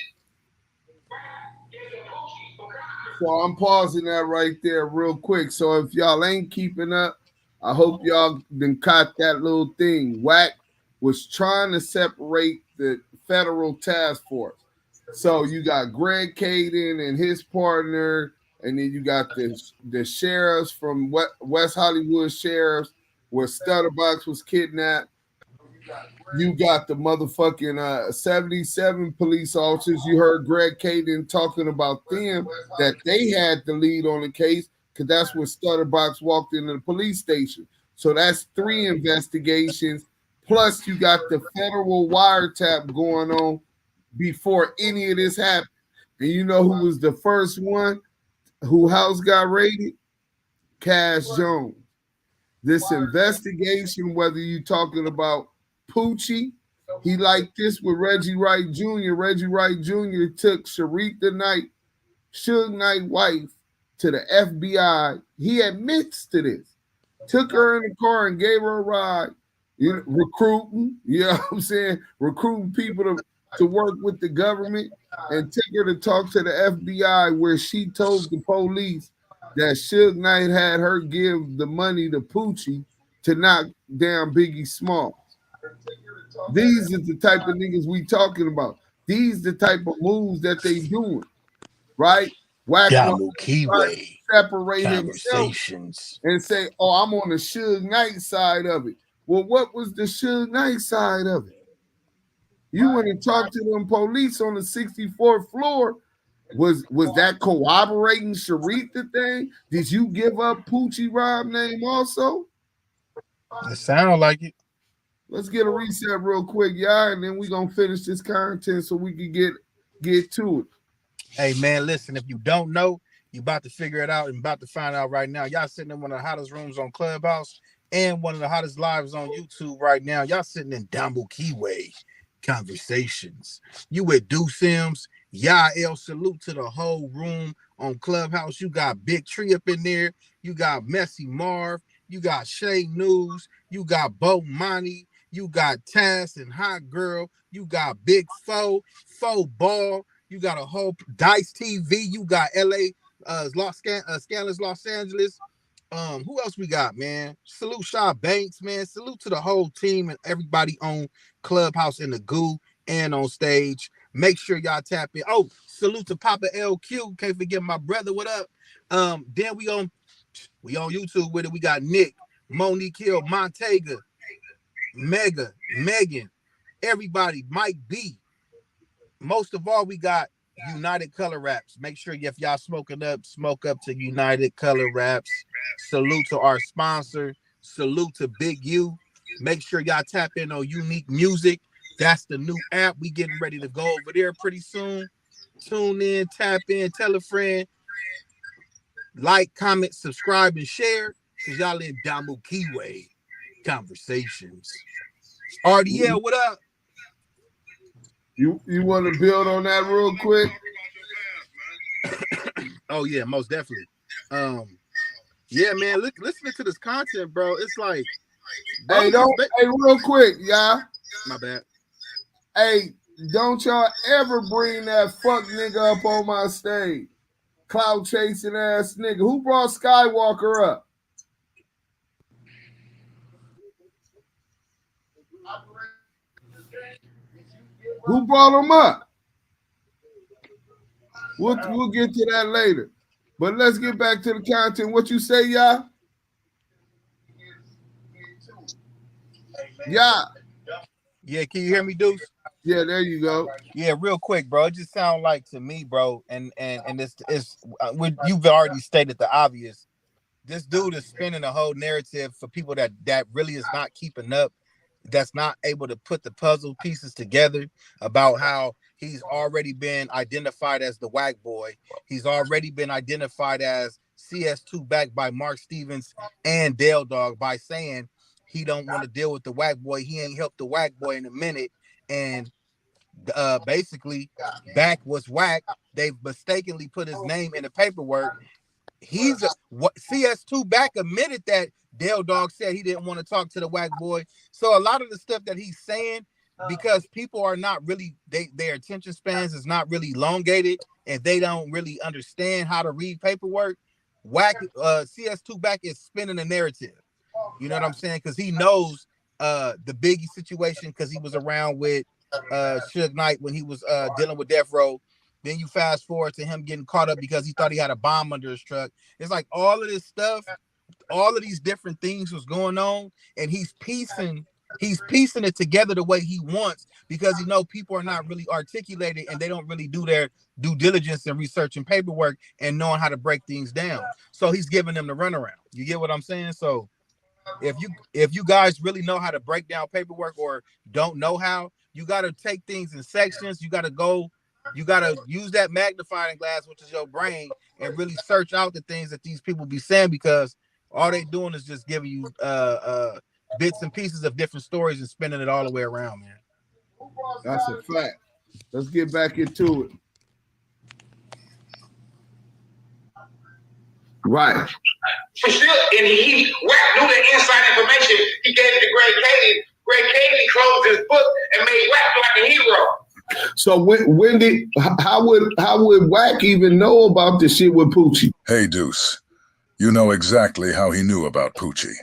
So I'm pausing that right there real quick. So if y'all ain't keeping up, I hope y'all then caught that little thing. Wack was trying to separate the federal task force. So you got Greg Kading and his partner, and then you got the sheriffs from West Hollywood sheriffs, where Stutterbox was kidnapped. You got the motherfucking 77 police officers. You heard Greg Kading talking about them, that they had the lead on the case because that's when Stutterbox walked into the police station. So that's 3 investigations. Plus, you got the federal wiretap going on before any of this happened. And you know who was the first one who house got raided? Cash Jones. This investigation, whether you're talking about Poochie, he liked this with Reggie Wright Jr. Reggie Wright Jr. took Sharita Knight, Suge Knight wife, to the FBI. He admits to this. Took her in the car and gave her a ride. Recruiting, you know what I'm saying? Recruiting people to work with the government, and took her to talk to the FBI, where she told the police that Suge Knight had her give the money to Poochie to knock down Biggie Smalls. These are the type of niggas we talking about. These the type of moves that they doing, right? Wack Damu Kiwe separate Conversations himself and say, "Oh, I'm on the Suge Knight side of it." Well, what was the Suge Knight side of it? You went and talked to them police on the 64th floor. Was that corroborating Sharita thing? Did you give up Poochie Rob name also? It sounds like it. Let's get a reset real quick, y'all, and then we're gonna finish this content so we can get to it. Hey man, listen, if you don't know, you about to figure it out and about to find out right now. Y'all sitting in one of the hottest rooms on Clubhouse and one of the hottest lives on YouTube right now. Y'all sitting in Damu Kiwe Conversations. You with Do Sims. Yael, salute to the whole room on Clubhouse. You got Big Tree up in there. You got Messy Marv. You got Shay News. You got Bo Money. You got Taz and Hot Girl. You got Big Fo Ball. You got a whole Dice TV. You got LA, Scandalous Los Angeles. Who else we got, man? Salute Shaw Banks, man. Salute to the whole team and everybody on Clubhouse in the goo and on stage. Make sure y'all tap in. Oh, salute to Papa LQ. Can't forget my brother. What up? Then we on YouTube with it. We got Nick, Monique Hill, Montega, Mega, Megan, everybody, Mike B. Most of all, we got United Color Raps. Make sure if y'all smoking up, smoke up to United Color Raps. Salute to our sponsor. Salute to Big U. Make sure y'all tap in on Unique Music. That's the new app. We getting ready to go over there pretty soon. Tune in, tap in, tell a friend. Like, comment, subscribe, and share. Because y'all in Damu Kiwe Conversations. RDL, what up? You want to build on that real quick? Oh yeah, most definitely. Yeah, man. Listening to this content, bro. It's like, bro, hey, real quick, y'all. My bad. Hey, don't y'all ever bring that fuck nigga up on my stage. Cloud chasing ass nigga. Who brought Skywalker up? Who brought him up? We'll get to that later. But let's get back to the content. What you say, y'all? Yeah. Yeah, can you hear me, Deuce? Yeah, there you go. Yeah, real quick, bro. It just sounds like to me, bro, and it's you've already stated the obvious. This dude is spinning a whole narrative for people that really is not keeping up, that's not able to put the puzzle pieces together about how he's already been identified as the whack boy. He's already been identified as CS2 backed by Mark Stevens and Dale Dog by saying he don't want to deal with the whack boy. He ain't helped the whack boy in a minute. And basically, Back was whack. They've mistakenly put his name in the paperwork. He's what CS2 Back admitted that Dale Dog said he didn't want to talk to the whack boy. So a lot of the stuff that he's saying, because people are not really, their attention spans is not really elongated, and they don't really understand how to read paperwork. CS2 Back is spinning a narrative. You know what I'm saying? Because he knows the Biggie situation, because he was around with Suge Knight when he was dealing with Death Row. Then you fast forward to him getting caught up because he thought he had a bomb under his truck. It's like all of this stuff, all of these different things was going on, and he's piecing it together the way he wants, because he know people are not really articulated and they don't really do their due diligence and research and paperwork and knowing how to break things down. So he's giving them the runaround. You get what I'm saying? So if you guys really know how to break down paperwork or don't know how, you got to take things in sections. You got to use that magnifying glass, which is your brain, and really search out the things that these people be saying, because all they doing is just giving you bits and pieces of different stories and spinning it all the way around, man. That's a fact. Let's get back into it. Right. For sure, and he knew the inside information. He gave it to Greg Cady. Greg Cady closed his book and made Wack like a hero. So when did how would Wack even know about the shit with Poochie? Hey Deuce, you know exactly how he knew about Poochie.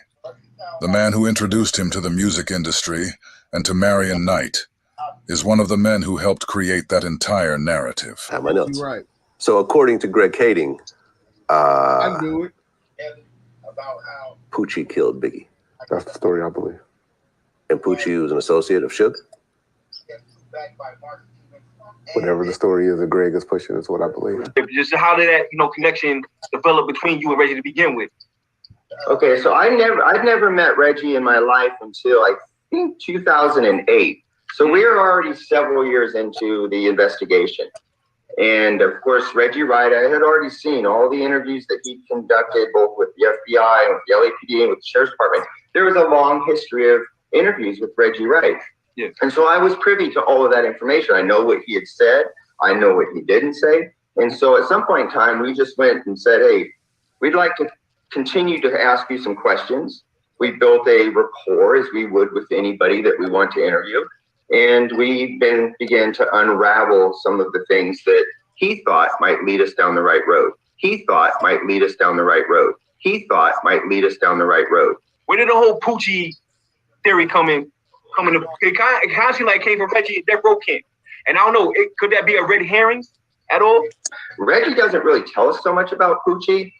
The man who introduced him to the music industry and to Marion Knight is one of the men who helped create that entire narrative. I have my notes. Right. So according to Greg Cady, I knew it. Poochie killed Biggie. That's the story, I believe. And Poochie was an associate of Suge? Whatever the story is that Greg is pushing is what I believe. Just how did that connection develop between you and Reggie to begin with? Okay, so I'd never met Reggie in my life until I think 2008. So we were already several years into the investigation. And of course, Reggie Wright, I had already seen all the interviews that he conducted, both with the FBI and with the LAPD and with the Sheriff's Department. There was a long history of interviews with Reggie Wright. Yeah. And so I was privy to all of that information. I know what he had said. I know what he didn't say. And so at some point in time, we just went and said, hey, we'd like to continue to ask you some questions. We built a rapport, as we would with anybody that we want to interview. And we then began to unravel some of the things that he thought might lead us down the right road. He thought might lead us down the right road. He thought might lead us down the right road. Where did the whole Poochie theory come in? It kind of seemed like it came from Reggie at Death Row Camp. And I don't know, could that be a red herring at all? Reggie doesn't really tell us so much about Poochie.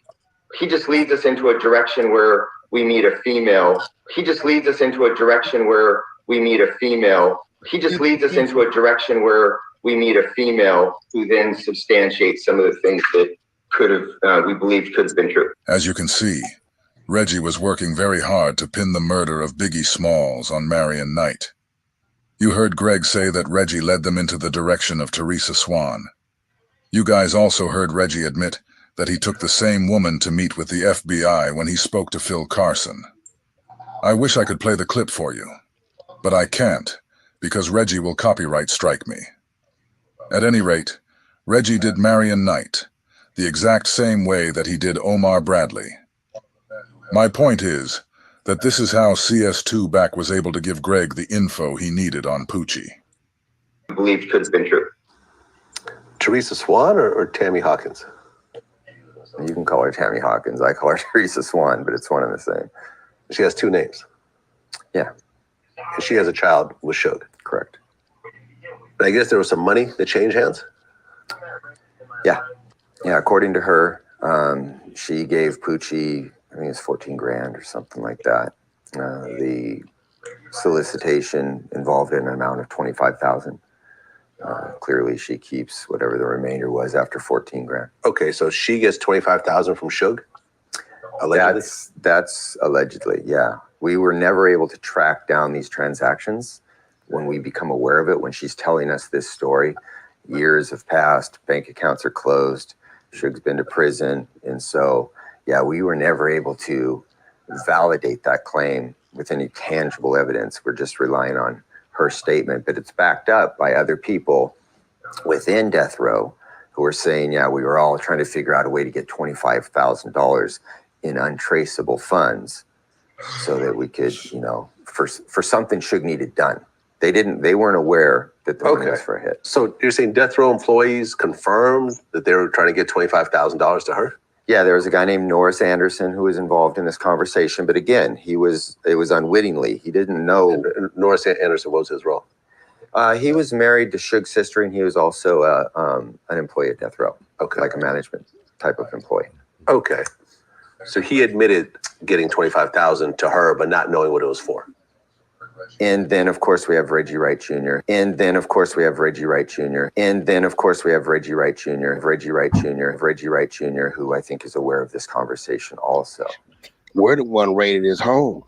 He just leads us into a direction where we meet a female. He just leads us into a direction where we meet a female. He just leads us into a direction where we meet a female who then substantiates some of the things that could have, we believed could have been true. As you can see, Reggie was working very hard to pin the murder of Biggie Smalls on Marion Knight. You heard Greg say that Reggie led them into the direction of Teresa Swan. You guys also heard Reggie admit that he took the same woman to meet with the FBI when he spoke to Phil Carson. I wish I could play the clip for you, but I can't, because Reggie will copyright strike me. At any rate, Reggie did Marion Knight, the exact same way that he did Omar Bradley. My point is that this is how CS2 Back was able to give Greg the info he needed on Poochie. We believed could have been true. Teresa Swan or Tammy Hawkins? You can call her Tammy Hawkins. I call her Teresa Swan, but it's one and the same. She has two names. Yeah. And she has a child with Suge. Correct. But I guess there was some money that changed hands? Yeah. Yeah, according to her, she gave Poochie, I think it's 14 grand or something like that. The solicitation involved an amount of 25,000. clearly she keeps whatever the remainder was after 14 grand. Okay, so she gets 25,000 from Suge? Allegedly? That's allegedly, yeah. We were never able to track down these transactions. When we become aware of it, when she's telling us this story, years have passed, bank accounts are closed, Suge's been to prison, and so, yeah, we were never able to validate that claim with any tangible evidence. We're just relying on her statement, but it's backed up by other people within death row who are saying, yeah, we were all trying to figure out a way to get $25,000 in untraceable funds so that we could, you know, for something Suge needed done. They weren't aware that the money was for a hit. So you're saying death row employees confirmed that they were trying to get $25,000 to her? Yeah, there was a guy named Norris Anderson who was involved in this conversation, but again, it was unwittingly. He didn't know. And Norris Anderson, what was his role? He was married to Suge's sister, and he was also an employee at death row, like a management type of employee. Okay. So he admitted getting $25,000 to her, but not knowing what it was for. And then, of course, we have Reggie Wright Jr. And then, of course, we have Reggie Wright Jr. And then, of course, we have Reggie Wright Jr. Reggie Wright Jr., who I think is aware of this conversation also. We're the one raided his home.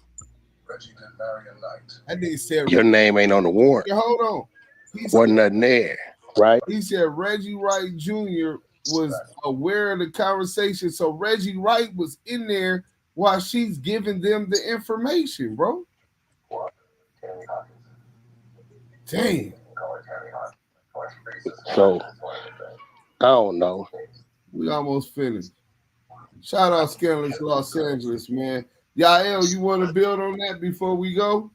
I didn't say your name ain't on the warrant. Yeah, hold on. Wasn't nothing there, right? He said Reggie Wright Jr. was aware of the conversation, so Reggie Wright was in there while she's giving them the information, bro. Damn. So, I don't know. We almost finished. Shout out Scandalous Los Angeles, man. Yael, you want to build on that before we go?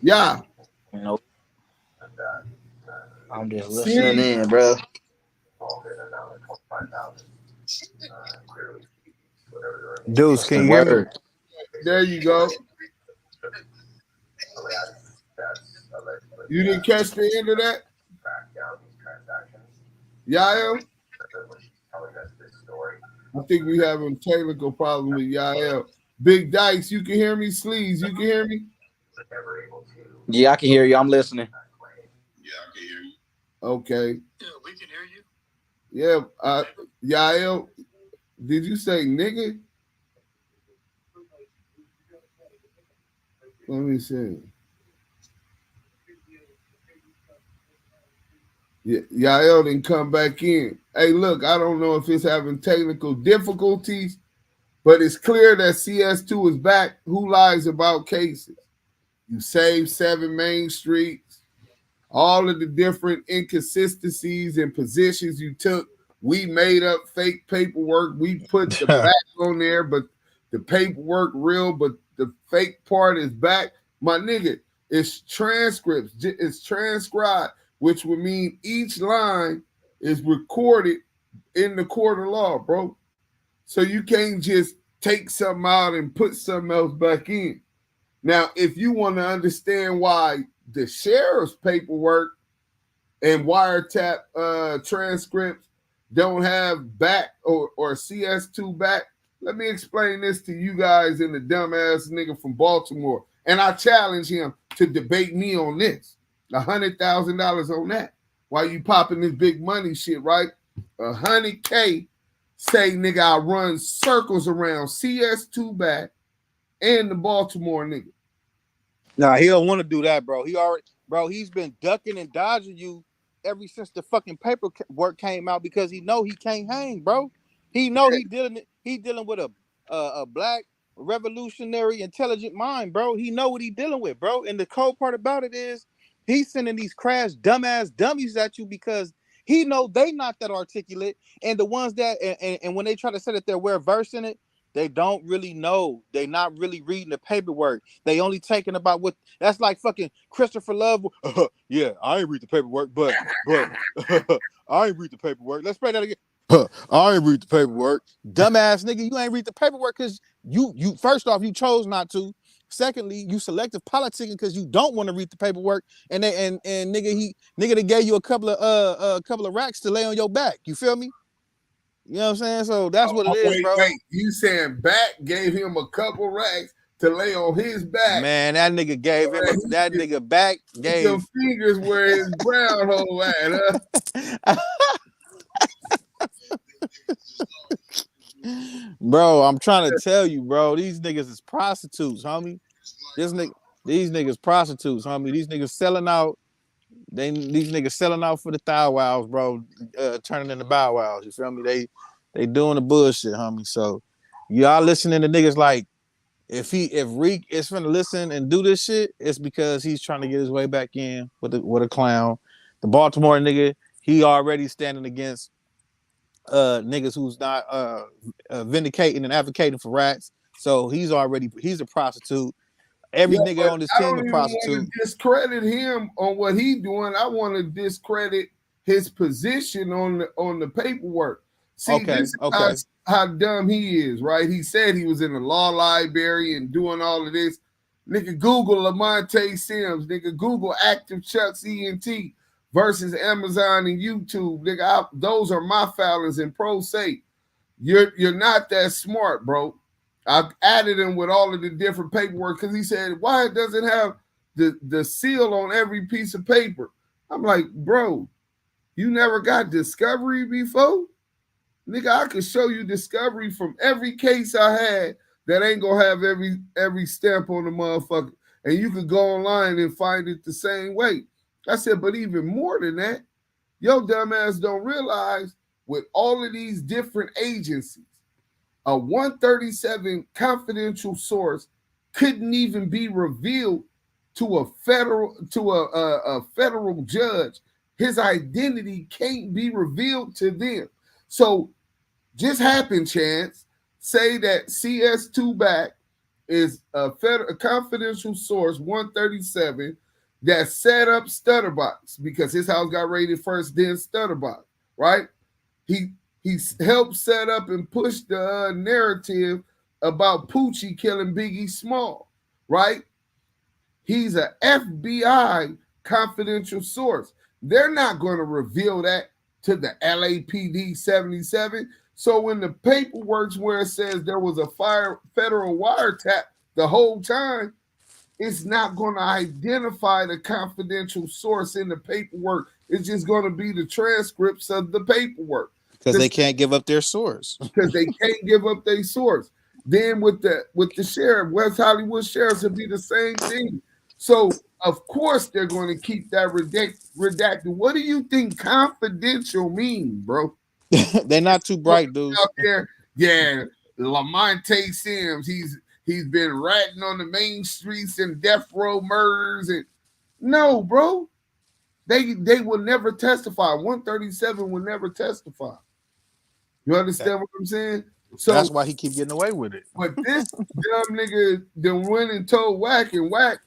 Yeah. Nope. I'm just listening in, bro. Deuce, can you hear me? There you go. You didn't catch the end of that? Yael? I think we having a technical problem with Yael. Big Dice, you can hear me? Sleaze, you can hear me? Yeah, I can hear you. I'm listening. Okay. Yeah, we can hear you. Yeah, Yael, did you say nigga? Let me see. Yeah, Yael didn't come back in. Hey, look, I don't know if it's having technical difficulties, but it's clear that CS2 is back. Who lies about cases? You saved 7 Main Streets. All of the different inconsistencies and positions you took. We made up fake paperwork. We put the back on there, but the paperwork real, but the fake part is back. My nigga, it's transcripts. It's transcribed, which would mean each line is recorded in the court of law, bro. So you can't just take something out and put something else back in. Now, if you want to understand why the sheriff's paperwork and wiretap transcripts don't have back or CS2 back, let me explain this to you guys and the dumbass nigga from Baltimore. And I challenge him to debate me on this. $100,000 on that. Why you popping this big money shit, right? $100K say, nigga, I run circles around CS2 back and the Baltimore nigga. Nah, he don't want to do that, bro. He's been ducking and dodging you ever since the fucking paperwork came out because he know he can't hang, bro. He know he dealing with a black revolutionary intelligent mind, bro. He know what he dealing with, bro. And the cold part about it is he's sending these crash dumbass dummies at you because he know they not that articulate, and the ones that and when they try to say that they're well versed in it, they don't really know. They not really reading the paperwork. They only taking about what that's like fucking Christopher Love. Yeah, I ain't read the paperwork, but I ain't read the paperwork. Let's play that again. I ain't read the paperwork. Dumbass nigga, you ain't read the paperwork because you first off, you chose not to. Secondly, you selective politicking because you don't want to read the paperwork. And nigga, they gave you a couple of racks to lay on your back. You feel me? You know what I'm saying? So that's what it is, bro. Wait, you saying Back gave him a couple racks to lay on his back. Man, that nigga gave him that nigga back gave your fingers where his brown hole at, huh? Bro, I'm trying to tell you, bro. These niggas is prostitutes, homie. These niggas prostitutes, homie. These niggas selling out. These niggas selling out for the thou wows, bro. Turning into bow wows. You feel me? They doing the bullshit, homie. So y'all listening to niggas like if Reek is finna listen and do this shit, it's because he's trying to get his way back in with a clown. The Baltimore nigga, he already standing against niggas who's not vindicating and advocating for rats. So he's a prostitute. Every nigga on this team a prostitute. I don't even want to discredit him on what he doing. I want to discredit his position on the paperwork. See, this is how dumb he is, right? He said he was in the law library and doing all of this. Nigga, Google Lamonte Sims. Nigga, Google Active Chucks ENT versus Amazon and YouTube. Nigga, those are my filings in pro se. You're not that smart, bro. I've added him with all of the different paperwork because he said, why it doesn't have the seal on every piece of paper? I'm like, bro, you never got discovery before? Nigga, I could show you discovery from every case I had that ain't gonna have every stamp on the motherfucker. And you could go online and find it the same way. I said, but even more than that, your dumbass don't realize with all of these different agencies, a 137 confidential source couldn't even be revealed to a federal judge. His identity can't be revealed to them. So just happen chance, say that CS2 back is a confidential source 137 that set up Stutterbox because his house got raided first, then Stutterbox, right? He helped set up and push the narrative about Poochie killing Biggie Small, right? He's an FBI confidential source. They're not going to reveal that to the LAPD 77. So when the paperwork's where it says there was a federal wiretap the whole time, it's not going to identify the confidential source in the paperwork. It's just going to be the transcripts of the paperwork. Because they can't give up their source. Because they can't give up their source. Then with the sheriff, West Hollywood sheriffs will be the same thing. So of course they're going to keep that redacted. What do you think confidential mean, bro? They're not too bright, dude. Out there, yeah, Lamonte Sims, he's been ratting on the main streets and death row murders and no, bro. They will never testify. 137 will never testify. You understand what I'm saying? So that's why he keep getting away with it. But this dumb nigga then went and told Wack, and Wack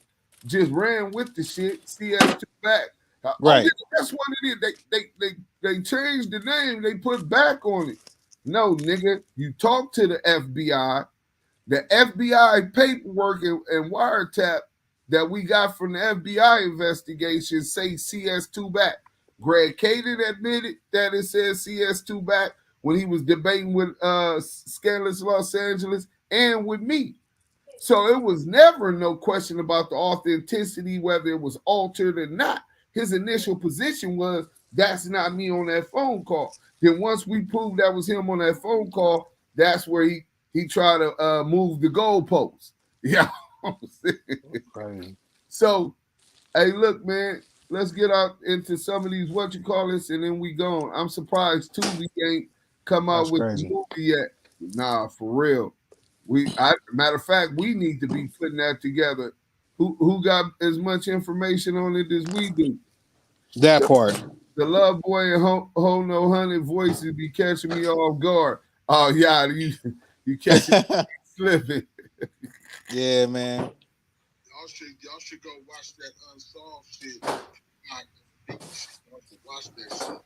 just ran with the shit. CS2 back. Right. That's what it is. They changed the name. They put back on it. No, nigga. You talk to the FBI. The FBI paperwork and wiretap that we got from the FBI investigation say CS2 back. Greg Caden admitted that it says CS2 back when he was debating with Scandalous Los Angeles and with me. So it was never no question about the authenticity, whether it was altered or not. His initial position was, that's not me on that phone call. Then once we proved that was him on that phone call, that's where he tried to move the goalpost. Yeah. So, hey, look, man, let's get out into some of these whatchamacallits and then we gone. I'm surprised Tubi ain't come out with the movie yet. Nah, for real. Matter of fact, we need to be putting that together. Who got as much information on it as we do? That part. The Love Boy and Ho No 100 voices be catching me off guard. Oh yeah, you catch it slipping. Yeah, man. Y'all should go watch that Unsolved shit. Watch that shit.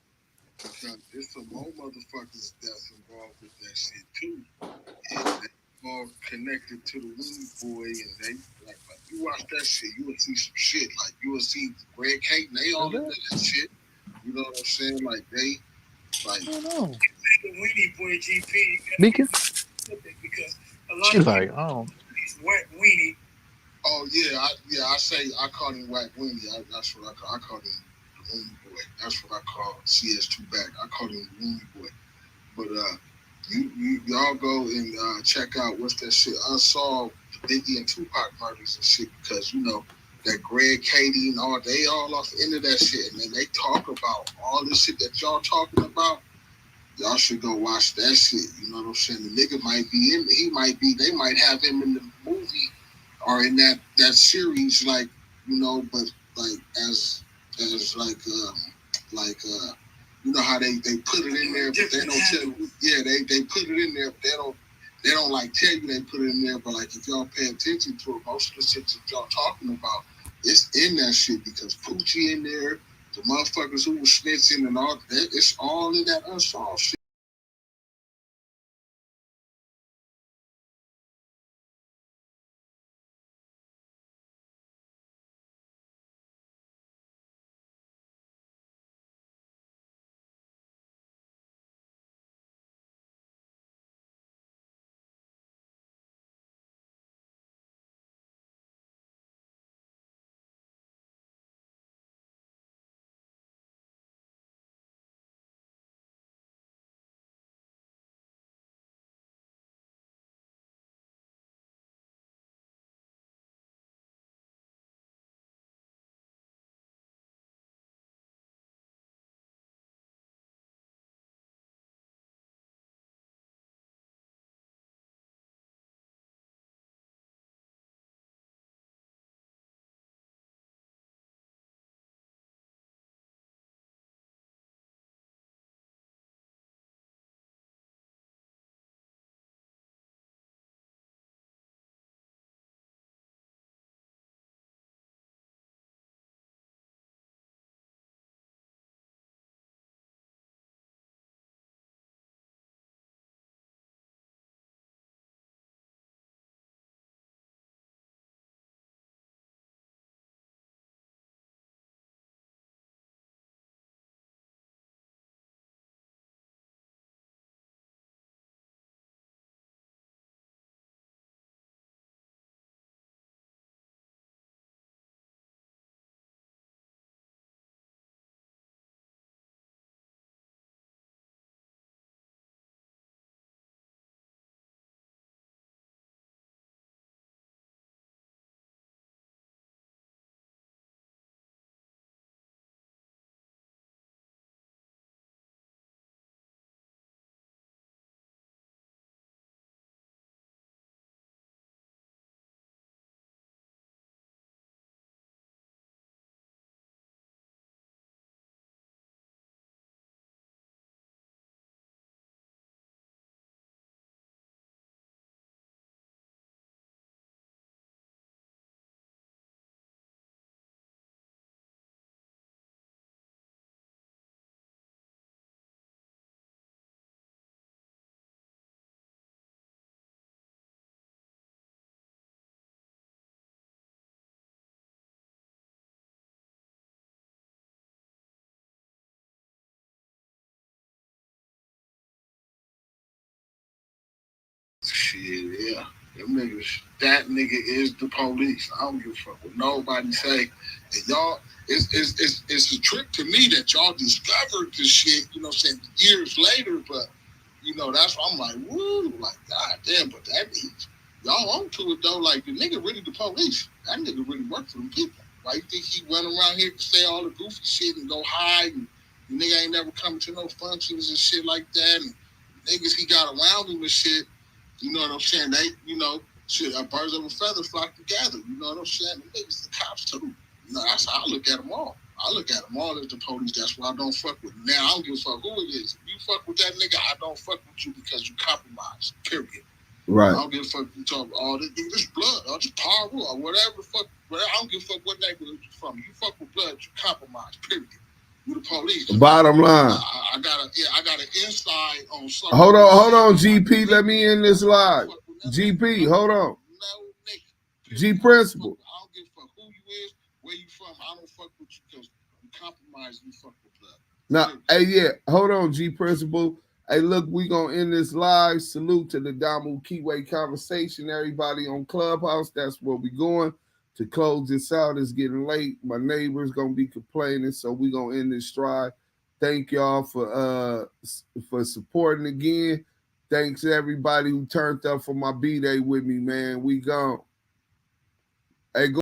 Because there's some more motherfuckers that's involved with that shit too. And they all connected to the Weed Boy, and they like you watch that shit, you will see some shit. Like you will see Greg Kate, they all into that shit. You know what I'm saying? Like they like the Weedy Boy GP because a lot she's of like, these weenie. Oh yeah, I say I call him Whack Weenie. That's what I call him Weenie Boy. That's what I call CS2 back. I call him Weenie Boy. But y'all go and check out what's that shit Unsolved Biggie and Tupac murders and shit, because you know that Greg, Katie, and all they all off into that shit, and then they talk about all this shit that y'all talking about. Y'all should go watch that shit. You know what I'm saying? The nigga might be in. He might be. They might have him in the movie or in that series, like, you know, but like as you know how they put it in there, but they don't tell you. Yeah, they put it in there, but they don't like tell you they put it in there. But like if y'all pay attention to it, most of the shit that y'all talking about, it's in that shit, because Poochie in there, the motherfuckers who was snitching and all that, it's all in that Unsolved shit. Shit, yeah. Them niggas, that nigga is the police. I don't give a fuck what nobody say. And y'all, it's a trick to me that y'all discovered this shit, you know what I'm saying, years later, but, you know, that's why I'm like, woo, like, god damn, but that means y'all onto it, though. Like, the nigga really the police. That nigga really worked for them people. Why you think he went around here to say all the goofy shit and go hide, and the nigga ain't never coming to no functions and shit like that, and niggas he got around him and shit, you know what I'm saying? They, you know, shit, birds of a feather flock together. You know what I'm saying? The niggas, the cops too. You know, that's how I look at them all. I look at them all as the police. That's why I don't fuck with them. Now, I don't give a fuck who it is. If you fuck with that nigga, I don't fuck with you because you compromise. Period. Right. I don't give a fuck if you talk all this, this blood or just power or whatever the fuck. Whatever, I don't give a fuck what neighborhood you from. You fuck with blood, you compromise. Period. You the police. Bottom line. I got an inside on something. Hold on, GP. Let me end this live. GP, hold on. G Principal. I don't give a fuck who you is, where you from. I don't fuck with you because you compromise, you fuck with blood. Now, hey, yeah, hold on, G Principal. Hey, look, we gonna end this live. Salute to the Damu Kiwe Conversation. Everybody on Clubhouse, that's where we going. To close this out, it's getting late. My neighbor's gonna be complaining, so we gonna end this stride. Thank y'all for supporting again. Thanks to everybody who turned up for my B-Day with me, man. We gone. Hey, go